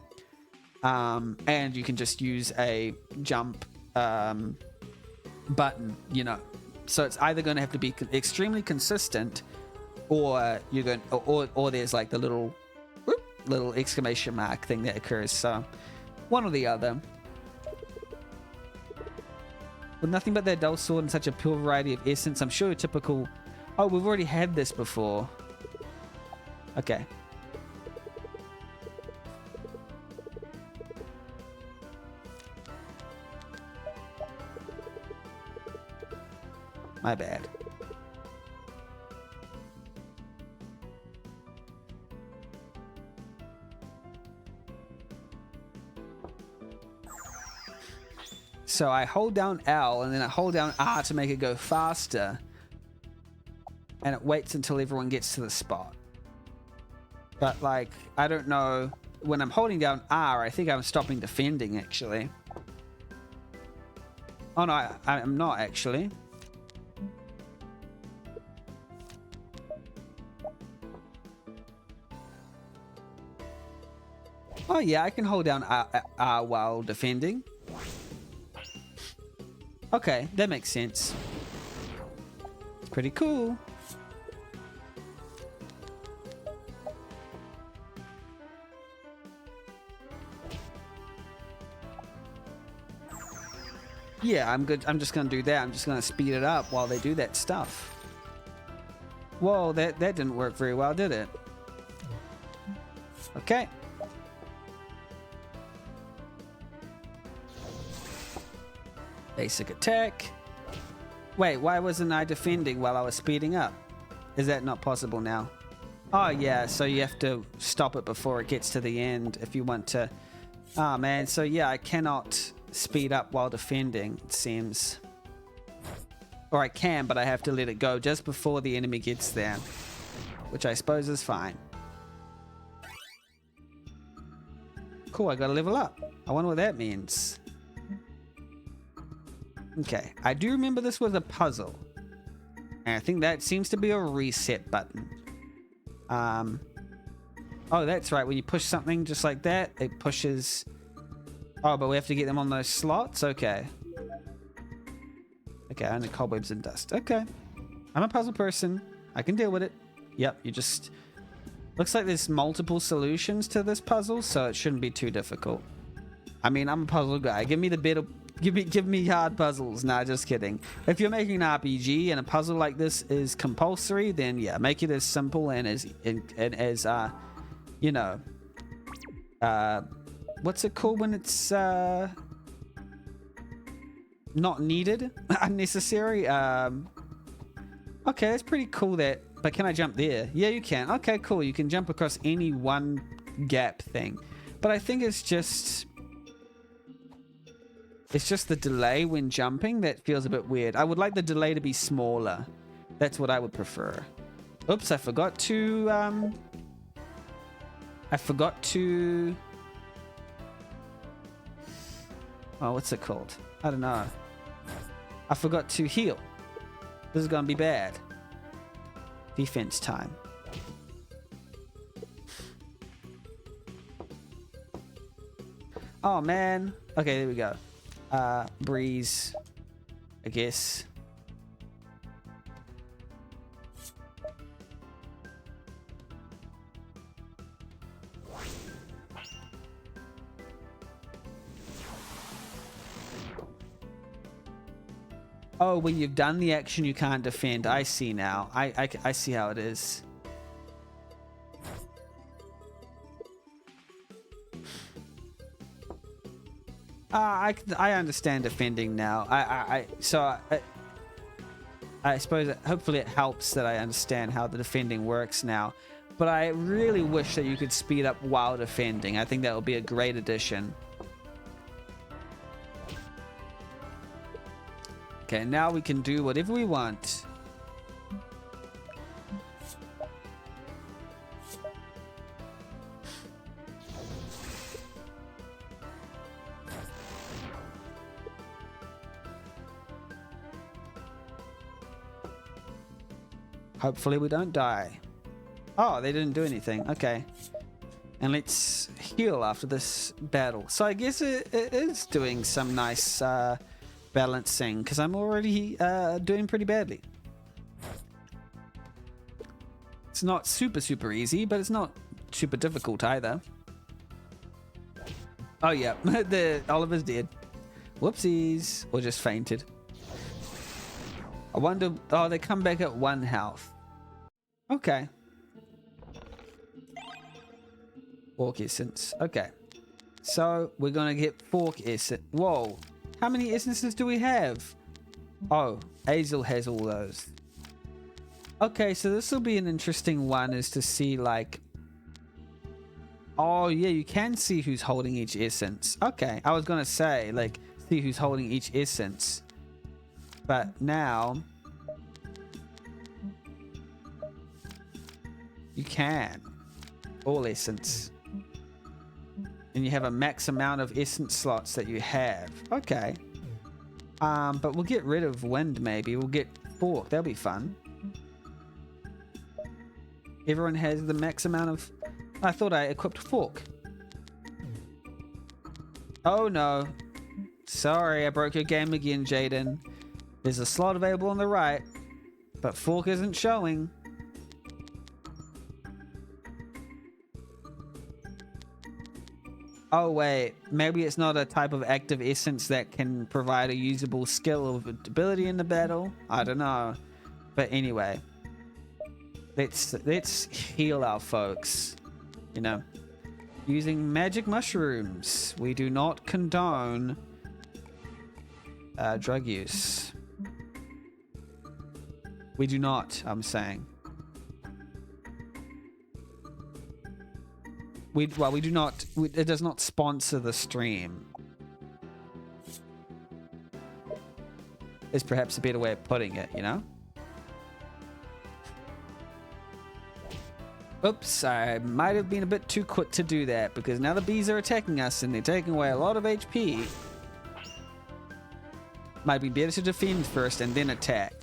B: And you can just use a jump button, you know. So it's either going to have to be extremely consistent, or you're going, or there's like the little exclamation mark thing that occurs. So one or the other. With nothing but their dull sword and such a pure variety of essence, I'm sure typical. Oh, we've already had this before. Okay. My bad. So I hold down L and then I hold down R to make it go faster. And it waits until everyone gets to the spot. But like, I don't know. When I'm holding down R, I think I'm stopping defending actually. Oh no, I'm not actually. Oh yeah, I can hold down R while defending. Okay, that makes sense. It's pretty cool. Yeah, I'm good. I'm just gonna do that. I'm just gonna speed it up while they do that stuff. Whoa, that didn't work very well, did it? Okay. Basic attack. Wait, why wasn't I defending while I was speeding up? Is that not possible now? Oh yeah, so you have to stop it before it gets to the end if you want to. Oh man, so yeah, I cannot speed up while defending, it seems. Or I can, but I have to let it go just before the enemy gets there, which I suppose is fine. Cool, I gotta level up. I wonder what that means. Okay, I do remember this was a puzzle. And I think that seems to be a reset button. Oh, that's right. When you push something just like that, it pushes... Oh, but we have to get them on those slots? Okay. Okay, only cobwebs and dust. Okay. I'm a puzzle person. I can deal with it. Yep, you just... Looks like there's multiple solutions to this puzzle, so it shouldn't be too difficult. I mean, I'm a puzzle guy. Give me the better... Give me hard puzzles. Nah, just kidding. If you're making an RPG and a puzzle like this is compulsory, then yeah, make it as simple and as you know, what's it called when it's not needed, unnecessary. Okay, that's pretty cool. But can I jump there? Yeah, you can. Okay, cool. You can jump across any one gap thing, but I think it's just the delay when jumping that feels a bit weird. I would like the delay to be smaller. That's what I would prefer. Oops, I forgot to... Oh, what's it called? I don't know. I forgot to heal. This is gonna be bad. Defense time. Oh, man. Okay, there we go. Breeze, I guess. Oh, when you've done the action, you can't defend. I see now. I see how it is. I understand defending now. I suppose hopefully it helps that I understand how the defending works now. But I really wish that you could speed up while defending. I think that would be a great addition. Okay, now we can do whatever we want. Hopefully we don't die. Oh, they didn't do anything. Okay. And let's heal after this battle. So I guess it is doing some nice balancing, because I'm already doing pretty badly. It's not super easy, but it's not super difficult either. Oh yeah, the Oliver's dead. Whoopsies. Or just fainted. I wonder... Oh, they come back at 1 health. Okay. Fork essence. Okay. So, we're gonna get fork essence. Whoa. How many essences do we have? Oh, Hazel has all those. Okay, so this will be an interesting one, is to see, like... Oh, yeah, you can see who's holding each essence. Okay, I was gonna say, like, see who's holding each essence. But now... You can. All essence. And you have a max amount of essence slots that you have. Okay. But we'll get rid of wind maybe. We'll get fork. That'll be fun. Everyone has the max amount of... I thought I equipped fork. Oh no. Sorry, I broke your game again, Jaiden. There's a slot available on the right, but fork isn't showing. Oh wait, maybe it's not a type of active essence that can provide a usable skill or ability in the battle. I don't know. But anyway, let's heal our folks. You know, using magic mushrooms. We do not condone drug use. We do not, I'm saying. We do not... it does not sponsor the stream. Is perhaps a better way of putting it, you know? Oops, I might have been a bit too quick to do that, because now the bees are attacking us and they're taking away a lot of HP. Might be better to defend first and then attack.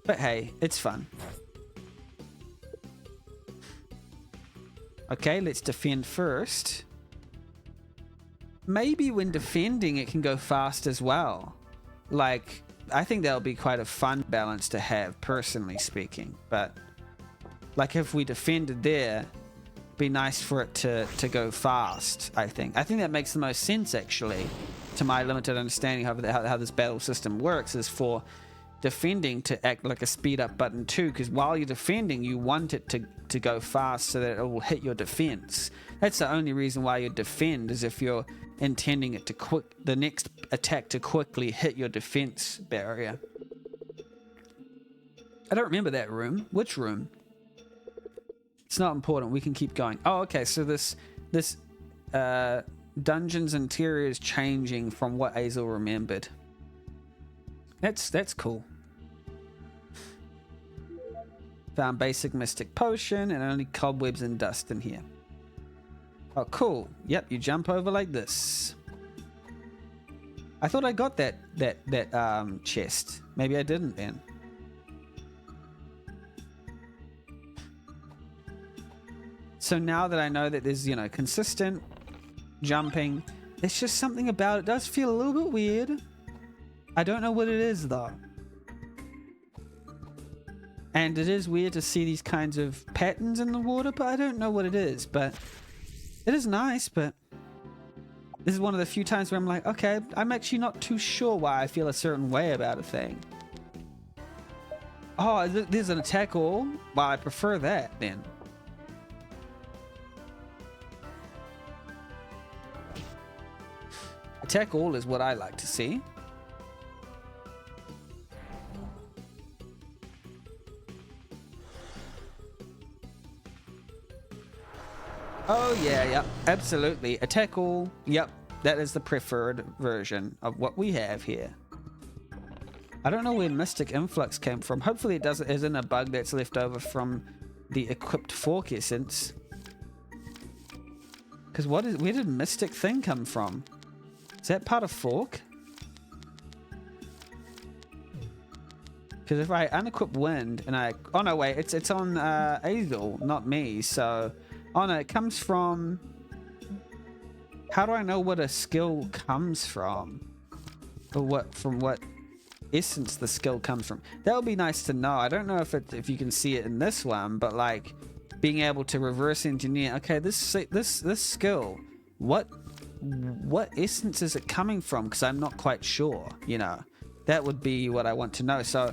B: But hey, it's fun. Okay, let's defend first. Maybe when defending it can go fast as well. Like, I think that'll be quite a fun balance to have, personally speaking. But, like, if we defended there, it'd be nice for it to go fast, I think. I think that makes the most sense, actually, to my limited understanding of how this battle system works, is for defending to act like a speed up button too, because while you're defending you want it to go fast so that it will hit your defense. That's the only reason why you defend, is if you're intending it to the next attack to quickly hit your defense barrier. I don't remember that room. Which room? It's not important, we can keep going. Oh, okay, so this dungeon's interior is changing from what Hazel remembered. That's cool. Found basic mystic potion and only cobwebs and dust in here. Oh, cool. Yep, you jump over like this. I thought I got that chest. Maybe I didn't then. So now that I know that there's, you know, consistent jumping, there's just something about it. It does feel a little bit weird. I don't know what it is though. And it is weird to see these kinds of patterns in the water, but I don't know what it is. But it is nice, but this is one of the few times where I'm like, okay, I'm actually not too sure why I feel a certain way about a thing. Oh, there's an attack all? Well, I prefer that then. Attack all is what I like to see. Oh yeah, absolutely. Attack all, yep. That is the preferred version of what we have here. I don't know where Mystic Influx came from. Hopefully it isn't a bug that's left over from the equipped fork essence. Because where did Mystic Thing come from? Is that part of fork? Because if I unequip wind and I... Oh no, wait, it's on Azel, not me, so... Oh no, it comes from... How do I know what a skill comes from? Or what essence the skill comes from? That would be nice to know. I don't know if you can see it in this one, but like being able to reverse engineer. Okay, this skill, what essence is it coming from? Because I'm not quite sure. You know, that would be what I want to know. So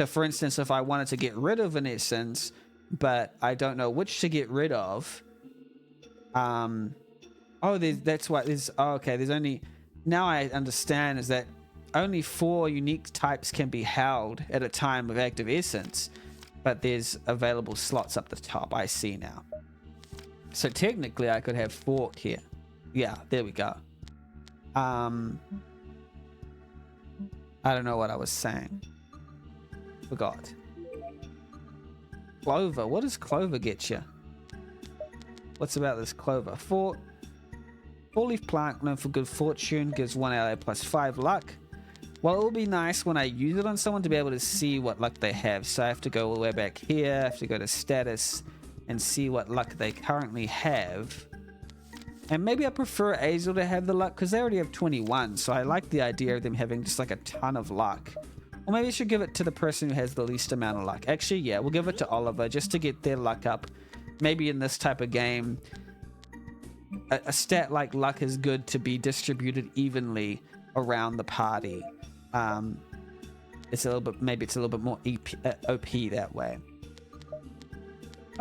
B: for instance, if I wanted to get rid of an essence, but I don't know which to get rid of. Oh, that's why there's... Oh, okay, there's only... Now I understand is that only 4 unique types can be held at a time of active essence, but there's available slots up the top. I see now. So technically I could have fork here. Yeah, there we go. I don't know what I was saying. Forgot. Clover. What does clover get you? What's about this clover? 4-leaf plant known for good fortune, gives 1 ally plus 5 luck. Well, it will be nice when I use it on someone to be able to see what luck they have. So I have to go all the way back here. I have to go to status and see what luck they currently have. And maybe I prefer Azel to have the luck because they already have 21. So I like the idea of them having just like a ton of luck. Or maybe I should give it to the person who has the least amount of luck. Actually, yeah, we'll give it to Oliver just to get their luck up. Maybe in this type of game, a stat like luck is good to be distributed evenly around the party. It's a little bit, maybe it's a little bit more OP that way.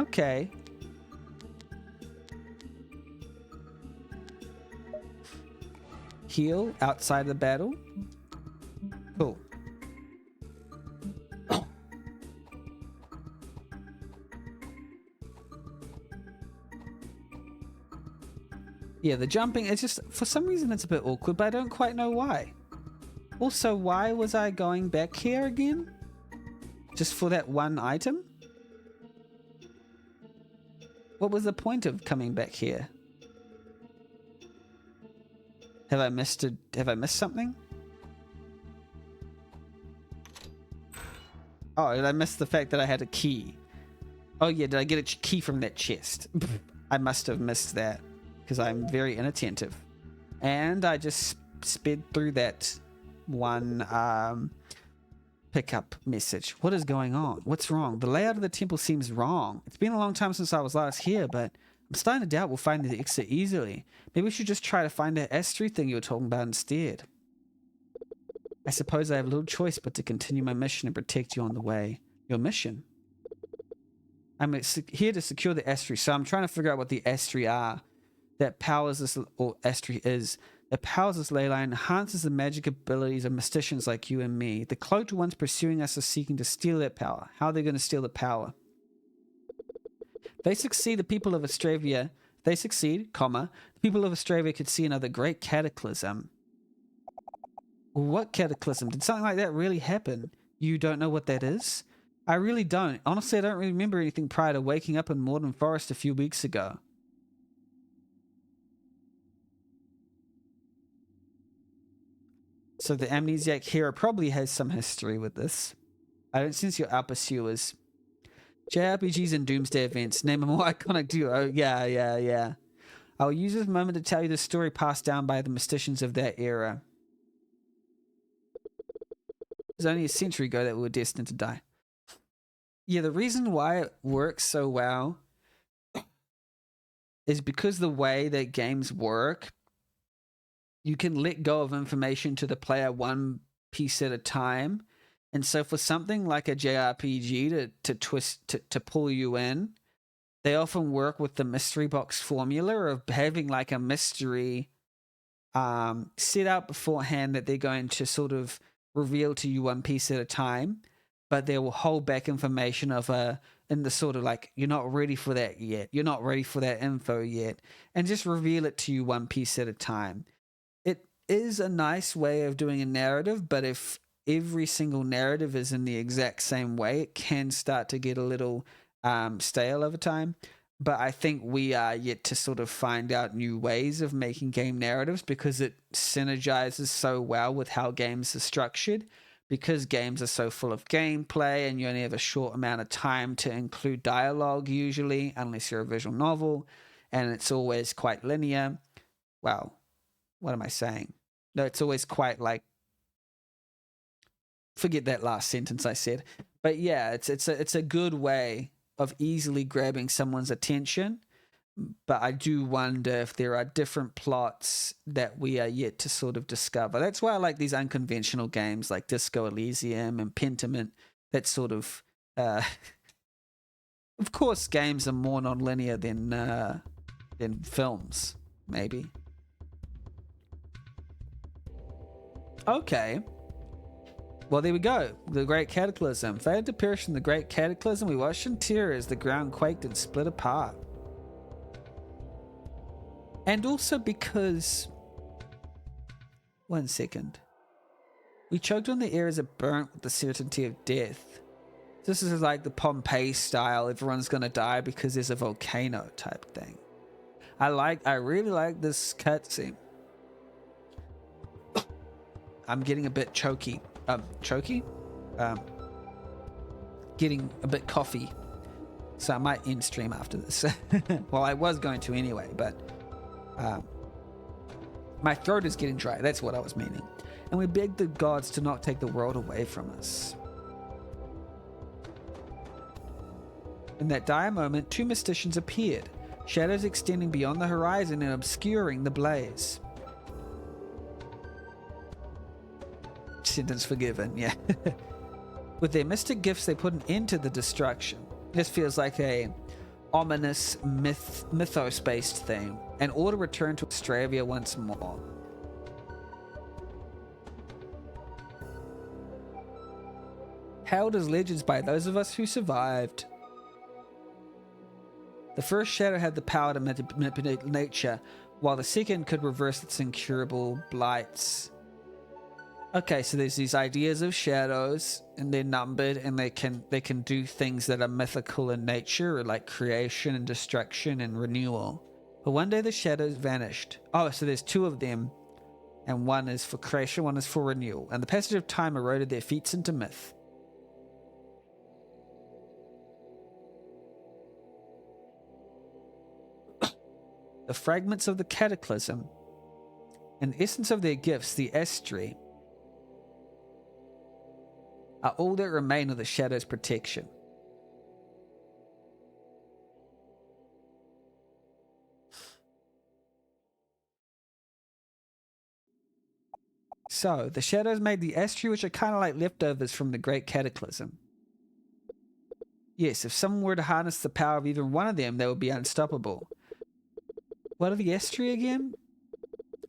B: Okay. Heal outside the battle. Cool. Yeah, the jumping, it's just, for some reason it's a bit awkward, but I don't quite know why. Also, why was I going back here again? Just for that one item? What was the point of coming back here? Have I missed something? Oh, did I miss the fact that I had a key? Oh yeah, did I get a key from that chest? I must have missed that. Because I'm very inattentive. And I just sped through that one pickup message. What is going on? What's wrong? The layout of the temple seems wrong. It's been a long time since I was last here, but I'm starting to doubt we'll find the exit easily. Maybe we should just try to find that S3 thing you were talking about instead. I suppose I have little choice but to continue my mission and protect you on the way. Your mission? I'm here to secure the S3, so I'm trying to figure out what the S3 are. That powers this, or Astri is, that powers this ley line, enhances the magic abilities of mysticians like you and me. The cloaked ones pursuing us are seeking to steal that power. How are they going to steal the power? They succeed, the people of Astravia, they succeed, comma, the people of Astravia could see another great cataclysm. What cataclysm? Did something like that really happen? You don't know what that is? I really don't. Honestly, I don't really remember anything prior to waking up in Morden Forest a few weeks ago. So the amnesiac hero probably has some history with this. I don't sense your pursuers. JRPGs and Doomsday events. Name a more iconic duo. Yeah. I'll use this moment to tell you the story passed down by the mysticians of that era. It was only a century ago that we were destined to die. Yeah, the reason why it works so well is because the way that games work, you can let go of information to the player one piece at a time. And so for something like a JRPG to pull you in, they often work with the mystery box formula of having like a mystery set out beforehand that they're going to sort of reveal to you one piece at a time, but they will hold back information in the sort of like, you're not ready for that yet. You're not ready for that info yet. And just reveal it to you one piece at a time. It is a nice way of doing a narrative, but if every single narrative is in the exact same way, it can start to get a little stale over time. But I think we are yet to sort of find out new ways of making game narratives, because it synergizes so well with how games are structured. Because games are so full of gameplay and you only have a short amount of time to include dialogue usually, unless you're a visual novel, and it's always quite linear. Well, what am I saying? No, it's always quite like, forget that last sentence I said. But yeah, it's a good way of easily grabbing someone's attention. But I do wonder if there are different plots that we are yet to sort of discover. That's why I like these unconventional games like Disco Elysium and Pentiment. That sort of, of course, games are more non-linear than films, maybe. Okay. Well, there we go. The Great Cataclysm. Failed to perish in the Great Cataclysm. We watched in terror as the ground quaked and split apart. And also because... One second. We choked on the air as it burnt with the certainty of death. This is like the Pompeii style, everyone's gonna die because there's a volcano type thing. I really like this cutscene. I'm getting a bit choky. Getting a bit coffee. So I might end stream after this. Well, I was going to anyway, but my throat is getting dry. That's what I was meaning. And we beg the gods to not take the world away from us. In that dire moment, two mysticians appeared, shadows extending beyond the horizon and obscuring the blaze. Sentence forgiven, yeah. With their mystic gifts, they put an end to the destruction. This feels like a ominous mythos-based theme. And order returned to Astravia once more. Hailed as legends by those of us who survived. The first shadow had the power to manipulate nature, while the second could reverse its incurable blights. Okay, so there's these ideas of shadows, and they're numbered, and they can do things that are mythical in nature, like creation and destruction and renewal. But one day the shadows vanished. Oh, so there's two of them, and one is for creation, one is for renewal. And the passage of time eroded their feats into myth. The fragments of the cataclysm, and the essence of their gifts, the Astri, are all that remain of the shadow's protection. So, the shadows made the Astri, which are kind of like leftovers from the Great Cataclysm. Yes, if someone were to harness the power of even one of them, they would be unstoppable. What are the Astri again?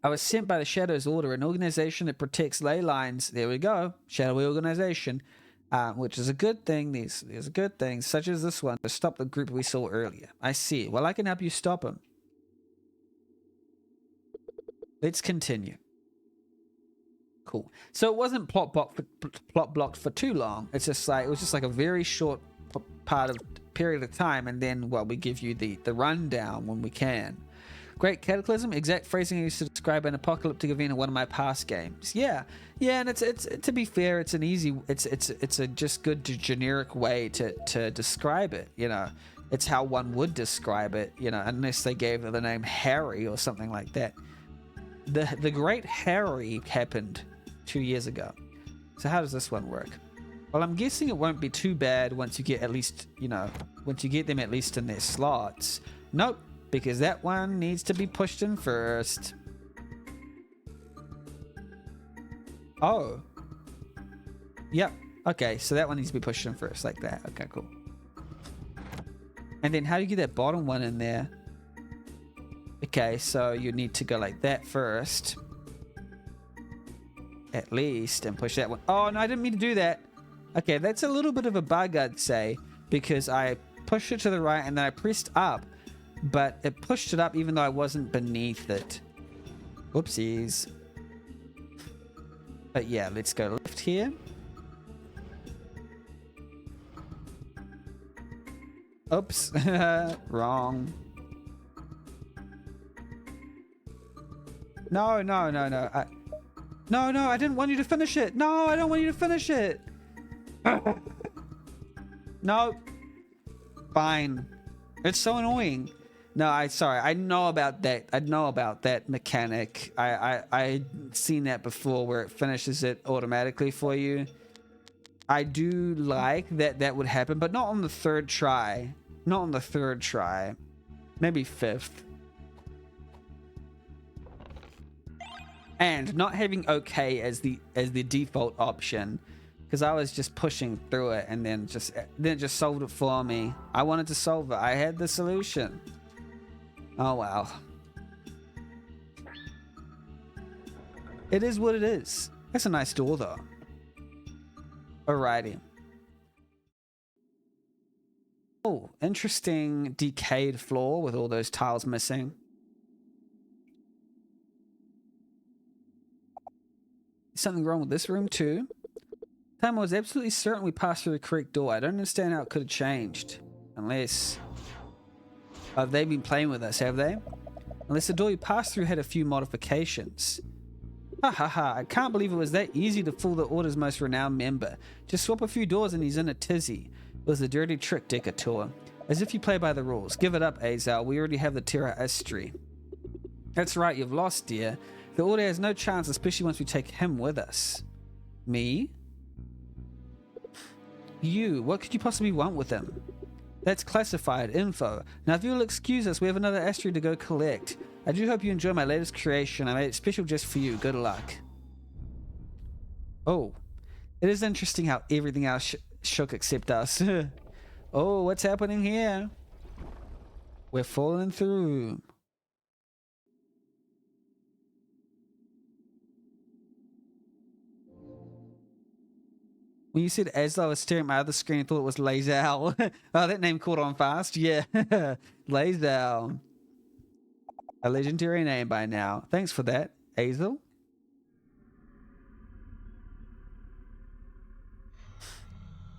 B: I was sent by the Shadows Order, an organization that protects ley lines. There we go. Shadowy organization. Which is a good thing. There's a good thing, such as this one, to stop the group we saw earlier. I see. Well, I can help you stop them. Let's continue. Cool. So it wasn't plot blocked for too long. It's just like, it was just like a very short period of time, and then, well, we give you the rundown when we can. Great Cataclysm, exact phrasing I used to describe an apocalyptic event in one of my past games. Yeah, and it's to be fair, it's an easy, it's a just good generic way to describe it. You know, it's how one would describe it. You know, unless they gave it the name Harry or something like that. The Great Harry happened 2 years ago. So how does this one work? Well, I'm guessing it won't be too bad once you get at least, once you get them at least in their slots. Nope. Because that one needs to be pushed in first. Oh. Yep. Okay, so that one needs to be pushed in first, like that. Okay, cool. And then how do you get that bottom one in there? Okay, so you need to go like that first. at least, and push that one. Oh, no, I didn't mean to do that. Okay, that's a little bit of a bug, I'd say, because I pushed it to the right and then I pressed up, but it pushed it up even though I wasn't beneath it. Whoopsies. But yeah, let's go left here. Oops. Wrong. No, no, no, no. No, no, I didn't want you to finish it. No, I don't want you to finish it. No. Fine. It's so annoying. No, sorry. I know about that. I know about that mechanic. I seen that before where it finishes it automatically for you. I do like that would happen, but not on the third try. Not on the third try. Maybe fifth. And not having okay as the default option, because I was just pushing through it and then it just solved it for me. I wanted to solve it. I had the solution. Oh wow. It is what it is. That's a nice door though. Alrighty. Oh, interesting decayed floor with all those tiles missing. Something wrong with this room too? Time was absolutely certain we passed through the correct door. I don't understand how it could have changed. Unless... Oh, they've been playing with us, have they? Unless the door we passed through had a few modifications. Ha ha ha, I can't believe it was that easy to fool the Order's most renowned member. Just swap a few doors and he's in a tizzy. It was a dirty trick, Decatur. As if you play by the rules. Give it up, Azal. We already have the Terra Astri. That's right, you've lost, dear. The Order has no chance, especially once we take him with us. Me? You, what could you possibly want with him? That's classified info. Now if you'll excuse us, we have another Astri to go collect. I do hope you enjoy my latest creation. I made it special just for you. Good luck. Oh. It is interesting how everything else shook except us. Oh, what's happening here? We're falling through. When you said Asla, I was staring at my other screen and thought it was Lazal. Oh, that name caught on fast. Yeah. Lazal. A legendary name by now. Thanks for that, Azel.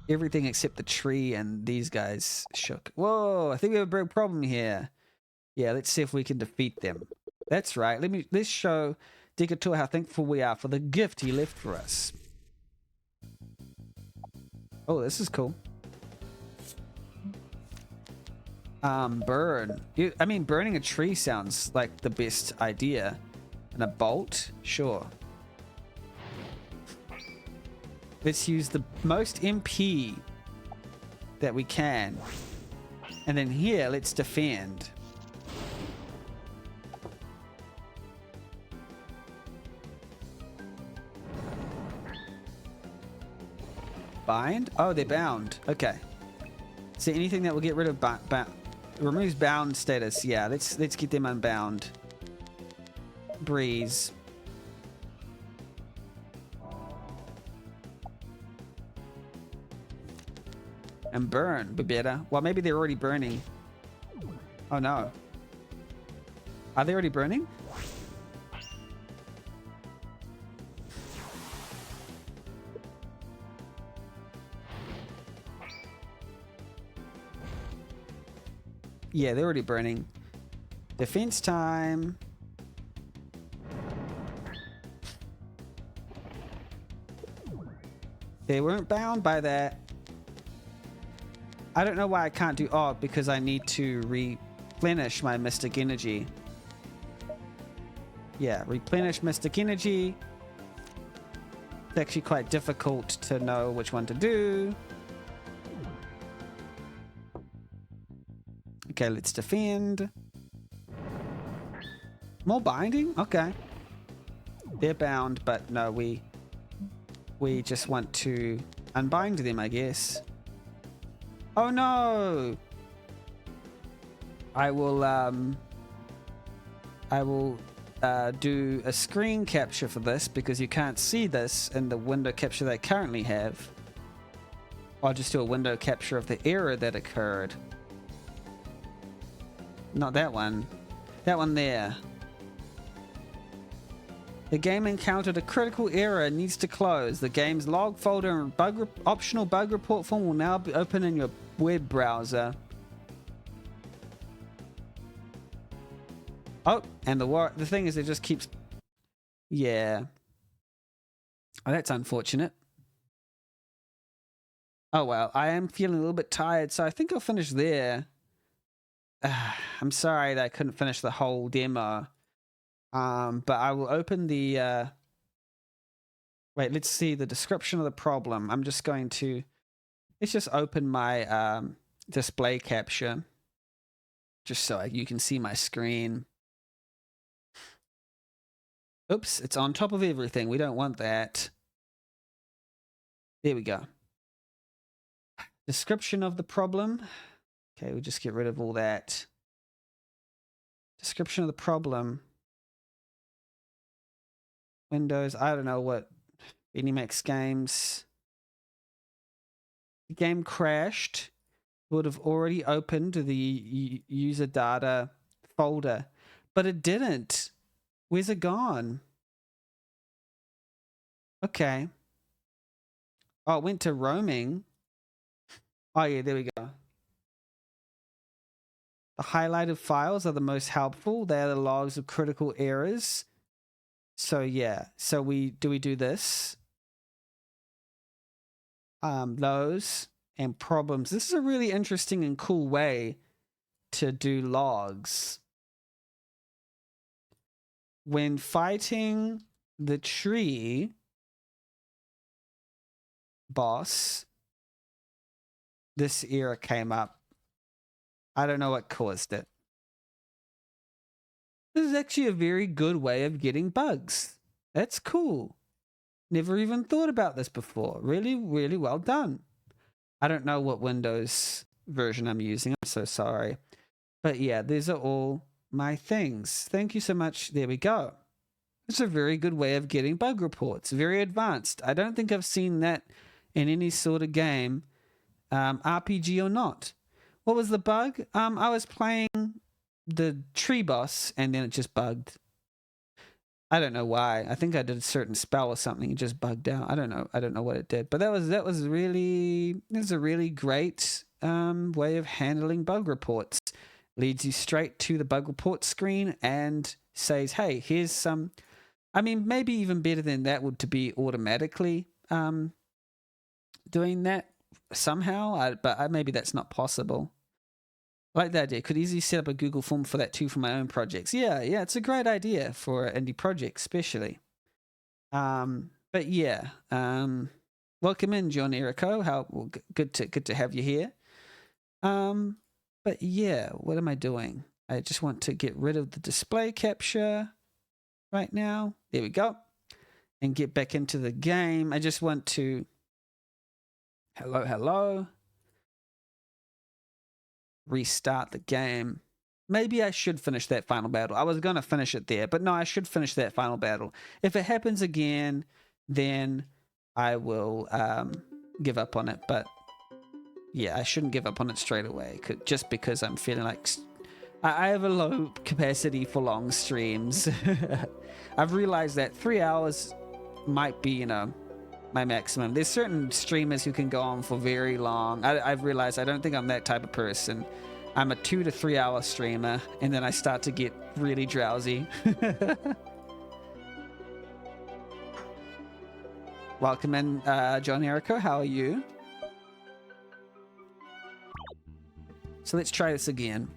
B: Everything except the tree and these guys shook. Whoa, I think we have a big problem here. Yeah, let's see if we can defeat them. That's right. Let's show Decatur how thankful we are for the gift he left for us. Oh, this is cool. Burn. I mean, burning a tree sounds like the best idea. And a bolt? Sure. Let's use the most MP that we can. And then here, let's defend. Bind? Oh, they're bound. Okay. So anything that will get rid of removes bound status. Yeah, let's get them unbound. Breeze. And burn, be better. Well, maybe they're already burning. Oh no. Are they already burning? Yeah, they're already burning. Defense time. They weren't bound by that. I don't know why I can't do... Oh, because I need to replenish my Mystic Energy. Yeah, replenish Mystic Energy. It's actually quite difficult to know which one to do. Okay, let's defend. More binding? Okay. They're bound, but no, we just want to unbind them, I guess. Oh no! I will do a screen capture for this because you can't see this in the window capture that I currently have. I'll just do a window capture of the error that occurred. Not that one. That one there. The game encountered a critical error and needs to close. The game's log folder and optional bug report form will now be open in your web browser. Oh, and the thing is, it just keeps... Yeah. Oh, that's unfortunate. Oh, well, I am feeling a little bit tired, so I think I'll finish there. I'm sorry that I couldn't finish the whole demo. But I will open the... Wait, let's see the description of the problem. I'm just going to... Let's just open my display capture. Just so you can see my screen. Oops, it's on top of everything. We don't want that. There we go. Description of the problem. Okay, we'll just get rid of all that. Description of the problem. Windows, I don't know what. Animax games. The game crashed. Would have already opened the user data folder, but it didn't. Where's it gone? Okay. Oh, it went to roaming. Oh, yeah, there we go. The highlighted files are the most helpful. They are the logs of critical errors. So, yeah. So, we do this. Those and problems. This is a really interesting and cool way to do logs. When fighting the tree boss, this error came up. I don't know what caused it. This is actually a very good way of getting bugs. That's cool. Never even thought about this before. Really, really well done. I don't know what Windows version I'm using. I'm so sorry. But yeah, these are all my things. Thank you so much. There we go. It's a very good way of getting bug reports. Very advanced. I don't think I've seen that in any sort of game, RPG or not. What was the bug? I was playing the tree boss and then it just bugged. I don't know why. I think I did a certain spell or something. It just bugged out. I don't know. I don't know what it did. But that was a really great way of handling bug reports. Leads you straight to the bug report screen and says, hey, here's some... I mean, maybe even better than that would to be automatically doing that somehow. But maybe that's not possible. I like that idea. Could easily set up a Google form for that too for my own projects. Yeah, it's a great idea for indie projects, especially. But yeah, welcome in, John Erico. Good to have you here. But yeah, what am I doing? I just want to get rid of the display capture right now. There we go. And get back into the game. I just want to... Hello. Restart the game. Maybe I should finish that final battle. I was going to finish it there, but no, I should finish that final battle. If it happens again, then I will give up on it. But yeah, I shouldn't give up on it straight away, just because I'm feeling like I have a low capacity for long streams. I've realized that 3 hours might be, my maximum. There's certain streamers who can go on for very long. I've realized I don't think I'm that type of person. I'm a 2 to 3 hour streamer, and then I start to get really drowsy. Welcome in, John Erico. How are you? So let's try this again.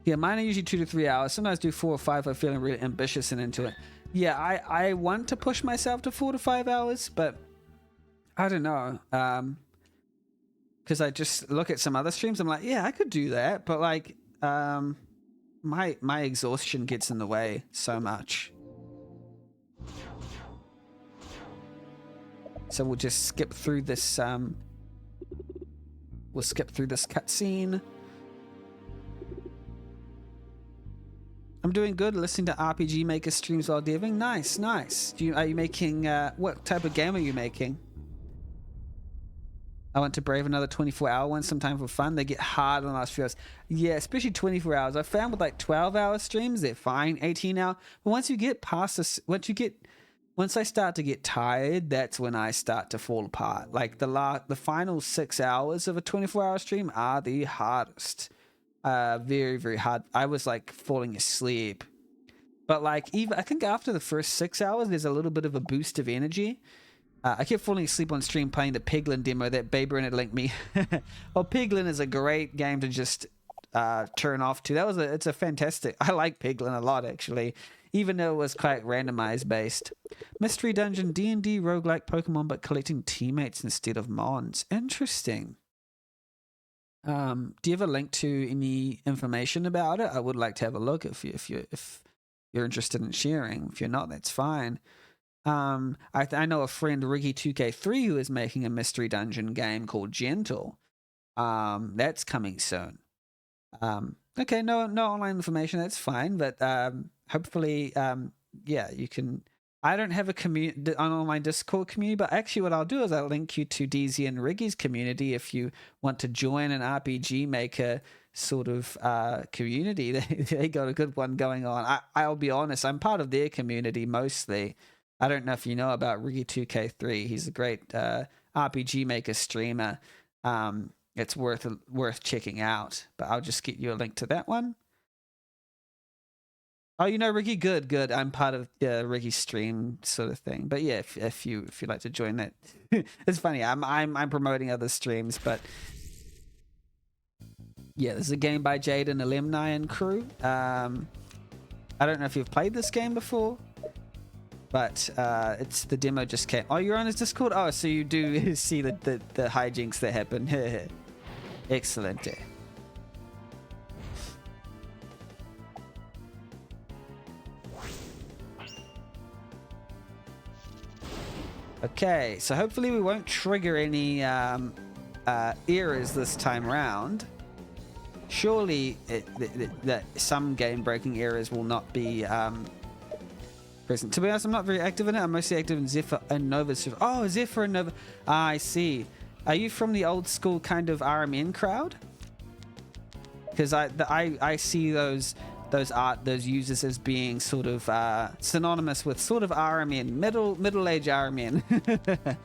B: Yeah, mine are usually 2 to 3 hours. Sometimes do 4 or 5 if I'm feeling really ambitious and into it. Yeah, I want to push myself to 4 to 5 hours, but I don't know. Because I just look at some other streams, I'm like, yeah, I could do that, but like, my exhaustion gets in the way so much. So we'll just skip through this. We'll skip through this cutscene. I'm doing good. Listening to RPG Maker streams while deving. Nice, nice. Are you making what type of game are you making? I want to brave another 24-hour one sometime for fun. They get hard on the last few hours. Yeah, especially 24 hours. I found with like 12-hour streams, they're fine. 18-hour. But once you get past this, once I start to get tired, that's when I start to fall apart. Like the final 6 hours of a 24-hour stream are the hardest. Very, very hard. I was like falling asleep. But like even I think after the first 6 hours, there's a little bit of a boost of energy. I kept falling asleep on stream playing the Piglin demo that Baber had linked me. Well, Piglin is a great game to just turn off to. It's a fantastic. I like Piglin a lot actually, even though it was quite randomized based. Mystery Dungeon, D&D roguelike Pokemon, but collecting teammates instead of mons. Interesting. Do you have a link to any information about it? I would like to have a look if you're interested in sharing. If you're not, that's fine. I know a friend, Riggy2K3, who is making a mystery dungeon game called Gentle. That's coming soon. Okay, no online information, that's fine, but hopefully, yeah, you can. I don't have an online Discord community, but actually what I'll do is I'll link you to DZ and Riggy's community if you want to join an RPG Maker sort of community. They got a good one going on. I'll be honest, I'm part of their community mostly. I don't know if you know about Riggy2K3. He's a great RPG Maker streamer. It's worth checking out. But I'll just get you a link to that one. Oh, you know Riggy? Good. I'm part of the Riggy stream sort of thing. But yeah, if you'd like to join that, it's funny. I'm promoting other streams, but yeah, there's a game by Jaiden Alemni and crew. I don't know if you've played this game before. But it's the demo just came. Oh, you're on his Discord? Oh, so you do see the hijinks that happen. Excellent. Okay, so hopefully we won't trigger any errors this time around. Surely that some game-breaking errors will not be... To be honest, I'm not very active in it. I'm mostly active in Zephyr and Nova. Oh, Zephyr and Nova. Ah, I see. Are you from the old school kind of RMN crowd? Because I see those users as being sort of synonymous with sort of RMN, middle-aged RMN.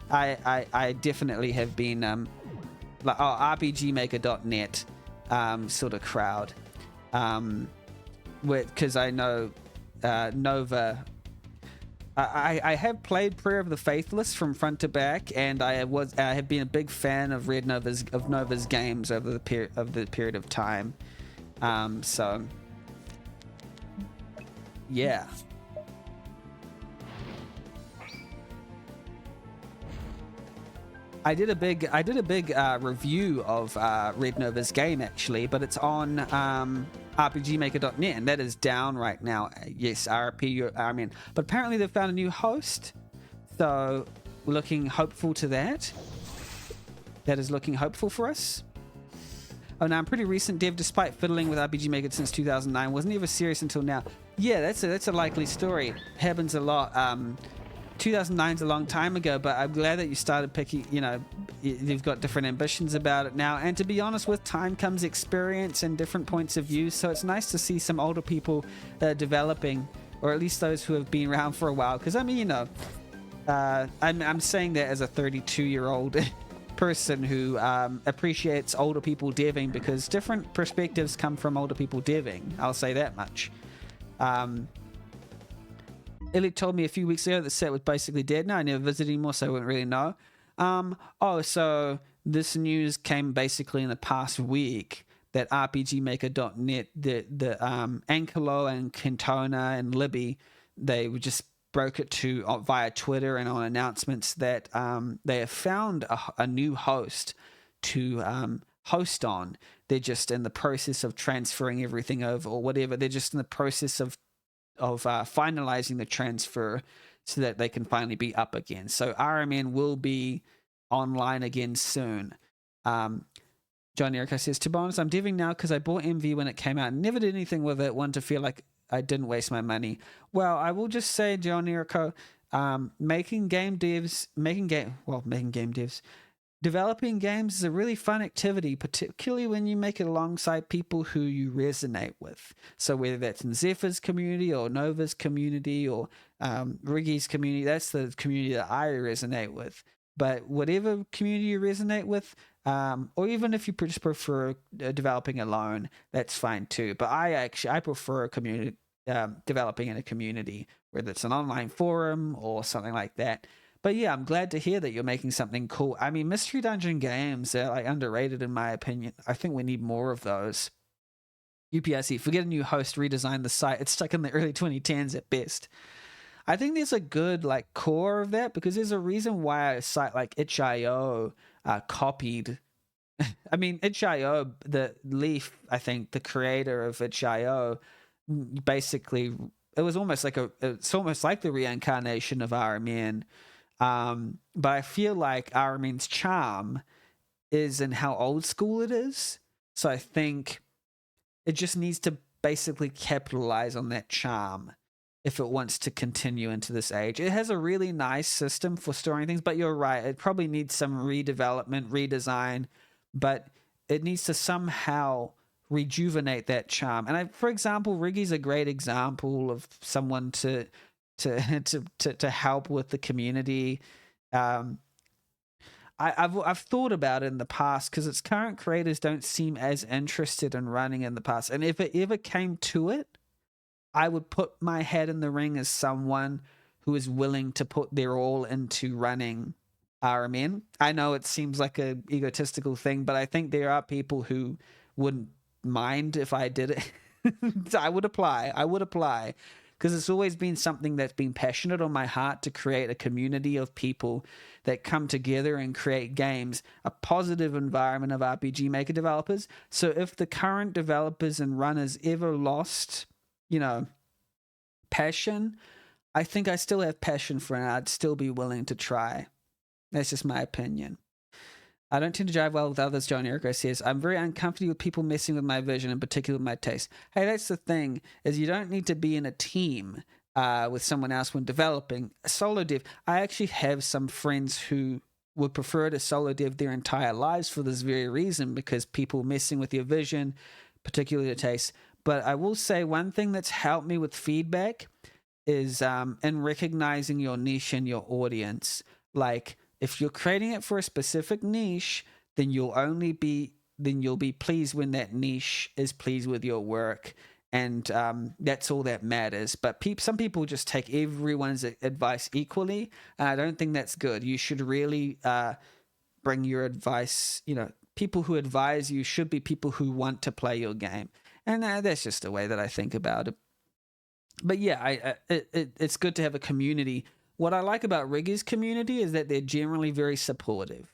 B: I definitely have been like RPGmaker.net sort of crowd. Because I know. Nova. I have played Prayer of the Faithless from front to back, and I have been a big fan of Nova's games over the period of time. So yeah. I did a big review of Red Nova's game actually, but it's on RPGmaker.net, and that is down right now. Yes, but apparently they've found a new host, so we're looking hopeful to that. That is looking hopeful for us. Oh, now I'm pretty recent dev, despite fiddling with RPG Maker since 2009. Wasn't ever serious until now. Yeah, that's a likely story. Happens a lot. 2009's a long time ago, but I'm glad that you started picking, you've got different ambitions about it now. And to be honest, with time comes experience and different points of view. So it's nice to see some older people developing, or at least those who have been around for a while. Because, I mean, I'm saying that as a 32-year-old person who appreciates older people deving, because different perspectives come from older people deving. I'll say that much. Elliot told me a few weeks ago the set was basically dead. Now I never visited anymore, so I wouldn't really know. So this news came basically in the past week that RPGmaker.net, the Ankelo and Cantona and Libby, they just broke it to via Twitter and on announcements that they have found a new host to host on. They're just in the process of transferring everything over or whatever. They're just in the process of finalizing the transfer so that they can finally be up again. So RMN will be online again soon. John Erico says, to be honest, I'm deving now because I bought MV when it came out and never did anything with it. Want to feel like I didn't waste my money. Well, I will just say, John Erico, making game devs, developing games is a really fun activity, particularly when you make it alongside people who you resonate with. So whether that's in Zephyr's community or Nova's community or Riggy's community, that's the community that I resonate with. But whatever community you resonate with, or even if you just prefer developing alone, that's fine too. But I prefer a community, developing in a community, whether it's an online forum or something like that. But yeah, I'm glad to hear that you're making something cool. I mean, Mystery Dungeon games are like underrated in my opinion. I think we need more of those. UPIC, forget a new host, redesign the site. It's stuck in the early 2010s at best. I think there's a good like core of that because there's a reason why a site like itch.io copied. I mean, itch.io, the Leaf, I think the creator of itch.io, basically, it was almost like it's almost like the reincarnation of RMN. But I feel like RMN's charm is in how old school it is. So I think it just needs to basically capitalize on that charm if it wants to continue into this age. It has a really nice system for storing things, but you're right. It probably needs some redevelopment, redesign, but it needs to somehow rejuvenate that charm. And for example, Riggy's a great example of someone to help with the community. I've thought about it in the past because its current creators don't seem as interested in running in the past. And if it ever came to it, I would put my head in the ring as someone who is willing to put their all into running RMN. I know it seems like an egotistical thing, but I think there are people who wouldn't mind if I did it. I would apply because it's always been something that's been passionate on my heart to create a community of people that come together and create games, a positive environment of RPG Maker developers. So if the current developers and runners ever lost, passion, I think I still have passion for it and I'd still be willing to try. That's just my opinion. I don't tend to jive well with others, John Erico says. I'm very uncomfortable with people messing with my vision, in particular with my taste. Hey, that's the thing, is you don't need to be in a team with someone else when developing. A solo dev, I actually have some friends who would prefer to solo dev their entire lives for this very reason, because people messing with your vision, particularly your taste. But I will say one thing that's helped me with feedback is in recognizing your niche and your audience. Like, if you're creating it for a specific niche, then you'll be pleased when that niche is pleased with your work, and that's all that matters. But some people just take everyone's advice equally, and I don't think that's good. You should really bring your advice. People who advise you should be people who want to play your game, and that's just the way that I think about it. But yeah, it's good to have a community. What I like about Riggy's community is that they're generally very supportive.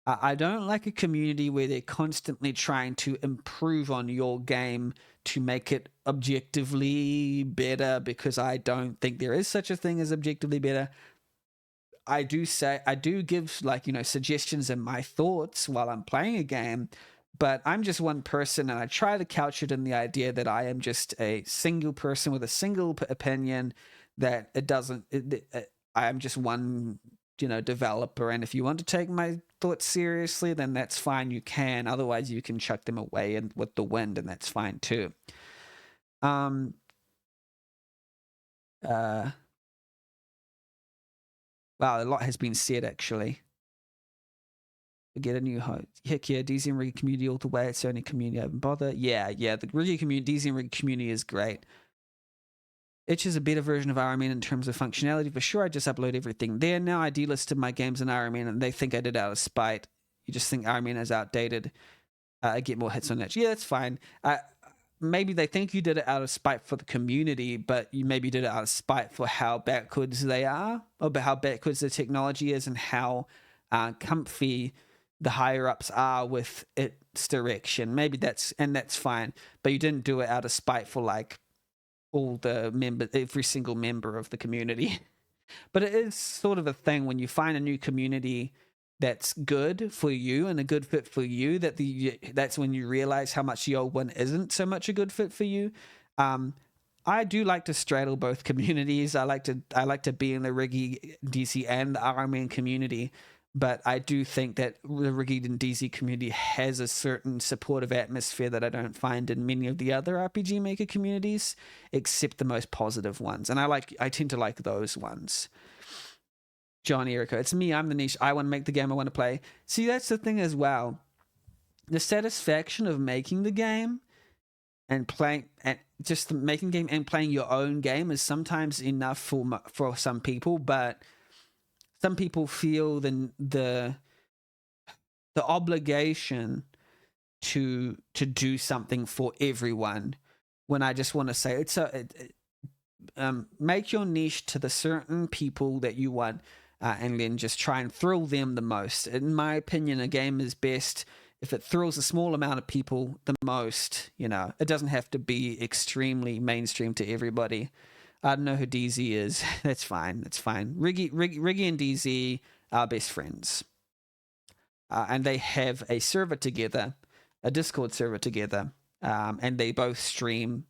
B: I don't like a community where they're constantly trying to improve on your game to make it objectively better, because I don't think there is such a thing as objectively better. I do give suggestions and my thoughts while I'm playing a game, but I'm just one person, and I try to couch it in the idea that I am just a single person with a single opinion, that I am just one, developer. And if you want to take my thoughts seriously, then that's fine. You can. Otherwise, you can chuck them away with the wind, and that's fine too. Wow, a lot has been said actually. Get a new host. Heck yeah, DZ and Riggy community all the way. It's the only community I haven't bothered. Yeah, the Riggy community, DZ and Riggy community is great. Itch is a better version of RMN in terms of functionality. For sure, I just upload everything there. Now I delisted my games in RMN, and they think I did it out of spite. You just think RMN is outdated. I get more hits on Itch. Yeah, that's fine. Maybe they think you did it out of spite for the community, but you maybe did it out of spite for how backwards they are, or how backwards the technology is, and how comfy the higher-ups are with its direction. Maybe that's fine. But you didn't do it out of spite for every single member of the community. But it is sort of a thing when you find a new community that's good for you and a good fit for you, that's when you realize how much the old one isn't so much a good fit for you. I do like to straddle both communities. I like to be in the Riggy DC and the RMN community, but I do think that the Riggy and DC community has a certain supportive atmosphere that I don't find in many of the other RPG Maker communities, except the most positive ones, and I tend to like those ones. John Erico, it's me. I'm the niche. I want to make the game I want to play. See, that's the thing as well. The satisfaction of making the game and playing, and just making game and playing your own game is sometimes enough for some people, but some people feel the obligation to do something for everyone. When I just want to say make your niche to the certain people that you want. And then just try and thrill them the most. In my opinion, a game is best if it thrills a small amount of people the most. You know, it doesn't have to be extremely mainstream to everybody. I don't know who DZ is. That's fine. That's fine. Riggy and DZ are best friends. And they have a server together, a Discord server together. And they both stream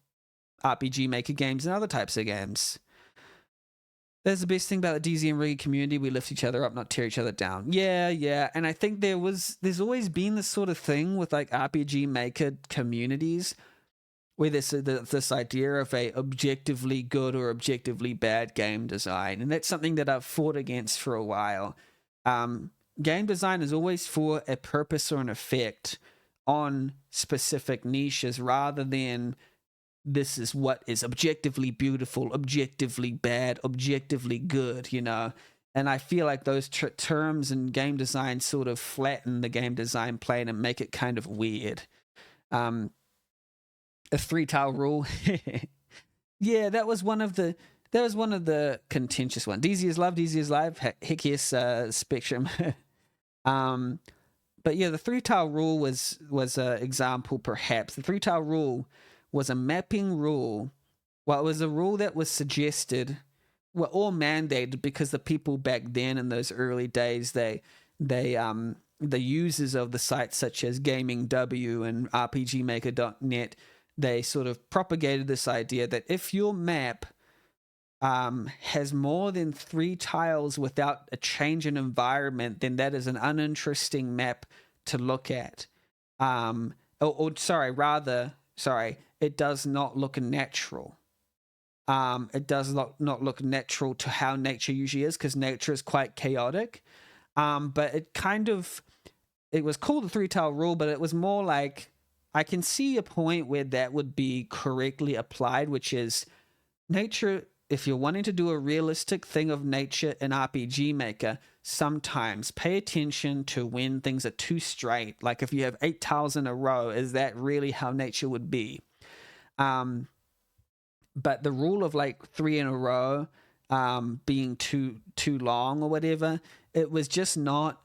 B: RPG Maker games and other types of games. That's the best thing about the DZ and Riggy community. We lift each other up, not tear each other down. Yeah. And I think there's always been this sort of thing with like RPG Maker communities where there's this idea of a objectively good or objectively bad game design. And that's something that I've fought against for a while. Game design is always for a purpose or an effect on specific niches rather than this is what is objectively beautiful, objectively bad, objectively good, you know? And I feel like those terms in game design sort of flatten the game design plane and make it kind of weird. A 3-tile rule. Yeah, that was one of the contentious ones. DZ is love, DZ is live. Heck yes, Spectrum. But yeah, the 3-tile rule was an example, perhaps. The 3-tile rule was a mapping rule. Well, it was a rule that was suggested, well, or mandated, because the people back then in those early days, the users of the sites such as Gaming W and RPGmaker.net, they sort of propagated this idea that if your map has more than 3 tiles without a change in environment, then that is an uninteresting map to look at. It does not look natural. It does not look natural to how nature usually is, because nature is quite chaotic. But it was called the 3-tile rule, but it was more like, I can see a point where that would be correctly applied, which is nature. If you're wanting to do a realistic thing of nature in RPG Maker, sometimes pay attention to when things are too straight. Like if you have 8 tiles in a row, is that really how nature would be? But the rule of like 3 in a row being too long or whatever, it was just not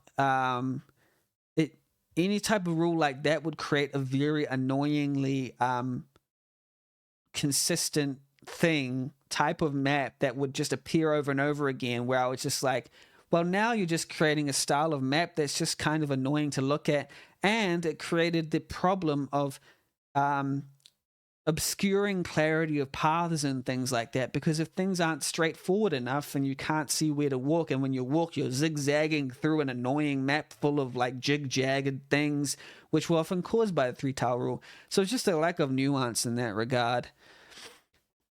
B: any type of rule like that would create a very annoyingly consistent type of map that would just appear over and over again, where I was just like, well, now you're just creating a style of map that's just kind of annoying to look at. And it created the problem of obscuring clarity of paths and things like that, because if things aren't straightforward enough and you can't see where to walk, and when you walk you're zigzagging through an annoying map full of like jig-jagged things, which were often caused by the 3-tile rule. So it's just a lack of nuance in that regard.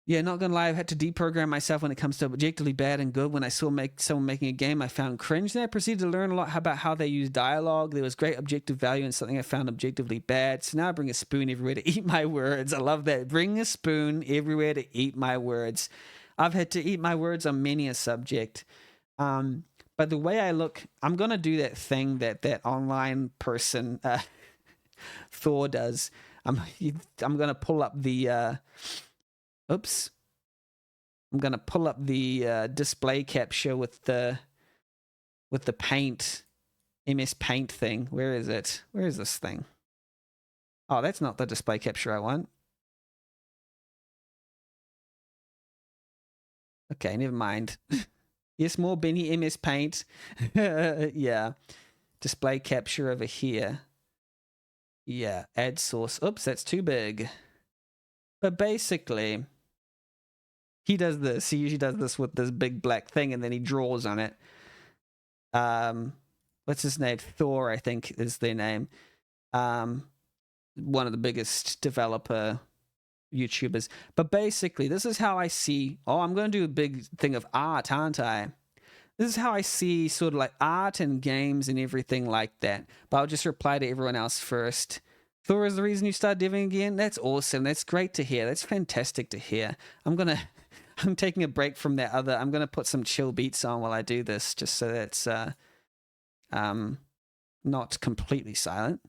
B: Yeah, not gonna lie, I've had to deprogram myself when it comes to objectively bad and good. When I saw someone making a game I found cringe, then I proceeded to learn a lot about how they use dialogue. There was great objective value in something I found objectively bad. So now I bring a spoon everywhere to eat my words. I love that. Bring a spoon everywhere to eat my words. I've had to eat my words on many a subject. But the way I look, I'm gonna do that thing that online person Thor does. I'm gonna pull up the I'm gonna pull up the display capture with the paint, MS Paint thing. Where is it? Where is this thing? Oh, that's not the display capture I want. Okay, never mind. Yes, more Benny MS Paint. Yeah. display capture over here. Yeah, add source. Oops, that's too big. But basically, he does this. He usually does this with this big black thing, and then he draws on it. What's his name? Thor, I think, is their name. One of the biggest developer YouTubers. But basically, this is how I see. Oh, I'm going to do a big thing of art, aren't I? This is how I see sort of like art and games and everything like that. But I'll just reply to everyone else first. Thor is the reason you started deving again? That's awesome. That's great to hear. That's fantastic to hear. I'm taking a break from that other. I'm gonna put some chill beats on while I do this, just so that's not completely silent.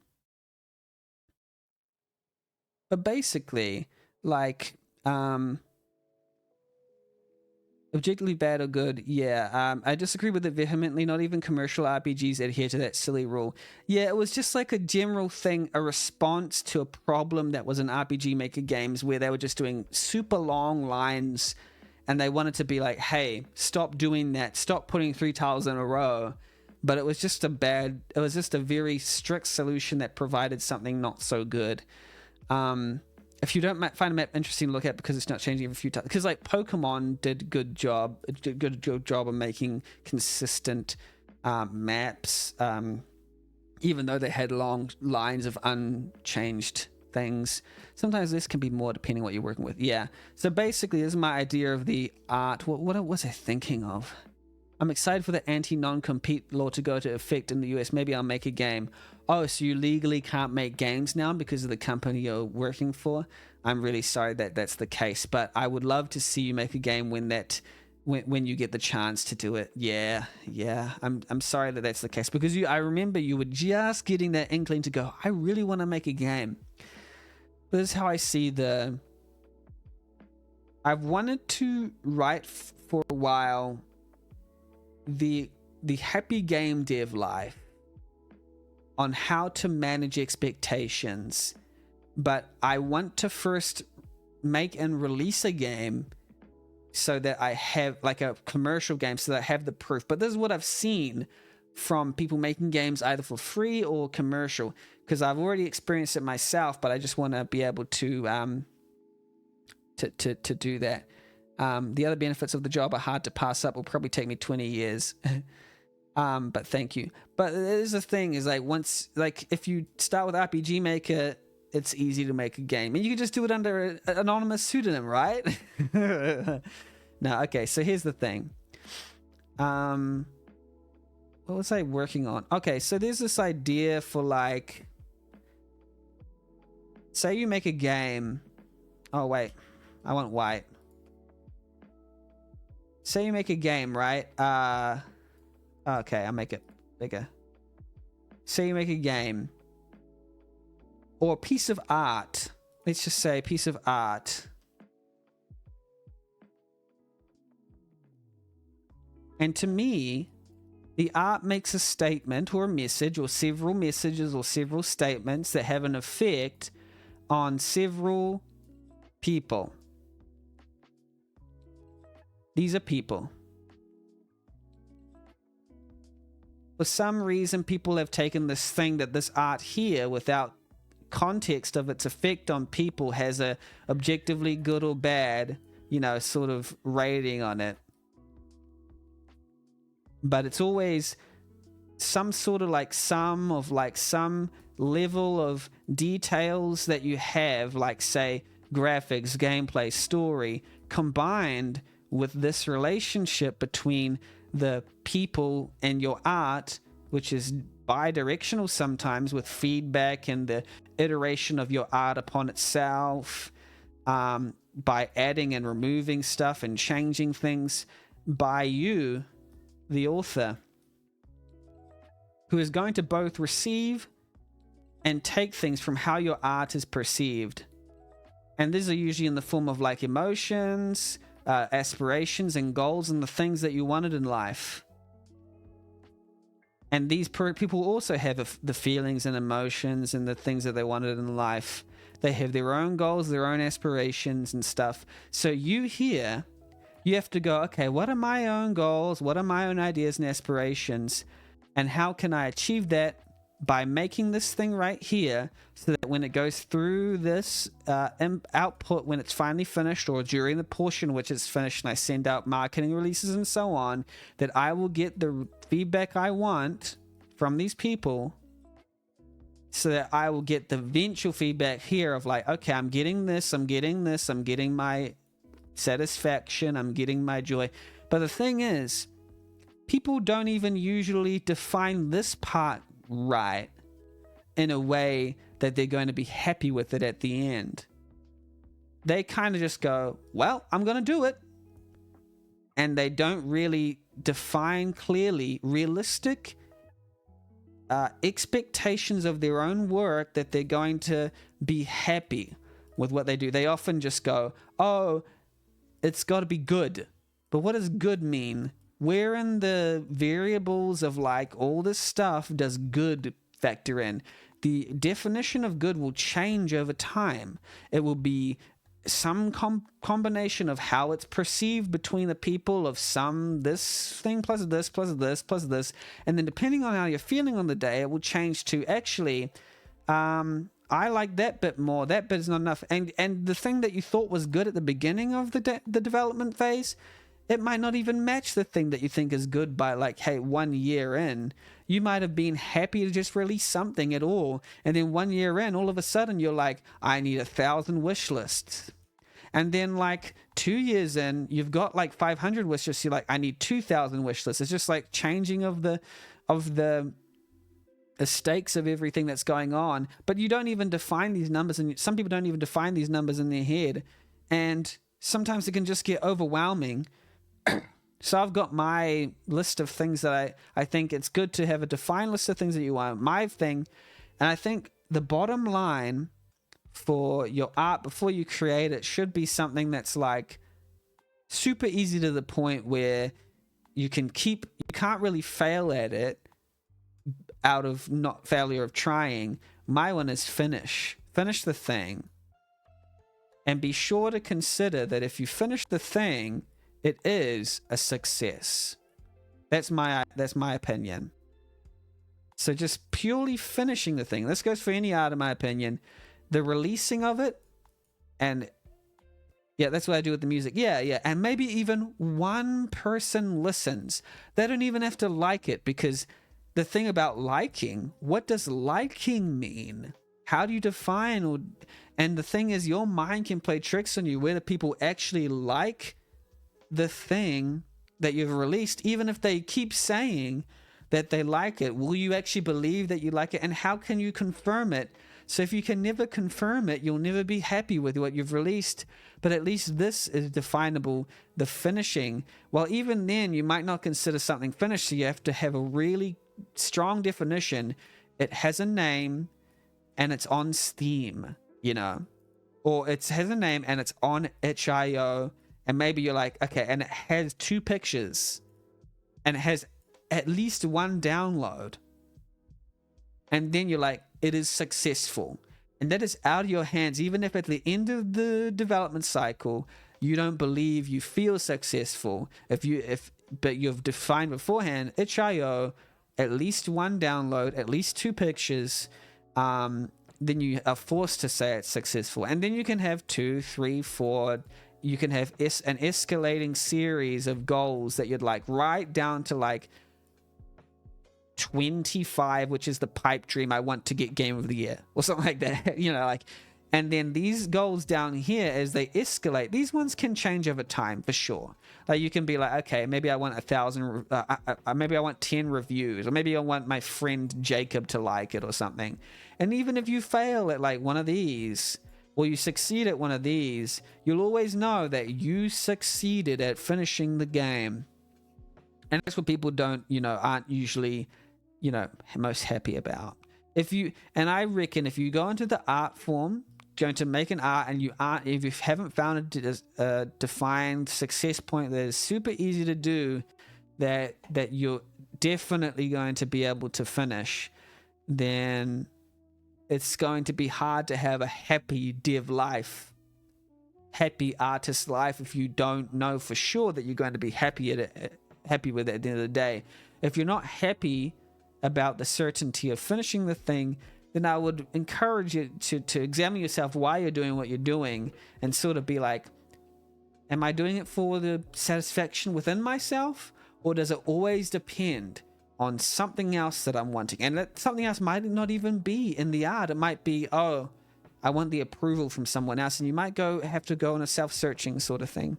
B: But basically, like objectively bad or good, yeah. I disagree with it vehemently. Not even commercial RPGs adhere to that silly rule. Yeah, it was just like a general thing, a response to a problem that was in RPG Maker games where they were just doing super long lines, and they wanted to be like, hey, stop doing that. Stop putting 3 tiles in a row. But it was just a very strict solution that provided something not so good. If you don't find a map interesting to look at because it's not changing every few times, because like Pokemon did a good job of making consistent maps, even though they had long lines of unchanged things. Sometimes this can be more depending on what you're working with. Yeah. So basically, this is my idea of the art. What was I thinking of? I'm excited for the anti-non-compete law to go to effect in the US. Maybe I'll make a game. Oh, so you legally can't make games now because of the company you're working for? I'm really sorry that that's the case, but I would love to see you make a game when you get the chance to do it. Yeah. I'm sorry that that's the case, because I remember you were just getting that inkling to go, I really want to make a game. But this is how I see I've wanted to write for a while the happy game dev life on how to manage expectations, but I want to first make and release a game so that I have like a commercial game, so that I have the proof. But this is what I've seen from people making games either for free or commercial, because I've already experienced it myself, but I just want to be able to do that. The other benefits of the job are hard to pass up. Will probably take me 20 years. But thank you. But there's the thing is, like, once, like, if you start with RPG Maker, it's easy to make a game, and you can just do it under an anonymous pseudonym, right? No, okay. So here's the thing. What was I working on? Okay, so there's this idea for, like, say you make a game. Oh wait, I want white. Say you make a game, right? Okay, I'll make it bigger. Say you make a game or a piece of art. Let's just say a piece of art. And to me, the art makes a statement or a message or several messages or several statements that have an effect on several people. These are people. For some reason, people have taken this thing that this art here, without context of its effect on people, has a objectively good or bad, sort of rating on it. But it's always some sort of some level of details that you have, like, say, graphics, gameplay, story, combined with this relationship between the people and your art, which is bi-directional sometimes, with feedback and the iteration of your art upon itself, by adding and removing stuff and changing things by you, the author, who is going to both receive and take things from how your art is perceived. And these are usually in the form of, like, emotions, aspirations and goals, and the things that you wanted in life. And these people also have the feelings and emotions and the things that they wanted in life. They have their own goals, their own aspirations and stuff. So you have to go, okay, what are my own goals? What are my own ideas and aspirations? And how can I achieve that? By making this thing right here, so that when it goes through this output, when it's finally finished, or during the portion which is finished, and I send out marketing releases and so on, that I will get the feedback I want from these people, so that I will get the eventual feedback here of like, okay, I'm getting this, I'm getting this, I'm getting my satisfaction, I'm getting my joy. But the thing is, people don't even usually define this part right in a way that they're going to be happy with it at the end. They kind of just go, well, I'm going to do it. And they don't really define clearly realistic expectations of their own work, that they're going to be happy with what they do. They often just go, oh, it's got to be good. But what does good mean? Where in the variables of like all this stuff does good factor in? The definition of good will change over time. It will be some combination of how it's perceived between the people, of some this thing plus this plus this plus this, and then depending on how you're feeling on the day, it will change to actually I like that bit more, that bit is not enough, and the thing that you thought was good at the beginning of the development phase, it might not even match the thing that you think is good by like, hey, 1 year in. You might have been happy to just release something at all. And then 1 year in, all of a sudden you're like, I need 1,000 wish lists. And then like 2 years in, you've got like 500 wish lists. You're like, I need 2,000 wish lists. It's just like changing of the stakes of everything that's going on. But you don't even define these numbers. And some people don't even define these numbers in their head. And sometimes it can just get overwhelming. So I've got my list of things that I think it's good to have a defined list of things that you want. My thing, and I think the bottom line for your art before you create it should be something that's like super easy to the point where you can't really fail at it out of not failure of trying. My one is finish the thing, and be sure to consider that if you finish the thing, it is a success. That's my opinion. So just purely finishing the thing. This goes for any art, in my opinion. The releasing of it, and yeah, that's what I do with the music. Yeah. And maybe even one person listens. They don't even have to like it, because the thing about liking, what does liking mean? How do you define? And the thing is, your mind can play tricks on you, whether people actually like the thing that you've released. Even if they keep saying that they like it, will you actually believe that you like it? And how can you confirm it? So if you can never confirm it, you'll never be happy with what you've released. But at least this is definable, the finishing. Well, even then, you might not consider something finished, so you have to have a really strong definition. It has a name and it's on Steam, or it has a name and it's on itch.io. And maybe you're like, okay, and it has 2 pictures and it has at least 1 download. And then you're like, it is successful. And that is out of your hands. Even if at the end of the development cycle, you don't believe you feel successful, but you've defined beforehand, itch.io, at least 1 download, at least 2 pictures, then you are forced to say it's successful. And then you can have 2, 3, 4, you can have an escalating series of goals that you'd like, right down to like 25, which is the pipe dream. I want to get Game of the Year or something like that, and then these goals down here, as they escalate, these ones can change over time for sure. Like you can be like, okay, maybe I want 1,000, maybe I want 10 reviews, or maybe I want my friend Jacob to like it or something. And even if you fail at like one of these, or you succeed at one of these, you'll always know that you succeeded at finishing the game. And that's what people aren't usually, most happy about. And I reckon if you go into the art form, going to make an art, and if you haven't found a defined success point that is super easy to do, that you're definitely going to be able to finish, then it's going to be hard to have a happy dev life, happy artist life, if you don't know for sure that you're going to be happy with it at the end of the day. If you're not happy about the certainty of finishing the thing, then I would encourage you to examine yourself why you're doing what you're doing and sort of be like, am I doing it for the satisfaction within myself, or does it always depend on something else that I'm wanting? And that something else might not even be in the art. It might be, oh, I want the approval from someone else, and you might have to go on a self-searching sort of thing.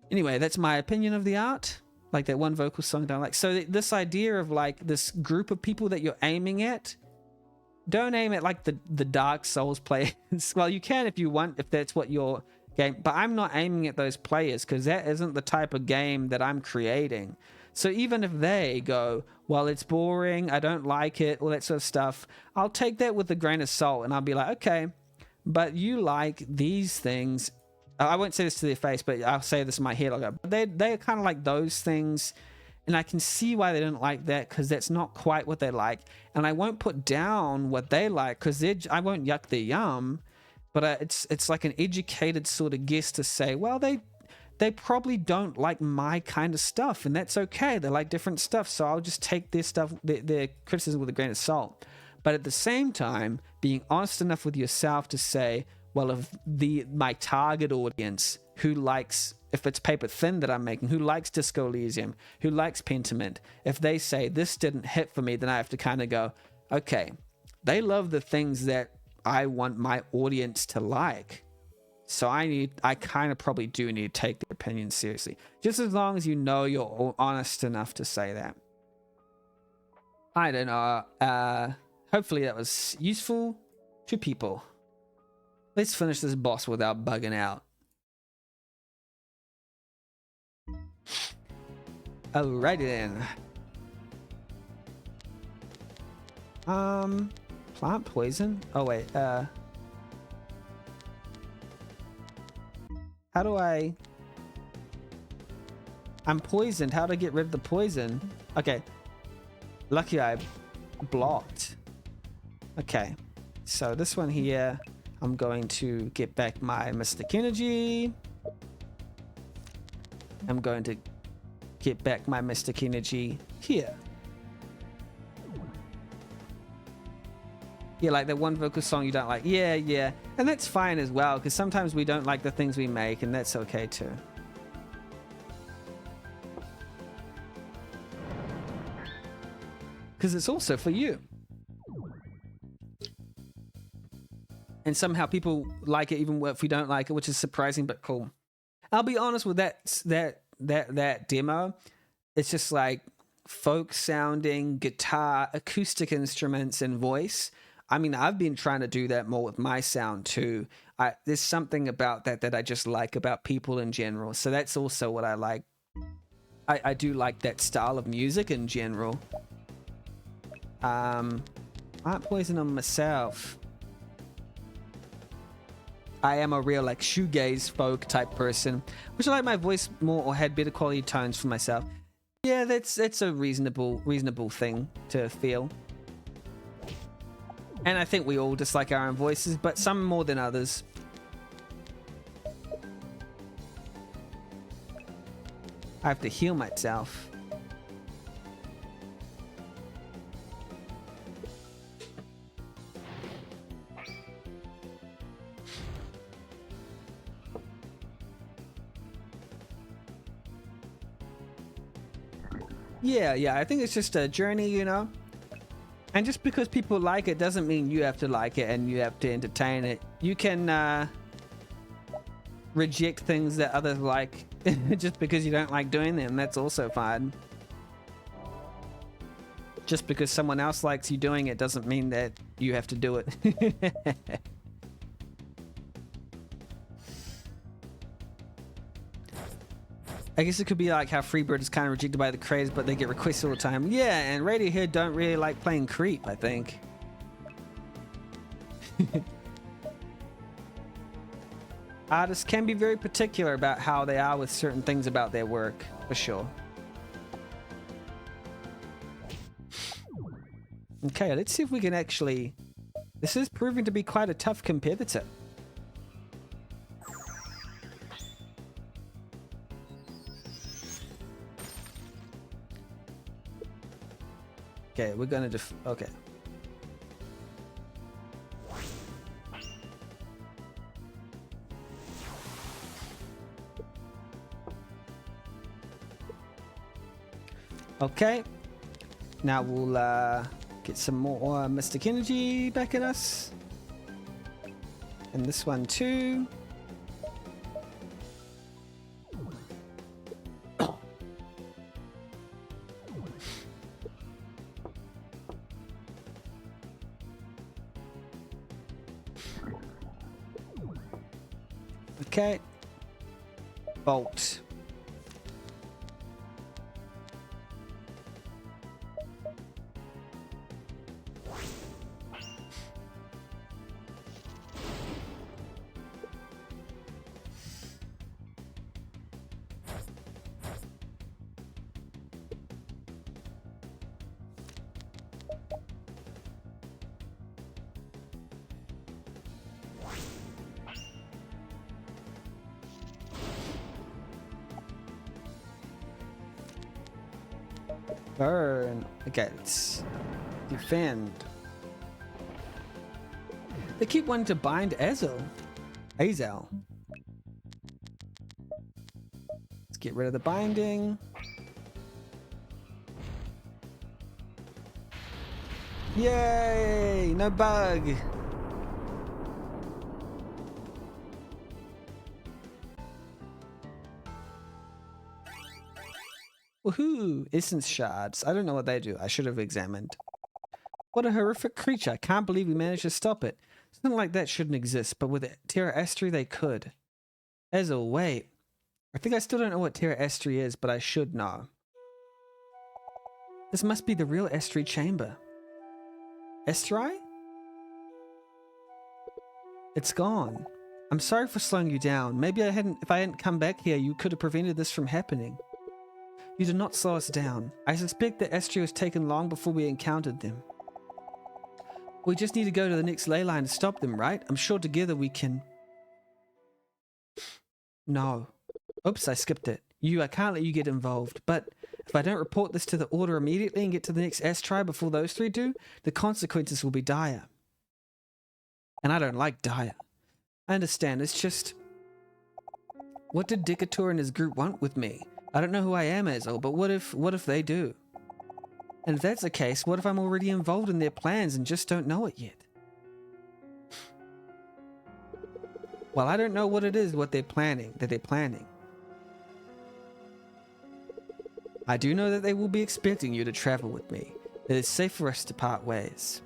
B: Anyway, that's my opinion of the art. Like that one vocal song that I like. So this idea of like this group of people that you're aiming at, don't aim at like the Dark Souls players. Well, you can if you want, if that's what your game, but I'm not aiming at those players because that isn't the type of game that I'm creating. So even if they go, well, it's boring, I don't like it, all that sort of stuff, I'll take that with a grain of salt and I'll be like, okay, but you like these things. I won't say this to their face, but I'll say this in my head. I'll go, they're kind of like those things, and I can see why they didn't like that because that's not quite what they like. And I won't put down what they like because I won't yuck their yum, but it's like an educated sort of guess to say, well, they probably don't like my kind of stuff, and that's okay. They like different stuff, so I'll just take their stuff, their criticism with a grain of salt. But at the same time, being honest enough with yourself to say, well, if my target audience who likes, if it's paper thin that I'm making, who likes Disco Elysium, who likes Pentiment, if they say this didn't hit for me, then I have to kind of go, okay, they love the things that I want my audience to like. So I kind of probably do need to take their opinion seriously. Just as long as you know you're honest enough to say that. I don't know. Hopefully that was useful to people. Let's finish this boss without bugging out. Alrighty then. Plant poison? Oh wait, how do I'm poisoned. How do I get rid of the poison? Okay. Lucky I blocked. Okay. So this one here, I'm going to get back my Mystic Energy. I'm going to get back my Mystic Energy here. Yeah, like that one vocal song you don't like. Yeah, yeah. And that's fine as well, because sometimes we don't like the things we make, and that's okay too. Because it's also for you. And somehow people like it even if we don't like it, which is surprising but cool. I'll be honest with that demo. It's just like folk sounding guitar, acoustic instruments, and voice. I mean, I've been trying to do that more with my sound too. There's something about that I just like about people in general. So that's also what I like. I do like that style of music in general. Plant poison on myself. I am a real like shoegaze folk type person, which I like my voice more or had better quality tones for myself. Yeah, that's a reasonable thing to feel. And I think we all dislike our own voices, but some more than others. I have to heal myself. Yeah, I think it's just a journey, you know? And just because people like it doesn't mean you have to like it and you have to entertain it. You can reject things that others like just because you don't like doing them. That's also fine. Just because someone else likes you doing it doesn't mean that you have to do it. I guess it could be like how Freebird is kind of rejected by the creators, but they get requests all the time. Yeah, and Radiohead don't really like playing Creep, I think. Artists can be very particular about how they are with certain things about their work, for sure. Okay, let's see if we can actually... This is proving to be quite a tough competitor. Okay, we're gonna okay. Okay. Now we'll get some more Mystic Energy back at us. And this one too. Okay. Bolt. Burn. Okay, let's defend. They keep wanting to bind Azel. Let's get rid of the binding. Yay! No bug. Woohoo! Essence shards. I don't know what they do. I should have examined. What a horrific creature. I can't believe we managed to stop it. Something like that shouldn't exist, but with Terra Astri they could. Azel, wait. I think I still don't know what Terra Astri is, but I should know. This must be the real Astri chamber. Astri? It's gone. I'm sorry for slowing you down. Maybe if I hadn't come back here, you could have prevented this from happening. You did not slow us down. I suspect that Astria was taken long before we encountered them. We just need to go to the next ley line to stop them, right? I'm sure together we can... No. Oops, I skipped it. I can't let you get involved, but if I don't report this to the Order immediately and get to the next Astri before those three do, the consequences will be dire. And I don't like dire. I understand, it's just... What did Decatur and his group want with me? I don't know who I am, Azel, but what if they do? And if that's the case, what if I'm already involved in their plans and just don't know it yet? Well, I don't know what it is that they're planning. I do know that they will be expecting you to travel with me. It is safe for us to part ways.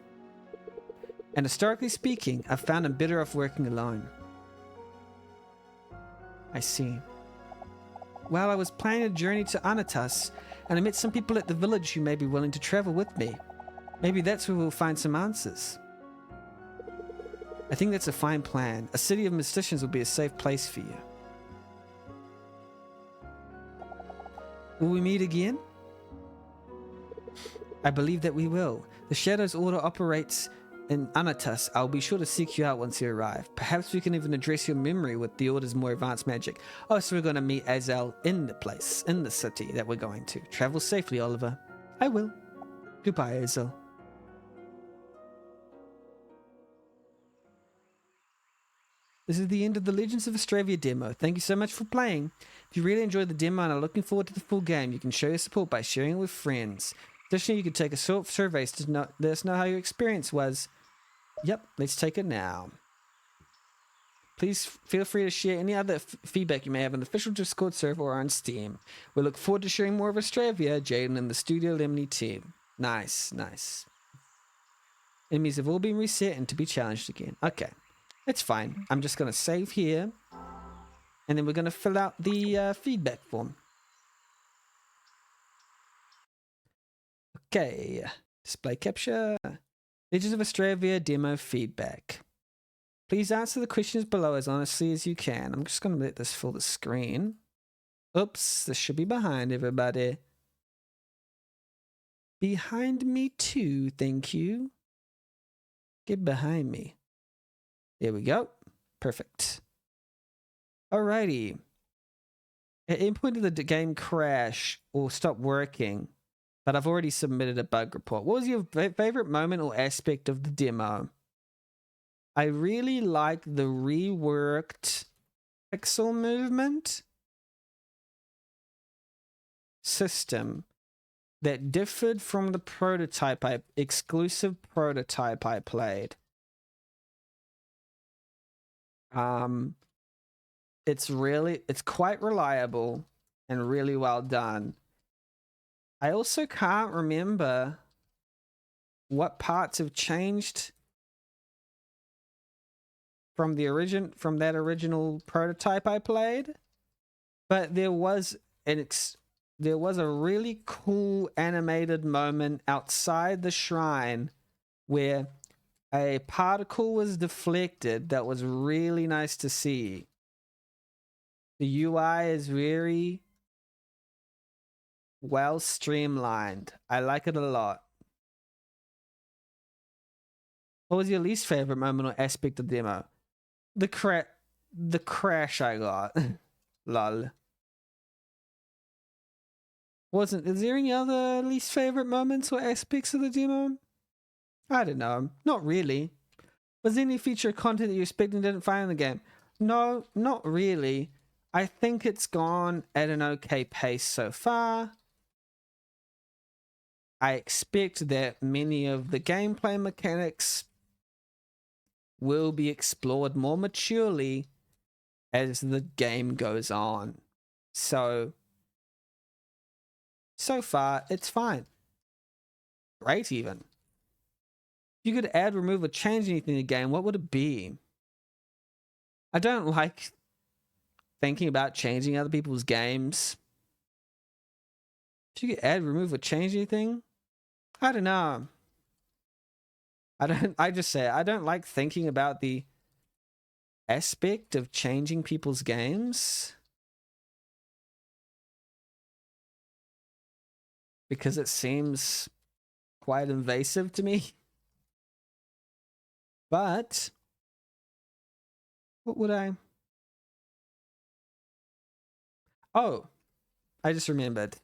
B: And historically speaking, I've found I'm better off working alone. I see. Well, I was planning a journey to Anatas, and I met some people at the village who may be willing to travel with me. Maybe that's where we'll find some answers. I think that's a fine plan. A city of mysticians will be a safe place for you. Will we meet again? I believe that we will. The Shadows Order operates in Anatas. I'll be sure to seek you out once you arrive. Perhaps we can even address your memory with the Order's more advanced magic. Oh, so we're going to meet Azel in the place, in the city that we're going to. Travel safely, Oliver. I will. Goodbye, Azel. This is the end of the Legends of Astravia demo. Thank you so much for playing. If you really enjoyed the demo and are looking forward to the full game, you can show your support by sharing it with friends. Additionally, you can take a short survey to let us know how your experience was. Yep, let's take it now. Please feel free to share any other feedback you may have on the official Discord server or on Steam. We look forward to sharing more of Astravia, Jaiden and the Jaiden Alemni team. Nice, nice. Enemies have all been reset and to be challenged again. Okay, it's fine. I'm just going to save here. And then we're going to fill out the feedback form. Okay, display capture. Legends of Astravia demo feedback. Please answer the questions below as honestly as you can. I'm just going to let this fill the screen. Oops, this should be behind everybody. Behind me too, thank you. Get behind me. There we go. Perfect. Alrighty. At any point of the game crash or stop working, but I've already submitted a bug report. What was your favorite moment or aspect of the demo? I really like the reworked pixel movement system that differed from the exclusive prototype I played. It's quite reliable and really well done. I also can't remember what parts have changed from that original prototype I played, but there was a really cool animated moment outside the shrine where a particle was deflected that was really nice to see. The UI is very well streamlined. I like it a lot. What was your least favorite moment or aspect of the demo? The crash I got. Lol. Is there any other least favorite moments or aspects of the demo? I don't know. Not really. Was there any feature or content that you expected and didn't find in the game? No, not really. I think it's gone at an okay pace so far. I expect that many of the gameplay mechanics will be explored more maturely as the game goes on. So far, it's fine. Great, even. If you could add, remove, or change anything in the game, what would it be? I don't like thinking about changing other people's games. If you could add, remove, or change anything, I don't know. I just say I don't like thinking about the aspect of changing people's games because it seems quite invasive to me. But what would I? Oh, I just remembered.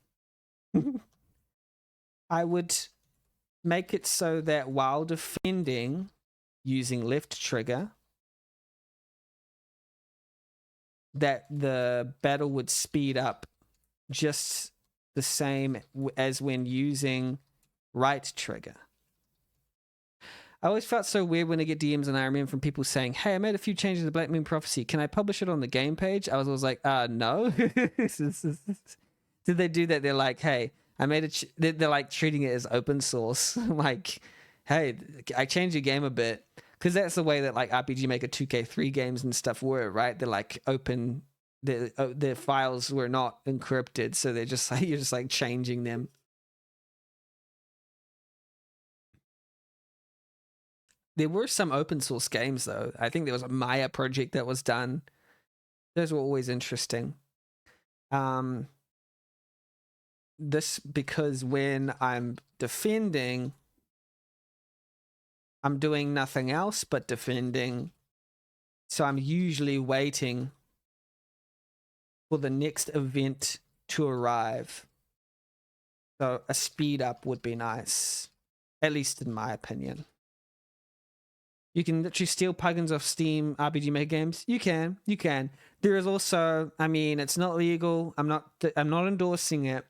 B: I would make it so that while defending using left trigger, that the battle would speed up just the same as when using right trigger. I always felt so weird when I get DMs and I remember from people saying, hey, I made a few changes to Black Moon Prophecy. Can I publish it on the game page? I was always like, no. Did they do that? They're like, hey, I made it. They're like treating it as open source. Like, hey, I changed your game a bit. Because that's the way that like RPG Maker 2K3 games and stuff were, right? They're like open. Their files were not encrypted. So they're just like, you're just like changing them. There were some open source games, though. I think there was a Maya project that was done. Those were always interesting. This because when I'm defending, I'm doing nothing else but defending. So I'm usually waiting for the next event to arrive. So a speed up would be nice, at least in my opinion. You can literally steal plugins off Steam RPG Maker games. You can. There is also, I mean, it's not legal. I'm not endorsing it,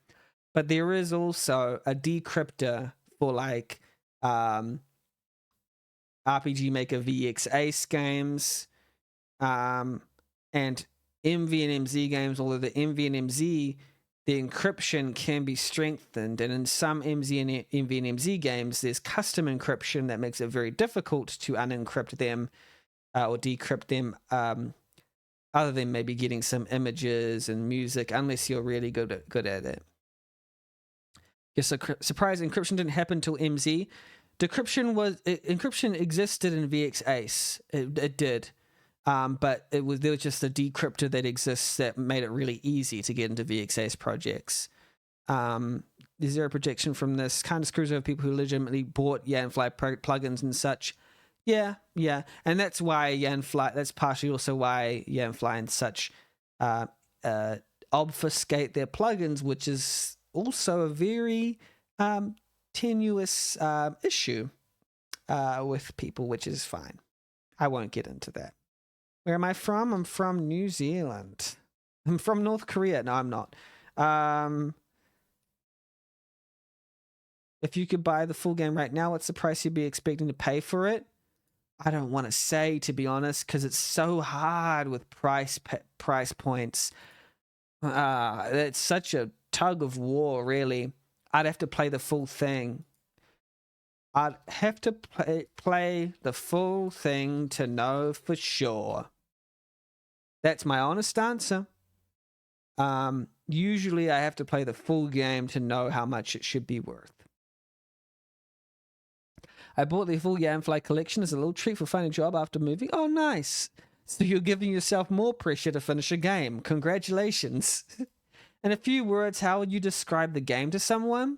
B: but there is also a decryptor for like RPG Maker VX Ace games, and MV and MZ games. Although the MV and MZ, the encryption can be strengthened, and in some MV and MZ games, there's custom encryption that makes it very difficult to unencrypt them or decrypt them, other than maybe getting some images and music, unless you're really good at it. Yes, surprise, encryption didn't happen until MZ. Encryption existed in VX Ace. It did. But there was just a decryptor that exists that made it really easy to get into VXA's projects. Is there a projection from this? Kind of screws over people who legitimately bought Yanfly plugins and such. Yeah. And that's why Yanfly, that's partially also why Yanfly and such obfuscate their plugins, which is also a very tenuous issue with people, which is fine. I won't get into that. Where am I from? I'm from New Zealand. I'm from North Korea. No, I'm not. If you could buy the full game right now, what's the price you'd be expecting to pay for it? I don't want to say, to be honest, because it's so hard with price points. It's such a tug of war, really. I'd have to play the full thing. I'd have to play the full thing to know for sure. That's my honest answer. Usually I have to play the full game to know how much it should be worth. I bought the full Gamefly collection as a little treat for finding a job after moving. Oh, nice. So you're giving yourself more pressure to finish a game. Congratulations. In a few words, how would you describe the game to someone?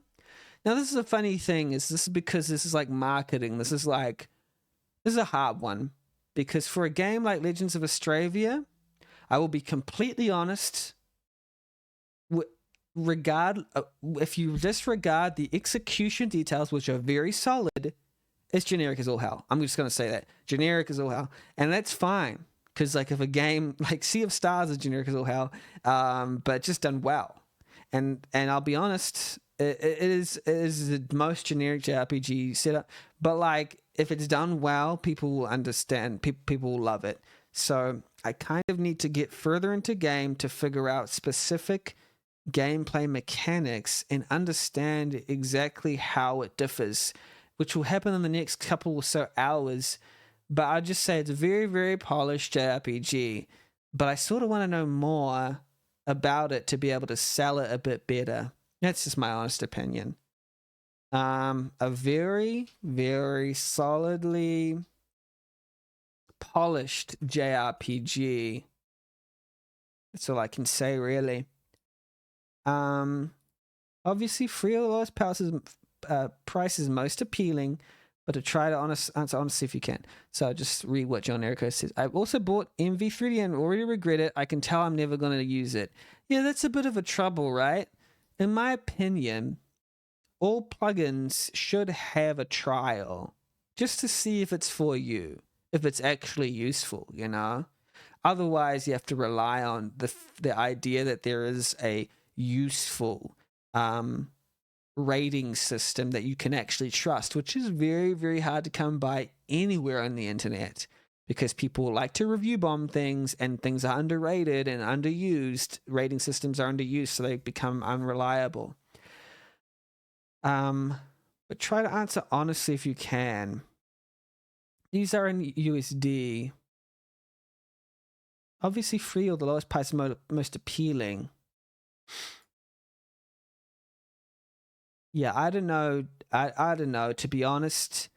B: Now, this is a funny thing. This is because this is like marketing. This is a hard one. Because for a game like Legends of Astravia, I will be completely honest. If you disregard the execution details, which are very solid, it's generic as all hell. I'm just going to say that. Generic as all hell. And that's fine. Because like if a game like Sea of Stars is generic as all hell, but just done well. And I'll be honest, it is the most generic JRPG setup. But like if it's done well, people will understand. People will love it. So I kind of need to get further into game to figure out specific gameplay mechanics and understand exactly how it differs, which will happen in the next couple or so hours. But I'll just say it's a very, very polished JRPG, but I sort of want to know more about it to be able to sell it a bit better. That's just my honest opinion. A very, very solidly polished JRPG. That's all I can say, really. Obviously, free or lowest price is most appealing, but to try to answer honestly if you can. So I'll just read what John Erico says. I've also bought MV3D and already regret it. I can tell I'm never going to use it. Yeah, that's a bit of a trouble, right? In my opinion, all plugins should have a trial just to see if it's for you, if it's actually useful, you know? Otherwise, you have to rely on the idea that there is a useful rating system that you can actually trust, which is very, very hard to come by anywhere on the internet because people like to review bomb things and things are underrated and underused. Rating systems are underused, so they become unreliable. But try to answer honestly if you can. These are in USD. Obviously free or the lowest price most appealing. Yeah, I don't know. I don't know, to be honest.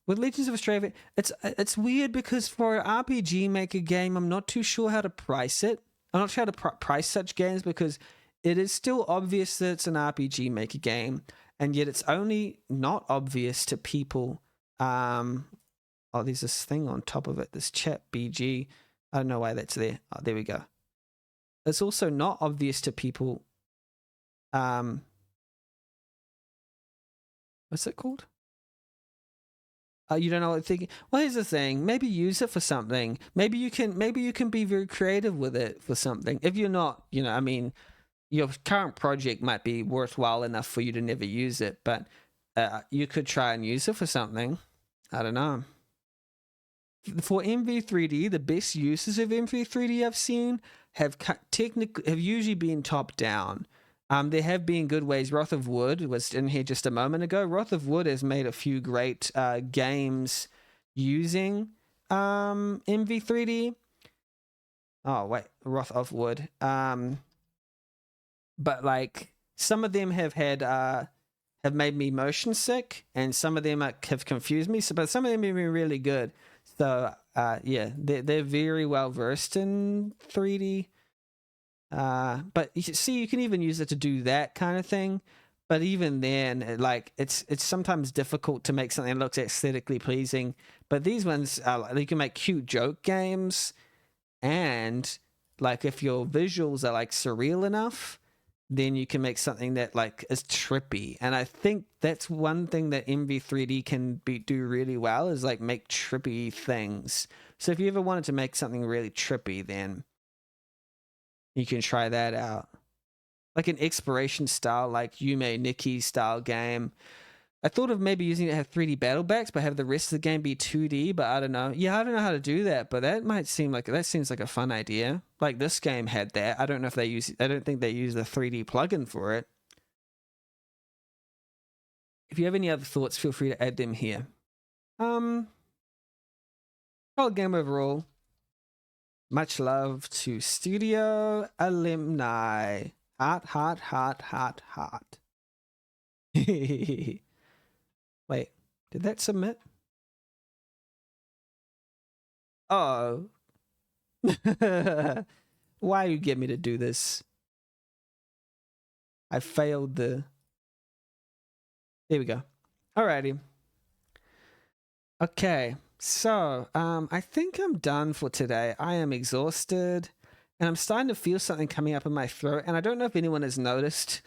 B: With Legends of Astravia, it's weird because for an RPG Maker game, I'm not too sure how to price it. I'm not sure how to price such games because it is still obvious that it's an RPG Maker game, and yet it's only not obvious to people. Oh, there's this thing on top of it, this chat BG. I don't know why that's there. Oh, there we go. It's also not obvious to people. What's it called? You don't know what I'm thinking. Well, here's the thing. Maybe use it for something. Maybe you can be very creative with it for something. If you're not, I mean, your current project might be worthwhile enough for you to never use it, but you could try and use it for something. I don't know. For MV3D, the best uses of MV3D I've seen have usually been top down. There have been good ways. Wrath of Wood was in here just a moment ago. Wrath of Wood has made a few great games using MV3D. Oh, wait. Wrath of Wood. But like some of them have made me motion sick, and some of them have confused me. But some of them have been really good. So yeah, they're very well versed in 3D. But you see, you can even use it to do that kind of thing. But even then, like it's sometimes difficult to make something that looks aesthetically pleasing. But these ones, you can make cute joke games, and like if your visuals are like surreal enough, then you can make something that like is trippy. And I think that's one thing that MV3D can do really well, is like make trippy things. So if you ever wanted to make something really trippy, then you can try that out. Like an exploration style, like Yume Nikki style game. I thought of maybe using it to have 3D battle backs, but have the rest of the game be 2D, but I don't know. Yeah, I don't know how to do that, but that seems like a fun idea. Like this game had that. I don't know if I don't think they use the 3D plugin for it. If you have any other thoughts, feel free to add them here. Game overall. Much love to Studio Alemni. Heart, heart, heart, heart, heart. Wait, did that submit? Oh. Why you get me to do this? I failed the... There we go. Alrighty. Okay, so I think I'm done for today. I am exhausted, and I'm starting to feel something coming up in my throat, and I don't know if anyone has noticed.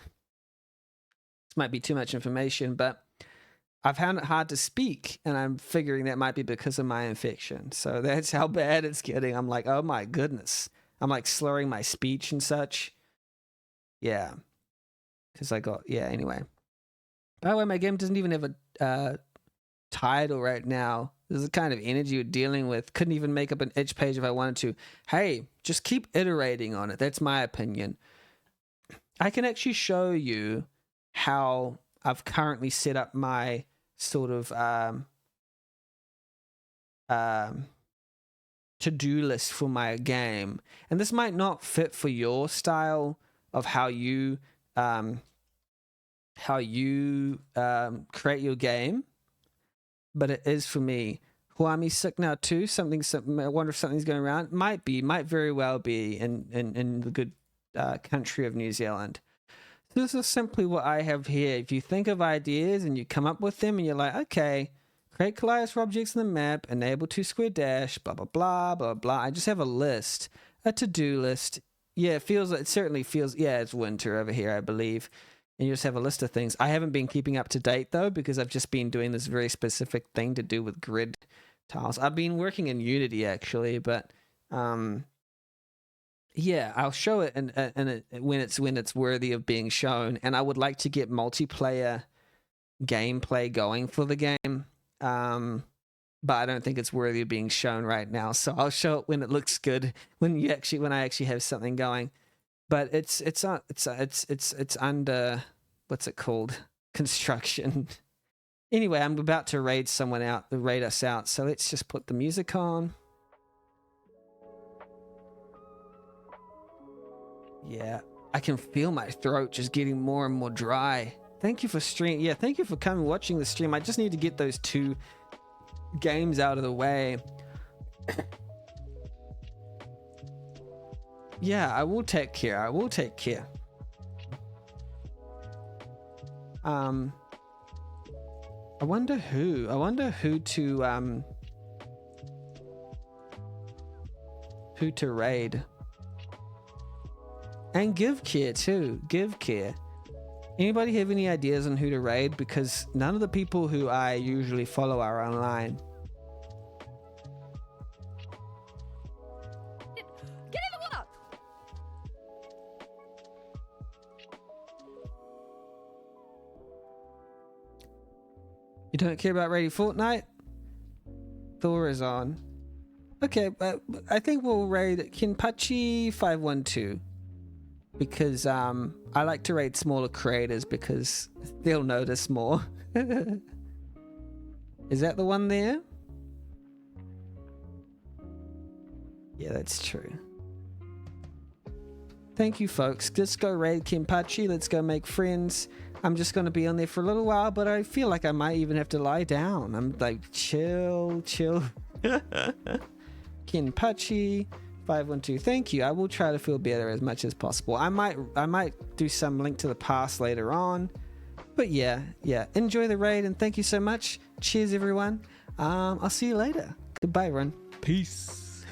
B: This might be too much information, but I've found it hard to speak, and I'm figuring that might be because of my infection. So that's how bad it's getting. I'm like, oh my goodness. I'm like slurring my speech and such. Yeah. Because anyway. By the way, my game doesn't even have a title right now. This is the kind of energy we're dealing with. Couldn't even make up an itch page if I wanted to. Hey, just keep iterating on it. That's my opinion. I can actually show you how I've currently set up my sort of to-do list for my game. And this might not fit for your style of how you create your game, but it is for me. Huami's sick now too. I wonder if something's going around. Might very well be in the good country of New Zealand. This is simply what I have here. If you think of ideas and you come up with them and you're like, okay, create kaleidoscope objects in the map, enable 2-square dash, blah, blah, blah, blah, blah. I just have a list, a to-do list. Yeah, it certainly feels, yeah, it's winter over here, I believe. And you just have a list of things. I haven't been keeping up to date though, because I've just been doing this very specific thing to do with grid tiles. I've been working in Unity actually, but yeah, I'll show it when it's worthy of being shown. And I would like to get multiplayer gameplay going for the game, but I don't think it's worthy of being shown right now. So I'll show it when it looks good, when I actually have something going. But it's under, what's it called, construction. Anyway, I'm about to raid us out. So let's just put the music on. Yeah, I can feel my throat just getting more and more dry. Thank you for stream. Yeah, thank you for coming watching the stream. I just need to get those 2 games out of the way. Yeah, I will take care. I wonder who to raid. And give care too. Give care. Anybody have any ideas on who to raid? Because none of the people who I usually follow are online.
C: Get in the water!
B: You don't care about raiding Fortnite? Thor is on. Okay, but I think we'll raid Kinpachi 512. Because I like to raid smaller creators because they'll notice more. Is that the one there? Yeah, that's true. Thank you, folks. Let's go raid Kinpachi. Let's go make friends. I'm just going to be on there for a little while, but I feel like I might even have to lie down. I'm like, chill. Kinpachi 512. Thank you. I will try to feel better as much as possible. I might do some link to the past later on. But yeah. Enjoy the raid and thank you so much. Cheers, everyone. I'll see you later. Goodbye, everyone. Peace.